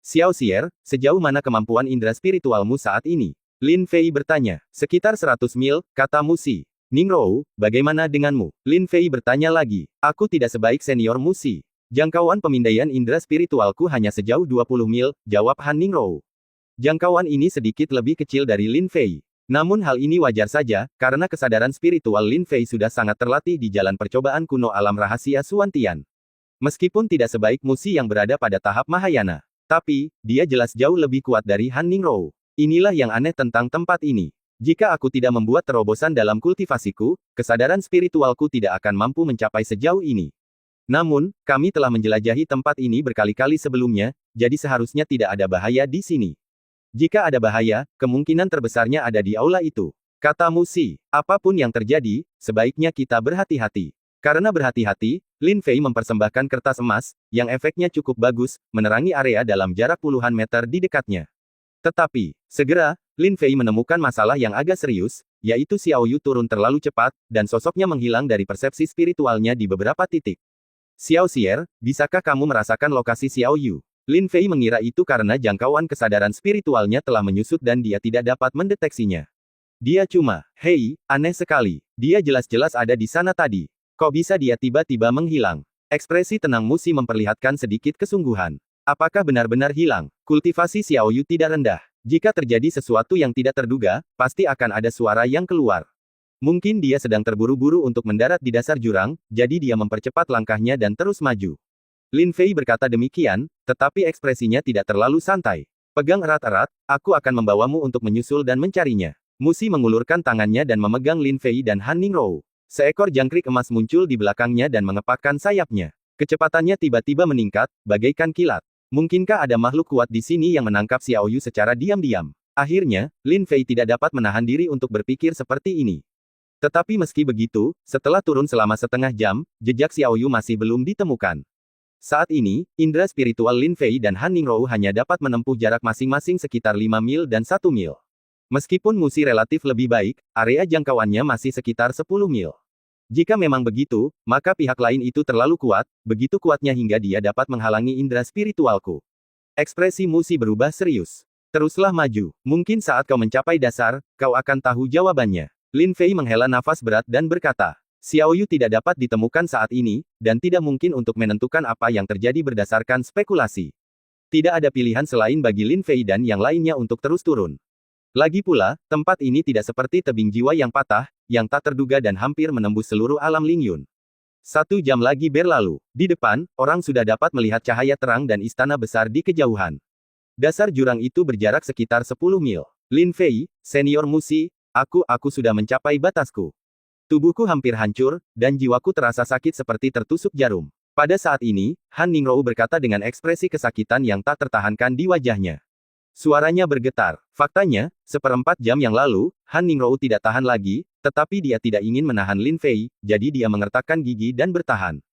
Xiao Xier, sejauh mana kemampuan indera spiritualmu saat ini? Lin Fei bertanya. Sekitar 100 mil, kata Musi. Ningrou, bagaimana denganmu? Lin Fei bertanya lagi. Aku tidak sebaik senior Musi. Jangkauan pemindaian indera spiritualku hanya sejauh 20 mil, jawab Han Ningrou. Jangkauan ini sedikit lebih kecil dari Lin Fei. Namun hal ini wajar saja, karena kesadaran spiritual Lin Fei sudah sangat terlatih di jalan percobaan kuno alam rahasia Suantian. Meskipun tidak sebaik Musi yang berada pada tahap Mahayana. Tapi, dia jelas jauh lebih kuat dari Han Ningrou. Inilah yang aneh tentang tempat ini. Jika aku tidak membuat terobosan dalam kultivasiku, kesadaran spiritualku tidak akan mampu mencapai sejauh ini. Namun, kami telah menjelajahi tempat ini berkali-kali sebelumnya, jadi seharusnya tidak ada bahaya di sini. Jika ada bahaya, kemungkinan terbesarnya ada di aula itu. Kata Musi, apapun yang terjadi, sebaiknya kita berhati-hati. Karena berhati-hati, Lin Fei mempersembahkan kertas emas, yang efeknya cukup bagus, menerangi area dalam jarak puluhan meter di dekatnya. Tetapi, segera, Lin Fei menemukan masalah yang agak serius, yaitu Xiao Yu turun terlalu cepat, dan sosoknya menghilang dari persepsi spiritualnya di beberapa titik. Xiao Xier, bisakah kamu merasakan lokasi Xiao Yu? Lin Fei mengira itu karena jangkauan kesadaran spiritualnya telah menyusut dan dia tidak dapat mendeteksinya. Dia cuma, hei, aneh sekali. Dia jelas-jelas ada di sana tadi. Kok bisa dia tiba-tiba menghilang? Ekspresi tenang Musi memperlihatkan sedikit kesungguhan. Apakah benar-benar hilang? Kultivasi Xiao Yu tidak rendah. Jika terjadi sesuatu yang tidak terduga, pasti akan ada suara yang keluar. Mungkin dia sedang terburu-buru untuk mendarat di dasar jurang, jadi dia mempercepat langkahnya dan terus maju. Lin Fei berkata demikian, tetapi ekspresinya tidak terlalu santai. Pegang erat-erat, aku akan membawamu untuk menyusul dan mencarinya. Musi mengulurkan tangannya dan memegang Lin Fei dan Han Ningrou. Seekor jangkrik emas muncul di belakangnya dan mengepakkan sayapnya. Kecepatannya tiba-tiba meningkat, bagaikan kilat. Mungkinkah ada makhluk kuat di sini yang menangkap Xiao Yu secara diam-diam? Akhirnya, Lin Fei tidak dapat menahan diri untuk berpikir seperti ini. Tetapi meski begitu, setelah turun selama setengah jam, jejak Xiao Yu masih belum ditemukan. Saat ini, indera spiritual Lin Fei dan Han Ningrou hanya dapat menempuh jarak masing-masing sekitar 5 mil dan 1 mil. Meskipun Musi relatif lebih baik, area jangkauannya masih sekitar 10 mil. Jika memang begitu, maka pihak lain itu terlalu kuat, begitu kuatnya hingga dia dapat menghalangi indera spiritualku. Ekspresi Musi berubah serius. Teruslah maju. Mungkin saat kau mencapai dasar, kau akan tahu jawabannya. Lin Fei menghela nafas berat dan berkata, Xiao Yu tidak dapat ditemukan saat ini, dan tidak mungkin untuk menentukan apa yang terjadi berdasarkan spekulasi. Tidak ada pilihan selain bagi Lin Fei dan yang lainnya untuk terus turun. Lagi pula, tempat ini tidak seperti tebing jiwa yang patah, yang tak terduga dan hampir menembus seluruh alam Lingyun. 1 jam lagi berlalu. Di depan, orang sudah dapat melihat cahaya terang dan istana besar di kejauhan. Dasar jurang itu berjarak sekitar 10 mil. Lin Fei, senior Musi, aku sudah mencapai batasku. Tubuhku hampir hancur, dan jiwaku terasa sakit seperti tertusuk jarum. Pada saat ini, Han Ningrou berkata dengan ekspresi kesakitan yang tak tertahankan di wajahnya. Suaranya bergetar. Faktanya, 1/4 jam yang lalu, Han Ningrou tidak tahan lagi, tetapi dia tidak ingin menahan Lin Fei, jadi dia mengertakkan gigi dan bertahan.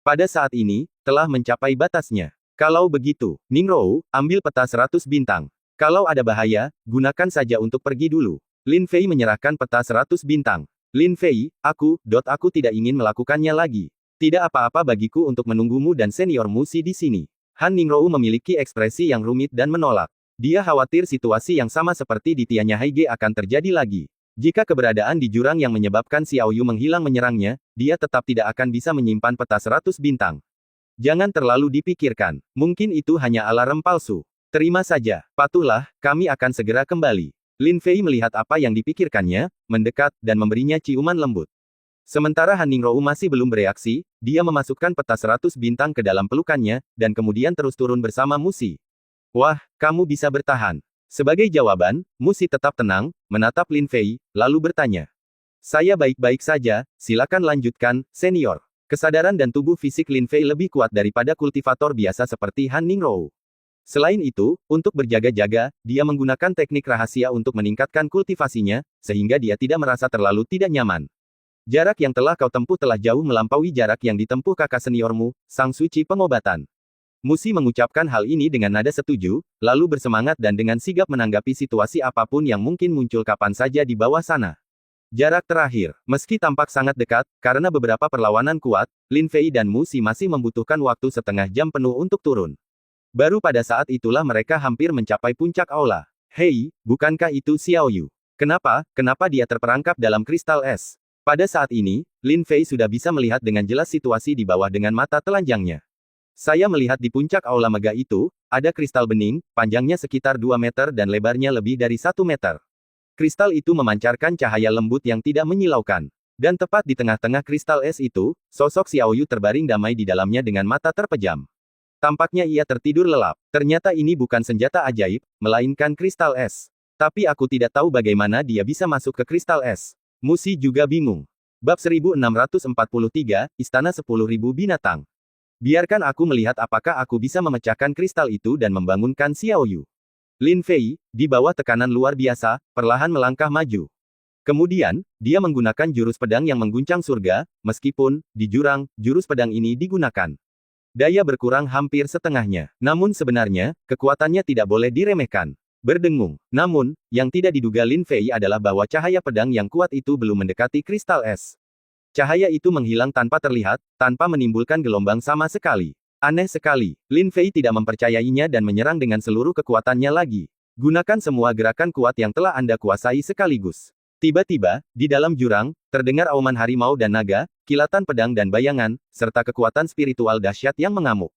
Pada saat ini, telah mencapai batasnya. Kalau begitu, Ningrou, ambil peta 100 bintang. Kalau ada bahaya, gunakan saja untuk pergi dulu. Lin Fei menyerahkan peta 100 bintang. Lin Fei, aku tidak ingin melakukannya lagi. Tidak apa-apa bagiku untuk menunggumu dan senior Musi di sini. Han Ningrou memiliki ekspresi yang rumit dan menolak. Dia khawatir situasi yang sama seperti di Tianya Haige akan terjadi lagi. Jika keberadaan di jurang yang menyebabkan Xiao Yu menghilang menyerangnya, dia tetap tidak akan bisa menyimpan peta 100 bintang. Jangan terlalu dipikirkan. Mungkin itu hanya alarm palsu. Terima saja. Patuhlah, kami akan segera kembali. Lin Fei melihat apa yang dipikirkannya, mendekat, dan memberinya ciuman lembut. Sementara Han Ningrou masih belum bereaksi, dia memasukkan peta 100 bintang ke dalam pelukannya, dan kemudian terus turun bersama Musi. Wah, kamu bisa bertahan. Sebagai jawaban, Musi tetap tenang, menatap Lin Fei, lalu bertanya. Saya baik-baik saja, silakan lanjutkan, senior. Kesadaran dan tubuh fisik Lin Fei lebih kuat daripada kultivator biasa seperti Han Ningrou. Selain itu, untuk berjaga-jaga, dia menggunakan teknik rahasia untuk meningkatkan kultivasinya, sehingga dia tidak merasa terlalu tidak nyaman. Jarak yang telah kau tempuh telah jauh melampaui jarak yang ditempuh kakak seniormu, Sang Suci Pengobatan. Musi mengucapkan hal ini dengan nada setuju, lalu bersemangat dan dengan sigap menanggapi situasi apapun yang mungkin muncul kapan saja di bawah sana. Jarak terakhir, meski tampak sangat dekat, karena beberapa perlawanan kuat, Lin Fei dan Musi masih membutuhkan waktu setengah jam penuh untuk turun. Baru pada saat itulah mereka hampir mencapai puncak aula. Hei, bukankah itu Xiao Yu? Kenapa dia terperangkap dalam kristal es? Pada saat ini, Lin Fei sudah bisa melihat dengan jelas situasi di bawah dengan mata telanjangnya. Saya melihat di puncak aula megah itu, ada kristal bening, panjangnya sekitar 2 meter dan lebarnya lebih dari 1 meter. Kristal itu memancarkan cahaya lembut yang tidak menyilaukan. Dan tepat di tengah-tengah kristal es itu, sosok Xiao Yu terbaring damai di dalamnya dengan mata terpejam. Tampaknya ia tertidur lelap. Ternyata ini bukan senjata ajaib, melainkan kristal es. Tapi aku tidak tahu bagaimana dia bisa masuk ke kristal es. Musi juga bingung. Bab 1643, Istana 10.000 Binatang. Biarkan aku melihat apakah aku bisa memecahkan kristal itu dan membangunkan Xiao Yu. Lin Fei, di bawah tekanan luar biasa, perlahan melangkah maju. Kemudian, dia menggunakan jurus pedang yang mengguncang surga, meskipun, di jurang, jurus pedang ini digunakan. Daya berkurang hampir setengahnya. Namun sebenarnya, kekuatannya tidak boleh diremehkan. Berdengung. Namun, yang tidak diduga Lin Fei adalah bahwa cahaya pedang yang kuat itu belum mendekati kristal es. Cahaya itu menghilang tanpa terlihat, tanpa menimbulkan gelombang sama sekali. Aneh sekali. Lin Fei tidak mempercayainya dan menyerang dengan seluruh kekuatannya lagi. Gunakan semua gerakan kuat yang telah Anda kuasai sekaligus. Tiba-tiba, di dalam jurang, terdengar auman harimau dan naga, kilatan pedang dan bayangan, serta kekuatan spiritual dahsyat yang mengamuk.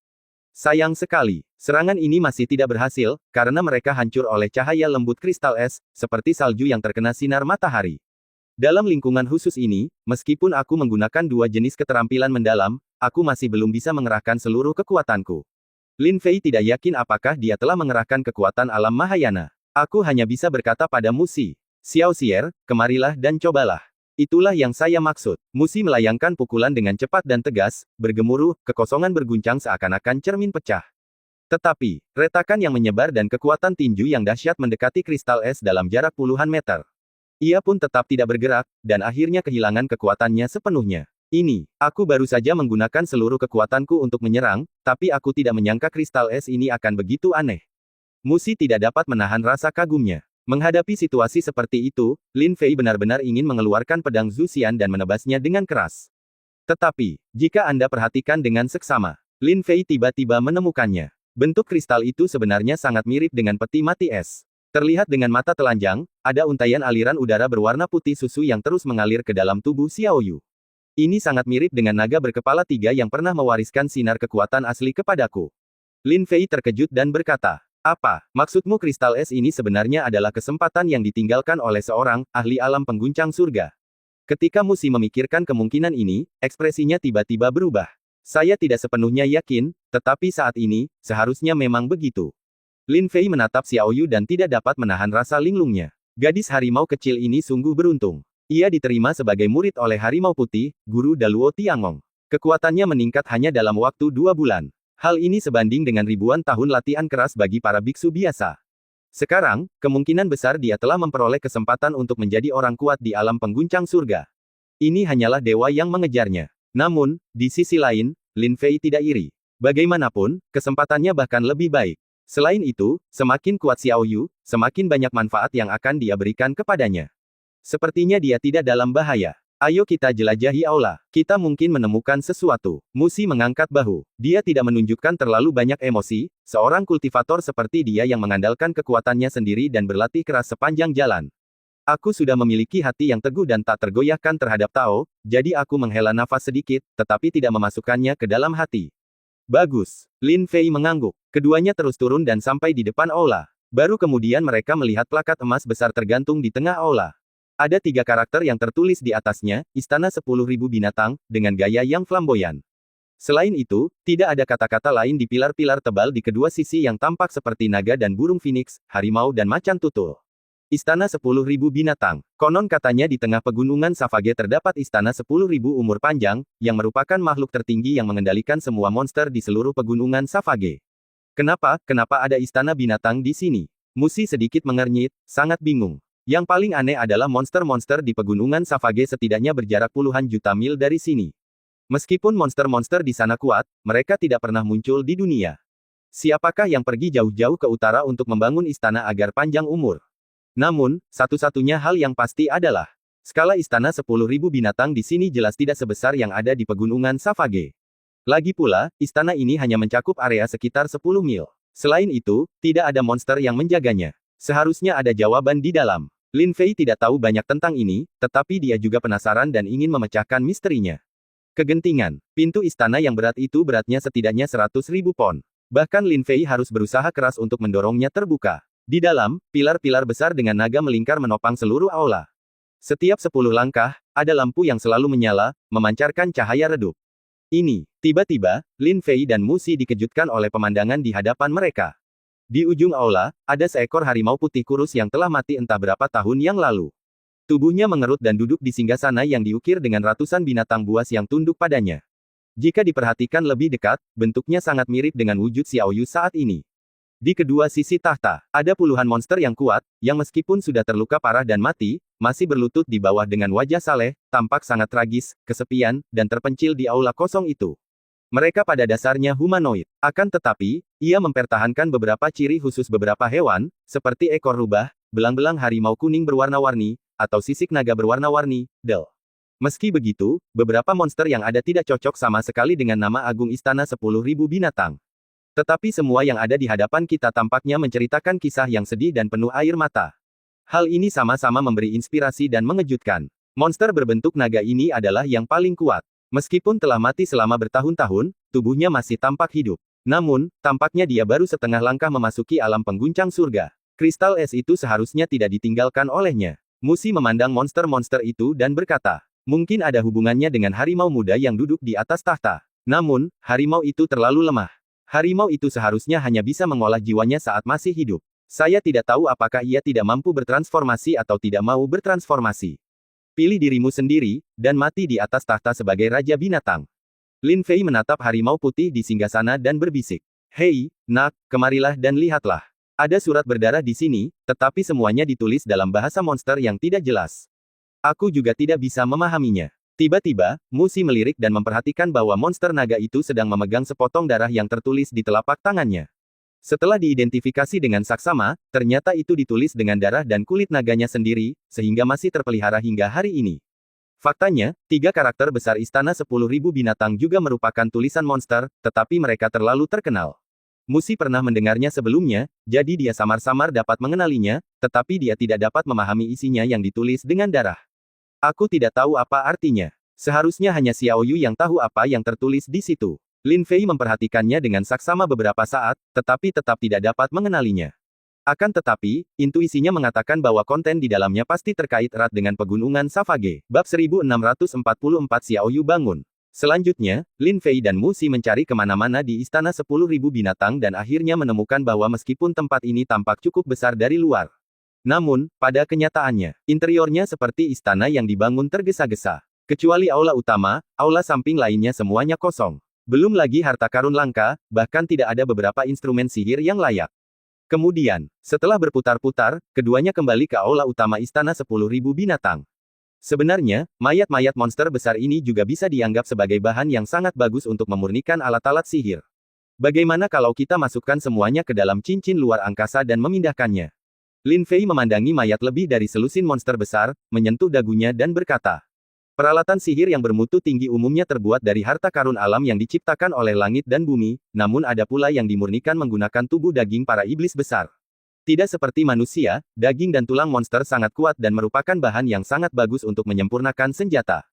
Sayang sekali, serangan ini masih tidak berhasil, karena mereka hancur oleh cahaya lembut kristal es, seperti salju yang terkena sinar matahari. Dalam lingkungan khusus ini, meskipun aku menggunakan 2 jenis keterampilan mendalam, aku masih belum bisa mengerahkan seluruh kekuatanku. Lin Fei tidak yakin apakah dia telah mengerahkan kekuatan alam Mahayana. Aku hanya bisa berkata pada Musi, Xiao Xier, kemarilah dan cobalah. Itulah yang saya maksud. Musi melayangkan pukulan dengan cepat dan tegas, bergemuruh, kekosongan berguncang seakan-akan cermin pecah. Tetapi, retakan yang menyebar dan kekuatan tinju yang dahsyat mendekati kristal es dalam jarak puluhan meter. Ia pun tetap tidak bergerak, dan akhirnya kehilangan kekuatannya sepenuhnya. Ini, aku baru saja menggunakan seluruh kekuatanku untuk menyerang, tapi aku tidak menyangka kristal es ini akan begitu aneh. Musi tidak dapat menahan rasa kagumnya. Menghadapi situasi seperti itu, Lin Fei benar-benar ingin mengeluarkan pedang Zuxian dan menebasnya dengan keras. Tetapi, jika Anda perhatikan dengan seksama, Lin Fei tiba-tiba menemukannya. Bentuk kristal itu sebenarnya sangat mirip dengan peti mati es. Terlihat dengan mata telanjang, ada untaian aliran udara berwarna putih susu yang terus mengalir ke dalam tubuh Xiao Yu. Ini sangat mirip dengan naga berkepala 3 yang pernah mewariskan sinar kekuatan asli kepadaku. Lin Fei terkejut dan berkata, apa, maksudmu kristal es ini sebenarnya adalah kesempatan yang ditinggalkan oleh seorang ahli alam pengguncang surga? Ketika Musi memikirkan kemungkinan ini, ekspresinya tiba-tiba berubah. Saya tidak sepenuhnya yakin, tetapi saat ini, seharusnya memang begitu. Lin Fei menatap Xiao Yu dan tidak dapat menahan rasa linglungnya. Gadis harimau kecil ini sungguh beruntung. Ia diterima sebagai murid oleh Harimau Putih, Guru Daluo Tiangong. Kekuatannya meningkat hanya dalam waktu 2 bulan. Hal ini sebanding dengan ribuan tahun latihan keras bagi para biksu biasa. Sekarang, kemungkinan besar dia telah memperoleh kesempatan untuk menjadi orang kuat di alam pengguncang surga. Ini hanyalah dewa yang mengejarnya. Namun, di sisi lain, Lin Fei tidak iri. Bagaimanapun, kesempatannya bahkan lebih baik. Selain itu, semakin kuat Xiao Yu, semakin banyak manfaat yang akan dia berikan kepadanya. Sepertinya dia tidak dalam bahaya. Ayo kita jelajahi aula. Kita mungkin menemukan sesuatu. Musi mengangkat bahu. Dia tidak menunjukkan terlalu banyak emosi, seorang kultivator seperti dia yang mengandalkan kekuatannya sendiri dan berlatih keras sepanjang jalan. Aku sudah memiliki hati yang teguh dan tak tergoyahkan terhadap Tao, jadi aku menghela nafas sedikit, tetapi tidak memasukkannya ke dalam hati. Bagus. Lin Fei mengangguk. Keduanya terus turun dan sampai di depan aula. Baru kemudian mereka melihat plakat emas besar tergantung di tengah aula. Ada 3 karakter yang tertulis di atasnya, Istana 10.000 Binatang, dengan gaya yang flamboyan. Selain itu, tidak ada kata-kata lain di pilar-pilar tebal di kedua sisi yang tampak seperti naga dan burung phoenix, harimau dan macan tutul. Istana 10.000 Binatang. Konon katanya di tengah pegunungan Savage terdapat Istana 10.000 umur panjang, yang merupakan makhluk tertinggi yang mengendalikan semua monster di seluruh pegunungan Savage. Kenapa ada istana binatang di sini? Musi sedikit mengernyit, sangat bingung. Yang paling aneh adalah monster-monster di pegunungan Savage setidaknya berjarak puluhan juta mil dari sini. Meskipun monster-monster di sana kuat, mereka tidak pernah muncul di dunia. Siapakah yang pergi jauh-jauh ke utara untuk membangun istana agar panjang umur? Namun, satu-satunya hal yang pasti adalah, skala istana 10.000 binatang di sini jelas tidak sebesar yang ada di pegunungan Savage. Lagi pula, istana ini hanya mencakup area sekitar 10 mil. Selain itu, tidak ada monster yang menjaganya. Seharusnya ada jawaban di dalam. Lin Fei tidak tahu banyak tentang ini, tetapi dia juga penasaran dan ingin memecahkan misterinya. Kegentingan. Pintu istana yang berat itu beratnya setidaknya 100.000 pon. Bahkan Lin Fei harus berusaha keras untuk mendorongnya terbuka. Di dalam, pilar-pilar besar dengan naga melingkar menopang seluruh aula. Setiap 10 langkah, ada lampu yang selalu menyala, memancarkan cahaya redup. Tiba-tiba, Lin Fei dan Musi dikejutkan oleh pemandangan di hadapan mereka. Di ujung aula, ada seekor harimau putih kurus yang telah mati entah berapa tahun yang lalu. Tubuhnya mengerut dan duduk di singgasana yang diukir dengan ratusan binatang buas yang tunduk padanya. Jika diperhatikan lebih dekat, bentuknya sangat mirip dengan wujud Xiao Yu saat ini. Di kedua sisi tahta, ada puluhan monster yang kuat, yang meskipun sudah terluka parah dan mati, masih berlutut di bawah dengan wajah saleh, tampak sangat tragis, kesepian, dan terpencil di aula kosong itu. Mereka pada dasarnya humanoid. Akan tetapi, ia mempertahankan beberapa ciri khusus beberapa hewan, seperti ekor rubah, belang-belang harimau kuning berwarna-warni, atau sisik naga berwarna-warni, Del. Meski begitu, beberapa monster yang ada tidak cocok sama sekali dengan nama agung Istana 10.000 Binatang. Tetapi semua yang ada di hadapan kita tampaknya menceritakan kisah yang sedih dan penuh air mata. Hal ini sama-sama memberi inspirasi dan mengejutkan. Monster berbentuk naga ini adalah yang paling kuat. Meskipun telah mati selama bertahun-tahun, tubuhnya masih tampak hidup. Namun, tampaknya dia baru setengah langkah memasuki alam pengguncang surga. Kristal es itu seharusnya tidak ditinggalkan olehnya. Musi memandang monster-monster itu dan berkata, mungkin ada hubungannya dengan harimau muda yang duduk di atas tahta. Namun, harimau itu terlalu lemah. Harimau itu seharusnya hanya bisa mengolah jiwanya saat masih hidup. Saya tidak tahu apakah ia tidak mampu bertransformasi atau tidak mau bertransformasi. Pilih dirimu sendiri, dan mati di atas tahta sebagai Raja Binatang. Lin Fei menatap harimau putih di singgasana dan berbisik. Hei, nak, kemarilah dan lihatlah. Ada surat berdarah di sini, tetapi semuanya ditulis dalam bahasa monster yang tidak jelas. Aku juga tidak bisa memahaminya. Tiba-tiba, Musi melirik dan memperhatikan bahwa monster naga itu sedang memegang sepotong darah yang tertulis di telapak tangannya. Setelah diidentifikasi dengan saksama, ternyata itu ditulis dengan darah dan kulit naganya sendiri, sehingga masih terpelihara hingga hari ini. Faktanya, 3 karakter besar Istana 10.000 Binatang juga merupakan tulisan monster, tetapi mereka terlalu terkenal. Musi pernah mendengarnya sebelumnya, jadi dia samar-samar dapat mengenalinya, tetapi dia tidak dapat memahami isinya yang ditulis dengan darah. Aku tidak tahu apa artinya. Seharusnya hanya Xiao Yu yang tahu apa yang tertulis di situ. Lin Fei memperhatikannya dengan saksama beberapa saat, tetapi tetap tidak dapat mengenalinya. Akan tetapi, intuisinya mengatakan bahwa konten di dalamnya pasti terkait erat dengan pegunungan Savage. Bab 1644 Xiao Yu bangun. Selanjutnya, Lin Fei dan Mu Xi mencari kemana-mana di Istana 10.000 Binatang dan akhirnya menemukan bahwa meskipun tempat ini tampak cukup besar dari luar, namun, pada kenyataannya, interiornya seperti istana yang dibangun tergesa-gesa. Kecuali aula utama, aula samping lainnya semuanya kosong. Belum lagi harta karun langka, bahkan tidak ada beberapa instrumen sihir yang layak. Kemudian, setelah berputar-putar, keduanya kembali ke aula utama Istana 10.000 Binatang. Sebenarnya, mayat-mayat monster besar ini juga bisa dianggap sebagai bahan yang sangat bagus untuk memurnikan alat-alat sihir. Bagaimana kalau kita masukkan semuanya ke dalam cincin luar angkasa dan memindahkannya? Lin Fei memandangi mayat lebih dari selusin monster besar, menyentuh dagunya dan berkata, peralatan sihir yang bermutu tinggi umumnya terbuat dari harta karun alam yang diciptakan oleh langit dan bumi, namun ada pula yang dimurnikan menggunakan tubuh daging para iblis besar. Tidak seperti manusia, daging dan tulang monster sangat kuat dan merupakan bahan yang sangat bagus untuk menyempurnakan senjata.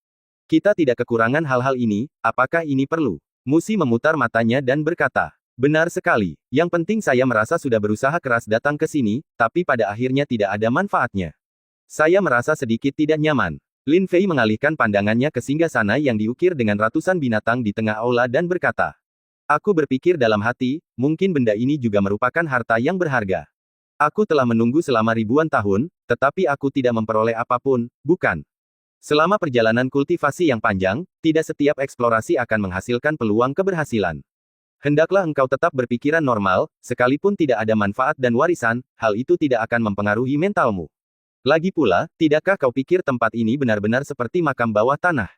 Kita tidak kekurangan hal-hal ini, apakah ini perlu? Mu Xi memutar matanya dan berkata, benar sekali, yang penting saya merasa sudah berusaha keras datang ke sini, tapi pada akhirnya tidak ada manfaatnya. Saya merasa sedikit tidak nyaman. Lin Fei mengalihkan pandangannya ke singgasana yang diukir dengan ratusan binatang di tengah aula dan berkata, aku berpikir dalam hati, mungkin benda ini juga merupakan harta yang berharga. Aku telah menunggu selama ribuan tahun, tetapi aku tidak memperoleh apapun, bukan? Selama perjalanan kultivasi yang panjang, tidak setiap eksplorasi akan menghasilkan peluang keberhasilan. Hendaklah engkau tetap berpikiran normal, sekalipun tidak ada manfaat dan warisan, hal itu tidak akan mempengaruhi mentalmu. Lagi pula, tidakkah kau pikir tempat ini benar-benar seperti makam bawah tanah?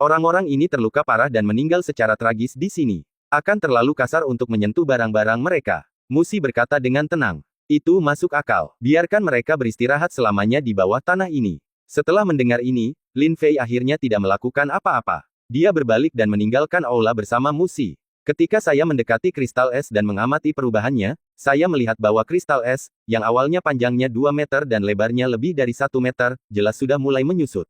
Orang-orang ini terluka parah dan meninggal secara tragis di sini. Akan terlalu kasar untuk menyentuh barang-barang mereka. Mu Xi berkata dengan tenang. Itu masuk akal. Biarkan mereka beristirahat selamanya di bawah tanah ini. Setelah mendengar ini, Lin Fei akhirnya tidak melakukan apa-apa. Dia berbalik dan meninggalkan aula bersama Mu Xi. Ketika saya mendekati kristal es dan mengamati perubahannya, saya melihat bahwa kristal es, yang awalnya panjangnya 2 meter dan lebarnya lebih dari 1 meter, jelas sudah mulai menyusut.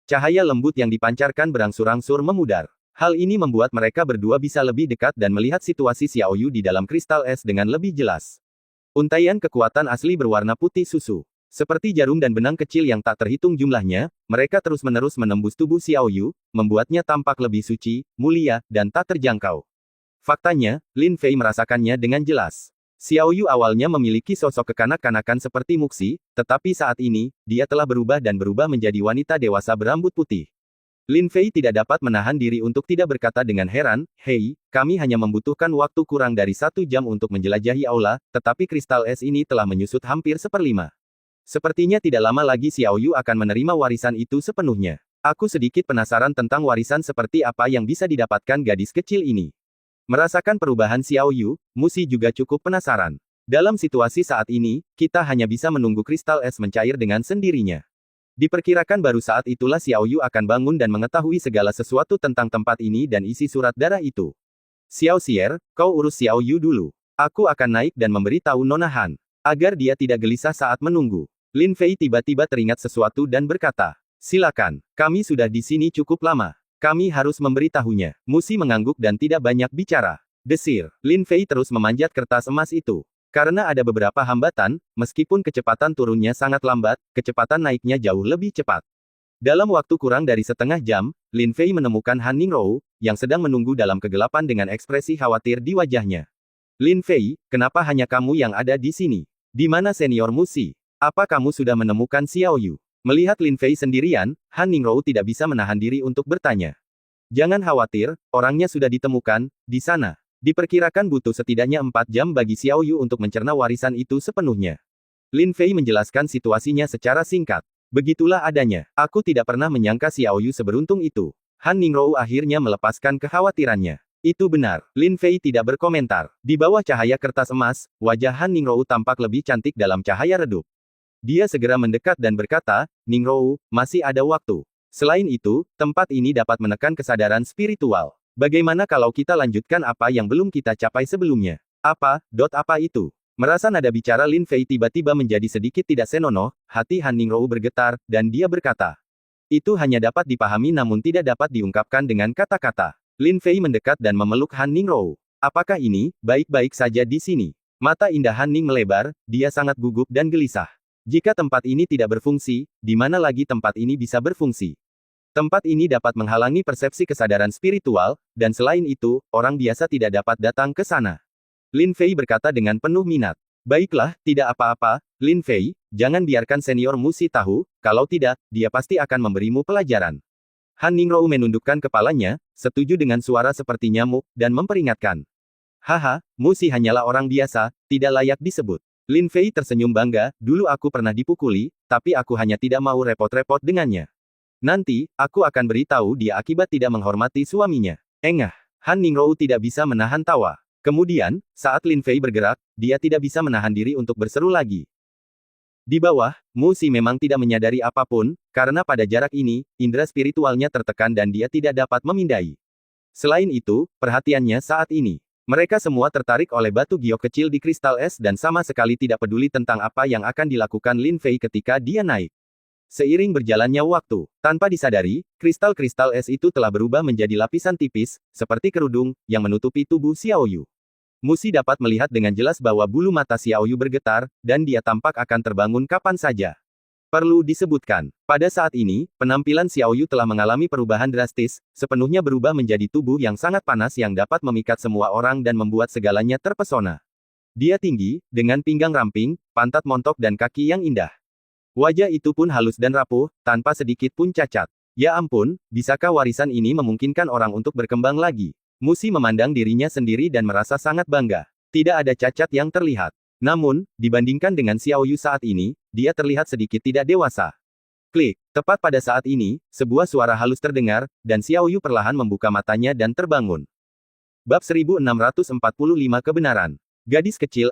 Cahaya lembut yang dipancarkan berangsur-angsur memudar. Hal ini membuat mereka berdua bisa lebih dekat dan melihat situasi Xiao Yu di dalam kristal es dengan lebih jelas. Untaian kekuatan asli berwarna putih susu. Seperti jarum dan benang kecil yang tak terhitung jumlahnya, mereka terus-menerus menembus tubuh Xiao Yu, membuatnya tampak lebih suci, mulia, dan tak terjangkau. Faktanya, Lin Fei merasakannya dengan jelas. Xiao Yu awalnya memiliki sosok kekanak-kanakan seperti Mu Xi, tetapi saat ini, dia telah berubah dan berubah menjadi wanita dewasa berambut putih. Lin Fei tidak dapat menahan diri untuk tidak berkata dengan heran, hei, kami hanya membutuhkan waktu kurang dari 1 jam untuk menjelajahi aula, tetapi kristal es ini telah menyusut hampir 1/5. Sepertinya tidak lama lagi Xiao Yu akan menerima warisan itu sepenuhnya. Aku sedikit penasaran tentang warisan seperti apa yang bisa didapatkan gadis kecil ini. Merasakan perubahan Xiao Yu, Mu Xi juga cukup penasaran. Dalam situasi saat ini, kita hanya bisa menunggu kristal es mencair dengan sendirinya. Diperkirakan baru saat itulah Xiao Yu akan bangun dan mengetahui segala sesuatu tentang tempat ini dan isi surat darah itu. Xiao Xier, kau urus Xiao Yu dulu. Aku akan naik dan memberitahu Nona Han, agar dia tidak gelisah saat menunggu. Lin Fei tiba-tiba teringat sesuatu dan berkata, silakan, kami sudah di sini cukup lama. Kami harus memberitahunya. Mu Xi mengangguk dan tidak banyak bicara. Desir. Lin Fei terus memanjat kertas emas itu. Karena ada beberapa hambatan, meskipun kecepatan turunnya sangat lambat, kecepatan naiknya jauh lebih cepat. Dalam waktu kurang dari setengah jam, Lin Fei menemukan Han Ningrou, yang sedang menunggu dalam kegelapan dengan ekspresi khawatir di wajahnya. Lin Fei, kenapa hanya kamu yang ada di sini? Di mana senior Mu Xi? Apa kamu sudah menemukan Xiao Yu? Melihat Lin Fei sendirian, Han Ningrou tidak bisa menahan diri untuk bertanya. Jangan khawatir, orangnya sudah ditemukan, di sana. Diperkirakan butuh setidaknya 4 jam bagi Xiao Yu untuk mencerna warisan itu sepenuhnya. Lin Fei menjelaskan situasinya secara singkat. Begitulah adanya. Aku tidak pernah menyangka Xiao Yu seberuntung itu. Han Ningrou akhirnya melepaskan kekhawatirannya. Itu benar. Lin Fei tidak berkomentar. Di bawah cahaya kertas emas, wajah Han Ningrou tampak lebih cantik dalam cahaya redup. Dia segera mendekat dan berkata, Ningrou, masih ada waktu. Selain itu, tempat ini dapat menekan kesadaran spiritual. Bagaimana kalau kita lanjutkan apa yang belum kita capai sebelumnya? Apa itu? Merasa nada bicara Lin Fei tiba-tiba menjadi sedikit tidak senonoh, hati Han Ningrou bergetar, dan dia berkata. Itu hanya dapat dipahami namun tidak dapat diungkapkan dengan kata-kata. Lin Fei mendekat dan memeluk Han Ningrou. Apakah ini, baik-baik saja di sini? Mata indah Han Ning melebar, dia sangat gugup dan gelisah. Jika tempat ini tidak berfungsi, di mana lagi tempat ini bisa berfungsi? Tempat ini dapat menghalangi persepsi kesadaran spiritual, dan selain itu, orang biasa tidak dapat datang ke sana. Lin Fei berkata dengan penuh minat. Baiklah, tidak apa-apa, Lin Fei, jangan biarkan senior Musi tahu, kalau tidak, dia pasti akan memberimu pelajaran. Han Ningrou menundukkan kepalanya, setuju dengan suara seperti nyamuk, dan memperingatkan. Haha, Musi hanyalah orang biasa, tidak layak disebut. Lin Fei tersenyum bangga, dulu aku pernah dipukuli, tapi aku hanya tidak mau repot-repot dengannya. Nanti, aku akan beritahu dia akibat tidak menghormati suaminya. Engah, Han Ningrou tidak bisa menahan tawa. Kemudian, saat Lin Fei bergerak, dia tidak bisa menahan diri untuk berseru lagi. Di bawah, Musi memang tidak menyadari apapun, karena pada jarak ini, indera spiritualnya tertekan dan dia tidak dapat memindai. Selain itu, perhatiannya saat ini. Mereka semua tertarik oleh batu giok kecil di kristal es dan sama sekali tidak peduli tentang apa yang akan dilakukan Lin Fei ketika dia naik. Seiring berjalannya waktu, tanpa disadari, kristal-kristal es itu telah berubah menjadi lapisan tipis, seperti kerudung, yang menutupi tubuh Xiaoyu. Musi dapat melihat dengan jelas bahwa bulu mata Xiaoyu bergetar, dan dia tampak akan terbangun kapan saja. Perlu disebutkan, pada saat ini, penampilan Xiaoyu telah mengalami perubahan drastis, sepenuhnya berubah menjadi tubuh yang sangat panas yang dapat memikat semua orang dan membuat segalanya terpesona. Dia tinggi, dengan pinggang ramping, pantat montok dan kaki yang indah. Wajah itu pun halus dan rapuh, tanpa sedikit pun cacat. Ya ampun, bisakah warisan ini memungkinkan orang untuk berkembang lagi? Musi memandang dirinya sendiri dan merasa sangat bangga. Tidak ada cacat yang terlihat. Namun, dibandingkan dengan Xiaoyu saat ini, dia terlihat sedikit tidak dewasa. Klik, tepat pada saat ini, sebuah suara halus terdengar, dan Xiaoyu perlahan membuka matanya dan terbangun. Bab 1645 Kebenaran. Gadis kecil,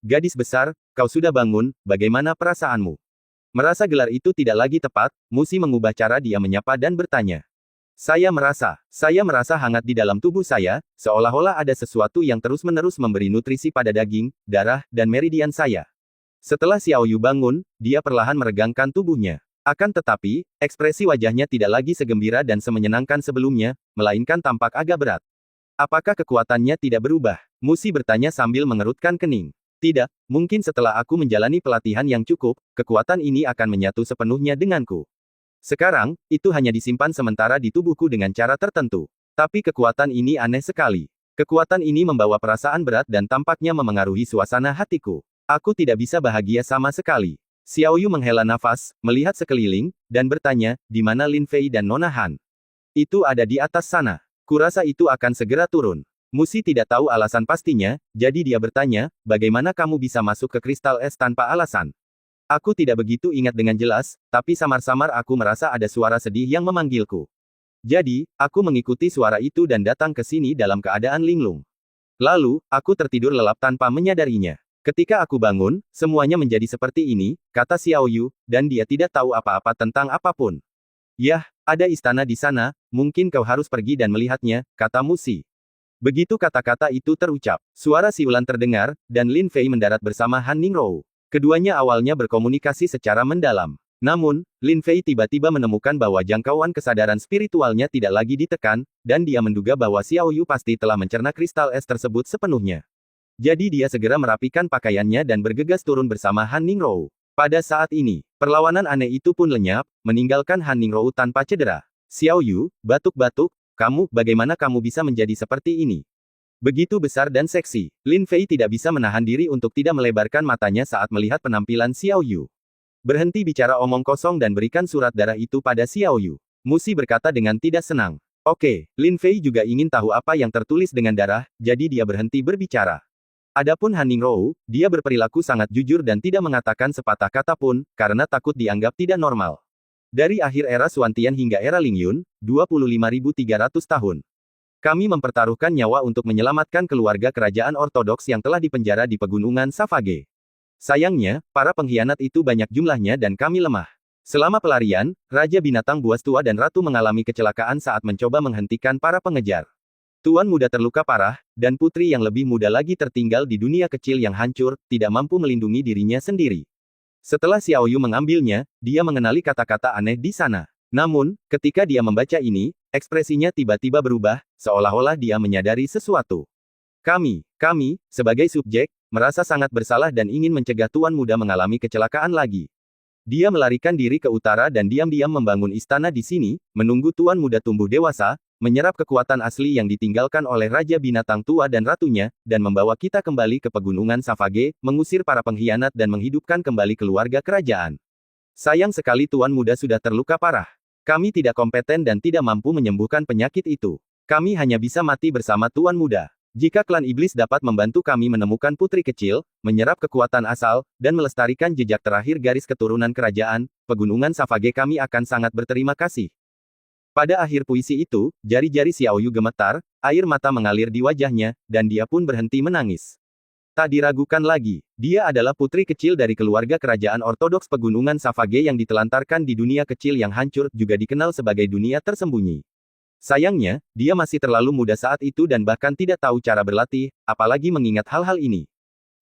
gadis besar, kau sudah bangun, bagaimana perasaanmu? Merasa gelar itu tidak lagi tepat, Musi mengubah cara dia menyapa dan bertanya. Saya merasa hangat di dalam tubuh saya, seolah-olah ada sesuatu yang terus-menerus memberi nutrisi pada daging, darah, dan meridian saya. Setelah Xiaoyu bangun, dia perlahan meregangkan tubuhnya. Akan tetapi, ekspresi wajahnya tidak lagi segembira dan semenyenangkan sebelumnya, melainkan tampak agak berat. Apakah kekuatannya tidak berubah? Musi bertanya sambil mengerutkan kening. Tidak, mungkin setelah aku menjalani pelatihan yang cukup, kekuatan ini akan menyatu sepenuhnya denganku. Sekarang, itu hanya disimpan sementara di tubuhku dengan cara tertentu. Tapi kekuatan ini aneh sekali. Kekuatan ini membawa perasaan berat dan tampaknya memengaruhi suasana hatiku. Aku tidak bisa bahagia sama sekali. Xiaoyu menghela nafas, melihat sekeliling, dan bertanya, di mana Lin Fei dan Nona Han? Itu ada di atas sana. Kurasa itu akan segera turun. Musi tidak tahu alasan pastinya, jadi dia bertanya, bagaimana kamu bisa masuk ke kristal es tanpa alasan? Aku tidak begitu ingat dengan jelas, tapi samar-samar aku merasa ada suara sedih yang memanggilku. Jadi, aku mengikuti suara itu dan datang ke sini dalam keadaan linglung. Lalu, aku tertidur lelap tanpa menyadarinya. Ketika aku bangun, semuanya menjadi seperti ini, kata Xiaoyu, dan dia tidak tahu apa-apa tentang apapun. Yah, ada istana di sana, mungkin kau harus pergi dan melihatnya, kata Musi. Begitu kata-kata itu terucap, suara siulan terdengar, dan Lin Fei mendarat bersama Han Ningrou. Keduanya awalnya berkomunikasi secara mendalam. Namun, Lin Fei tiba-tiba menemukan bahwa jangkauan kesadaran spiritualnya tidak lagi ditekan, dan dia menduga bahwa Xiaoyu pasti telah mencerna kristal es tersebut sepenuhnya. Jadi dia segera merapikan pakaiannya dan bergegas turun bersama Han Ningrou. Pada saat ini, perlawanan aneh itu pun lenyap, meninggalkan Han Ningrou tanpa cedera. Xiaoyu, batuk-batuk, bagaimana kamu bisa menjadi seperti ini? Begitu besar dan seksi, Lin Fei tidak bisa menahan diri untuk tidak melebarkan matanya saat melihat penampilan Xiaoyu. Berhenti bicara omong kosong dan berikan surat darah itu pada Xiaoyu. Musi berkata dengan tidak senang. Oke, Lin Fei juga ingin tahu apa yang tertulis dengan darah, jadi dia berhenti berbicara. Adapun Han Ningrou, dia berperilaku sangat jujur dan tidak mengatakan sepatah kata pun, karena takut dianggap tidak normal. Dari akhir era Xuantian hingga era Lingyun, 25.300 tahun. Kami mempertaruhkan nyawa untuk menyelamatkan keluarga kerajaan ortodoks yang telah dipenjara di pegunungan Savage. Sayangnya, para pengkhianat itu banyak jumlahnya dan kami lemah. Selama pelarian, Raja Binatang Buas Tua dan Ratu mengalami kecelakaan saat mencoba menghentikan para pengejar. Tuan muda terluka parah, dan putri yang lebih muda lagi tertinggal di dunia kecil yang hancur, tidak mampu melindungi dirinya sendiri. Setelah Xiaoyu mengambilnya, dia mengenali kata-kata aneh di sana. Namun, ketika dia membaca ini, ekspresinya tiba-tiba berubah, seolah-olah dia menyadari sesuatu. Kami, sebagai subjek, merasa sangat bersalah dan ingin mencegah Tuan Muda mengalami kecelakaan lagi. Dia melarikan diri ke utara dan diam-diam membangun istana di sini, menunggu Tuan Muda tumbuh dewasa, menyerap kekuatan asli yang ditinggalkan oleh Raja Binatang Tua dan Ratunya, dan membawa kita kembali ke pegunungan Savage, mengusir para pengkhianat dan menghidupkan kembali keluarga kerajaan. Sayang sekali Tuan Muda sudah terluka parah. Kami tidak kompeten dan tidak mampu menyembuhkan penyakit itu. Kami hanya bisa mati bersama Tuan Muda. Jika klan iblis dapat membantu kami menemukan putri kecil, menyerap kekuatan asal, dan melestarikan jejak terakhir garis keturunan kerajaan, pegunungan Savage kami akan sangat berterima kasih. Pada akhir puisi itu, jari-jari Xiaoyu gemetar, air mata mengalir di wajahnya, dan dia pun berhenti menangis. Tak diragukan lagi, dia adalah putri kecil dari keluarga kerajaan ortodoks pegunungan Savage yang ditelantarkan di dunia kecil yang hancur, juga dikenal sebagai dunia tersembunyi. Sayangnya, dia masih terlalu muda saat itu dan bahkan tidak tahu cara berlatih, apalagi mengingat hal-hal ini.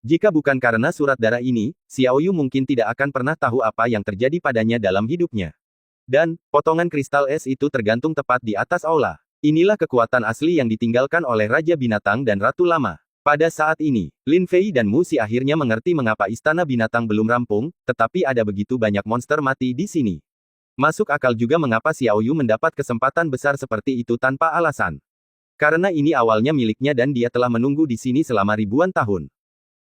Jika bukan karena surat darah ini, Xiaoyu mungkin tidak akan pernah tahu apa yang terjadi padanya dalam hidupnya. Dan, potongan kristal es itu tergantung tepat di atas aula. Inilah kekuatan asli yang ditinggalkan oleh Raja Binatang dan Ratu Lama. Pada saat ini, Lin Fei dan Mu Xi akhirnya mengerti mengapa istana binatang belum rampung, tetapi ada begitu banyak monster mati di sini. Masuk akal juga mengapa Xiaoyu mendapat kesempatan besar seperti itu tanpa alasan. Karena ini awalnya miliknya dan dia telah menunggu di sini selama ribuan tahun.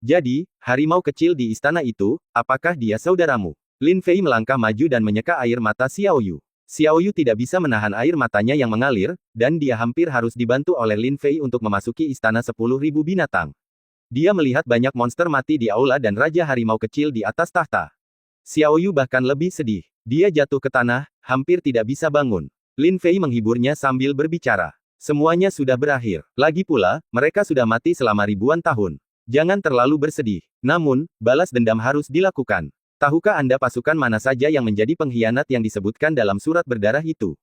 Jadi, harimau kecil di istana itu, apakah dia saudaramu? Lin Fei melangkah maju dan menyeka air mata Xiaoyu. Xiaoyu tidak bisa menahan air matanya yang mengalir, dan dia hampir harus dibantu oleh Lin Fei untuk memasuki istana 10.000 binatang. Dia melihat banyak monster mati di aula dan Raja Harimau kecil di atas tahta. Xiaoyu bahkan lebih sedih. Dia jatuh ke tanah, hampir tidak bisa bangun. Lin Fei menghiburnya sambil berbicara. Semuanya sudah berakhir. Lagi pula, mereka sudah mati selama ribuan tahun. Jangan terlalu bersedih. Namun, balas dendam harus dilakukan. Tahukah Anda pasukan mana saja yang menjadi pengkhianat yang disebutkan dalam surat berdarah itu?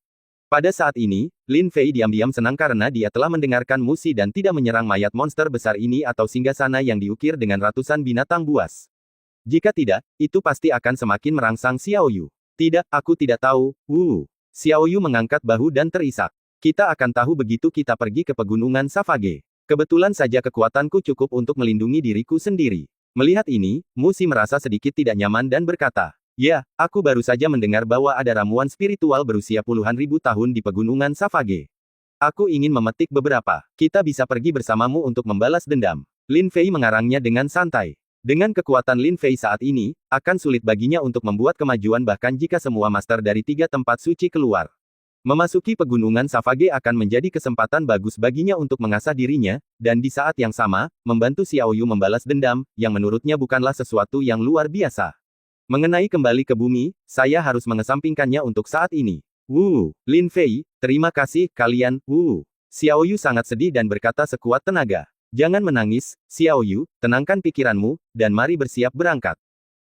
Pada saat ini, Lin Fei diam-diam senang karena dia telah mendengarkan Mu Xi dan tidak menyerang mayat monster besar ini atau singgasana yang diukir dengan ratusan binatang buas. Jika tidak, itu pasti akan semakin merangsang Xiaoyu. Tidak, aku tidak tahu. Xiaoyu mengangkat bahu dan terisak. Kita akan tahu begitu kita pergi ke pegunungan Savage. Kebetulan saja kekuatanku cukup untuk melindungi diriku sendiri. Melihat ini, Mu Xi merasa sedikit tidak nyaman dan berkata, "Ya, aku baru saja mendengar bahwa ada ramuan spiritual berusia puluhan ribu tahun di pegunungan Savage. Aku ingin memetik beberapa. Kita bisa pergi bersamamu untuk membalas dendam." Lin Fei mengarangnya dengan santai. Dengan kekuatan Lin Fei saat ini, akan sulit baginya untuk membuat kemajuan bahkan jika semua master dari 3 tempat suci keluar. Memasuki pegunungan Savage akan menjadi kesempatan bagus baginya untuk mengasah dirinya, dan di saat yang sama, membantu Xiaoyu membalas dendam, yang menurutnya bukanlah sesuatu yang luar biasa. Mengenai kembali ke bumi, saya harus mengesampingkannya untuk saat ini. Lin Fei, terima kasih, kalian, Xiaoyu sangat sedih dan berkata sekuat tenaga. Jangan menangis, Xiaoyu, tenangkan pikiranmu, dan mari bersiap berangkat.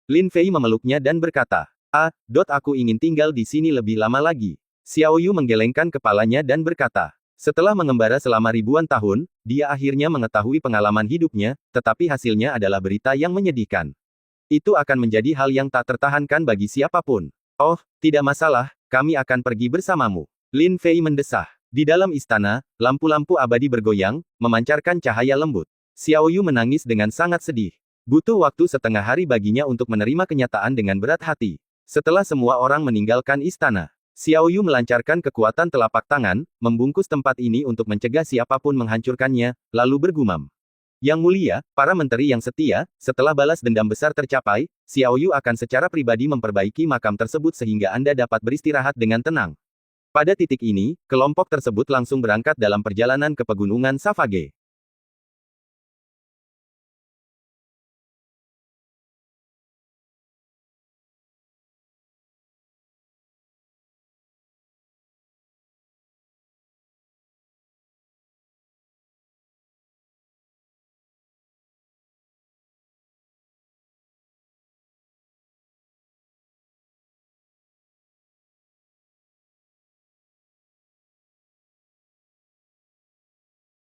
Lin Fei memeluknya dan berkata, aku ingin tinggal di sini lebih lama lagi. Xiaoyu menggelengkan kepalanya dan berkata, setelah mengembara selama ribuan tahun, dia akhirnya mengetahui pengalaman hidupnya, tetapi hasilnya adalah berita yang menyedihkan. Itu akan menjadi hal yang tak tertahankan bagi siapapun. Oh, tidak masalah, kami akan pergi bersamamu. Lin Fei mendesah. Di dalam istana, lampu-lampu abadi bergoyang, memancarkan cahaya lembut. Xiaoyu menangis dengan sangat sedih. Butuh waktu setengah hari baginya untuk menerima kenyataan dengan berat hati. Setelah semua orang meninggalkan istana, Xiaoyu melancarkan kekuatan telapak tangan, membungkus tempat ini untuk mencegah siapapun menghancurkannya, lalu bergumam. Yang mulia, para menteri yang setia, setelah balas dendam besar tercapai, Xiaoyu akan secara pribadi memperbaiki makam tersebut sehingga Anda dapat beristirahat dengan tenang. Pada titik ini, kelompok tersebut langsung berangkat dalam perjalanan ke pegunungan Savage.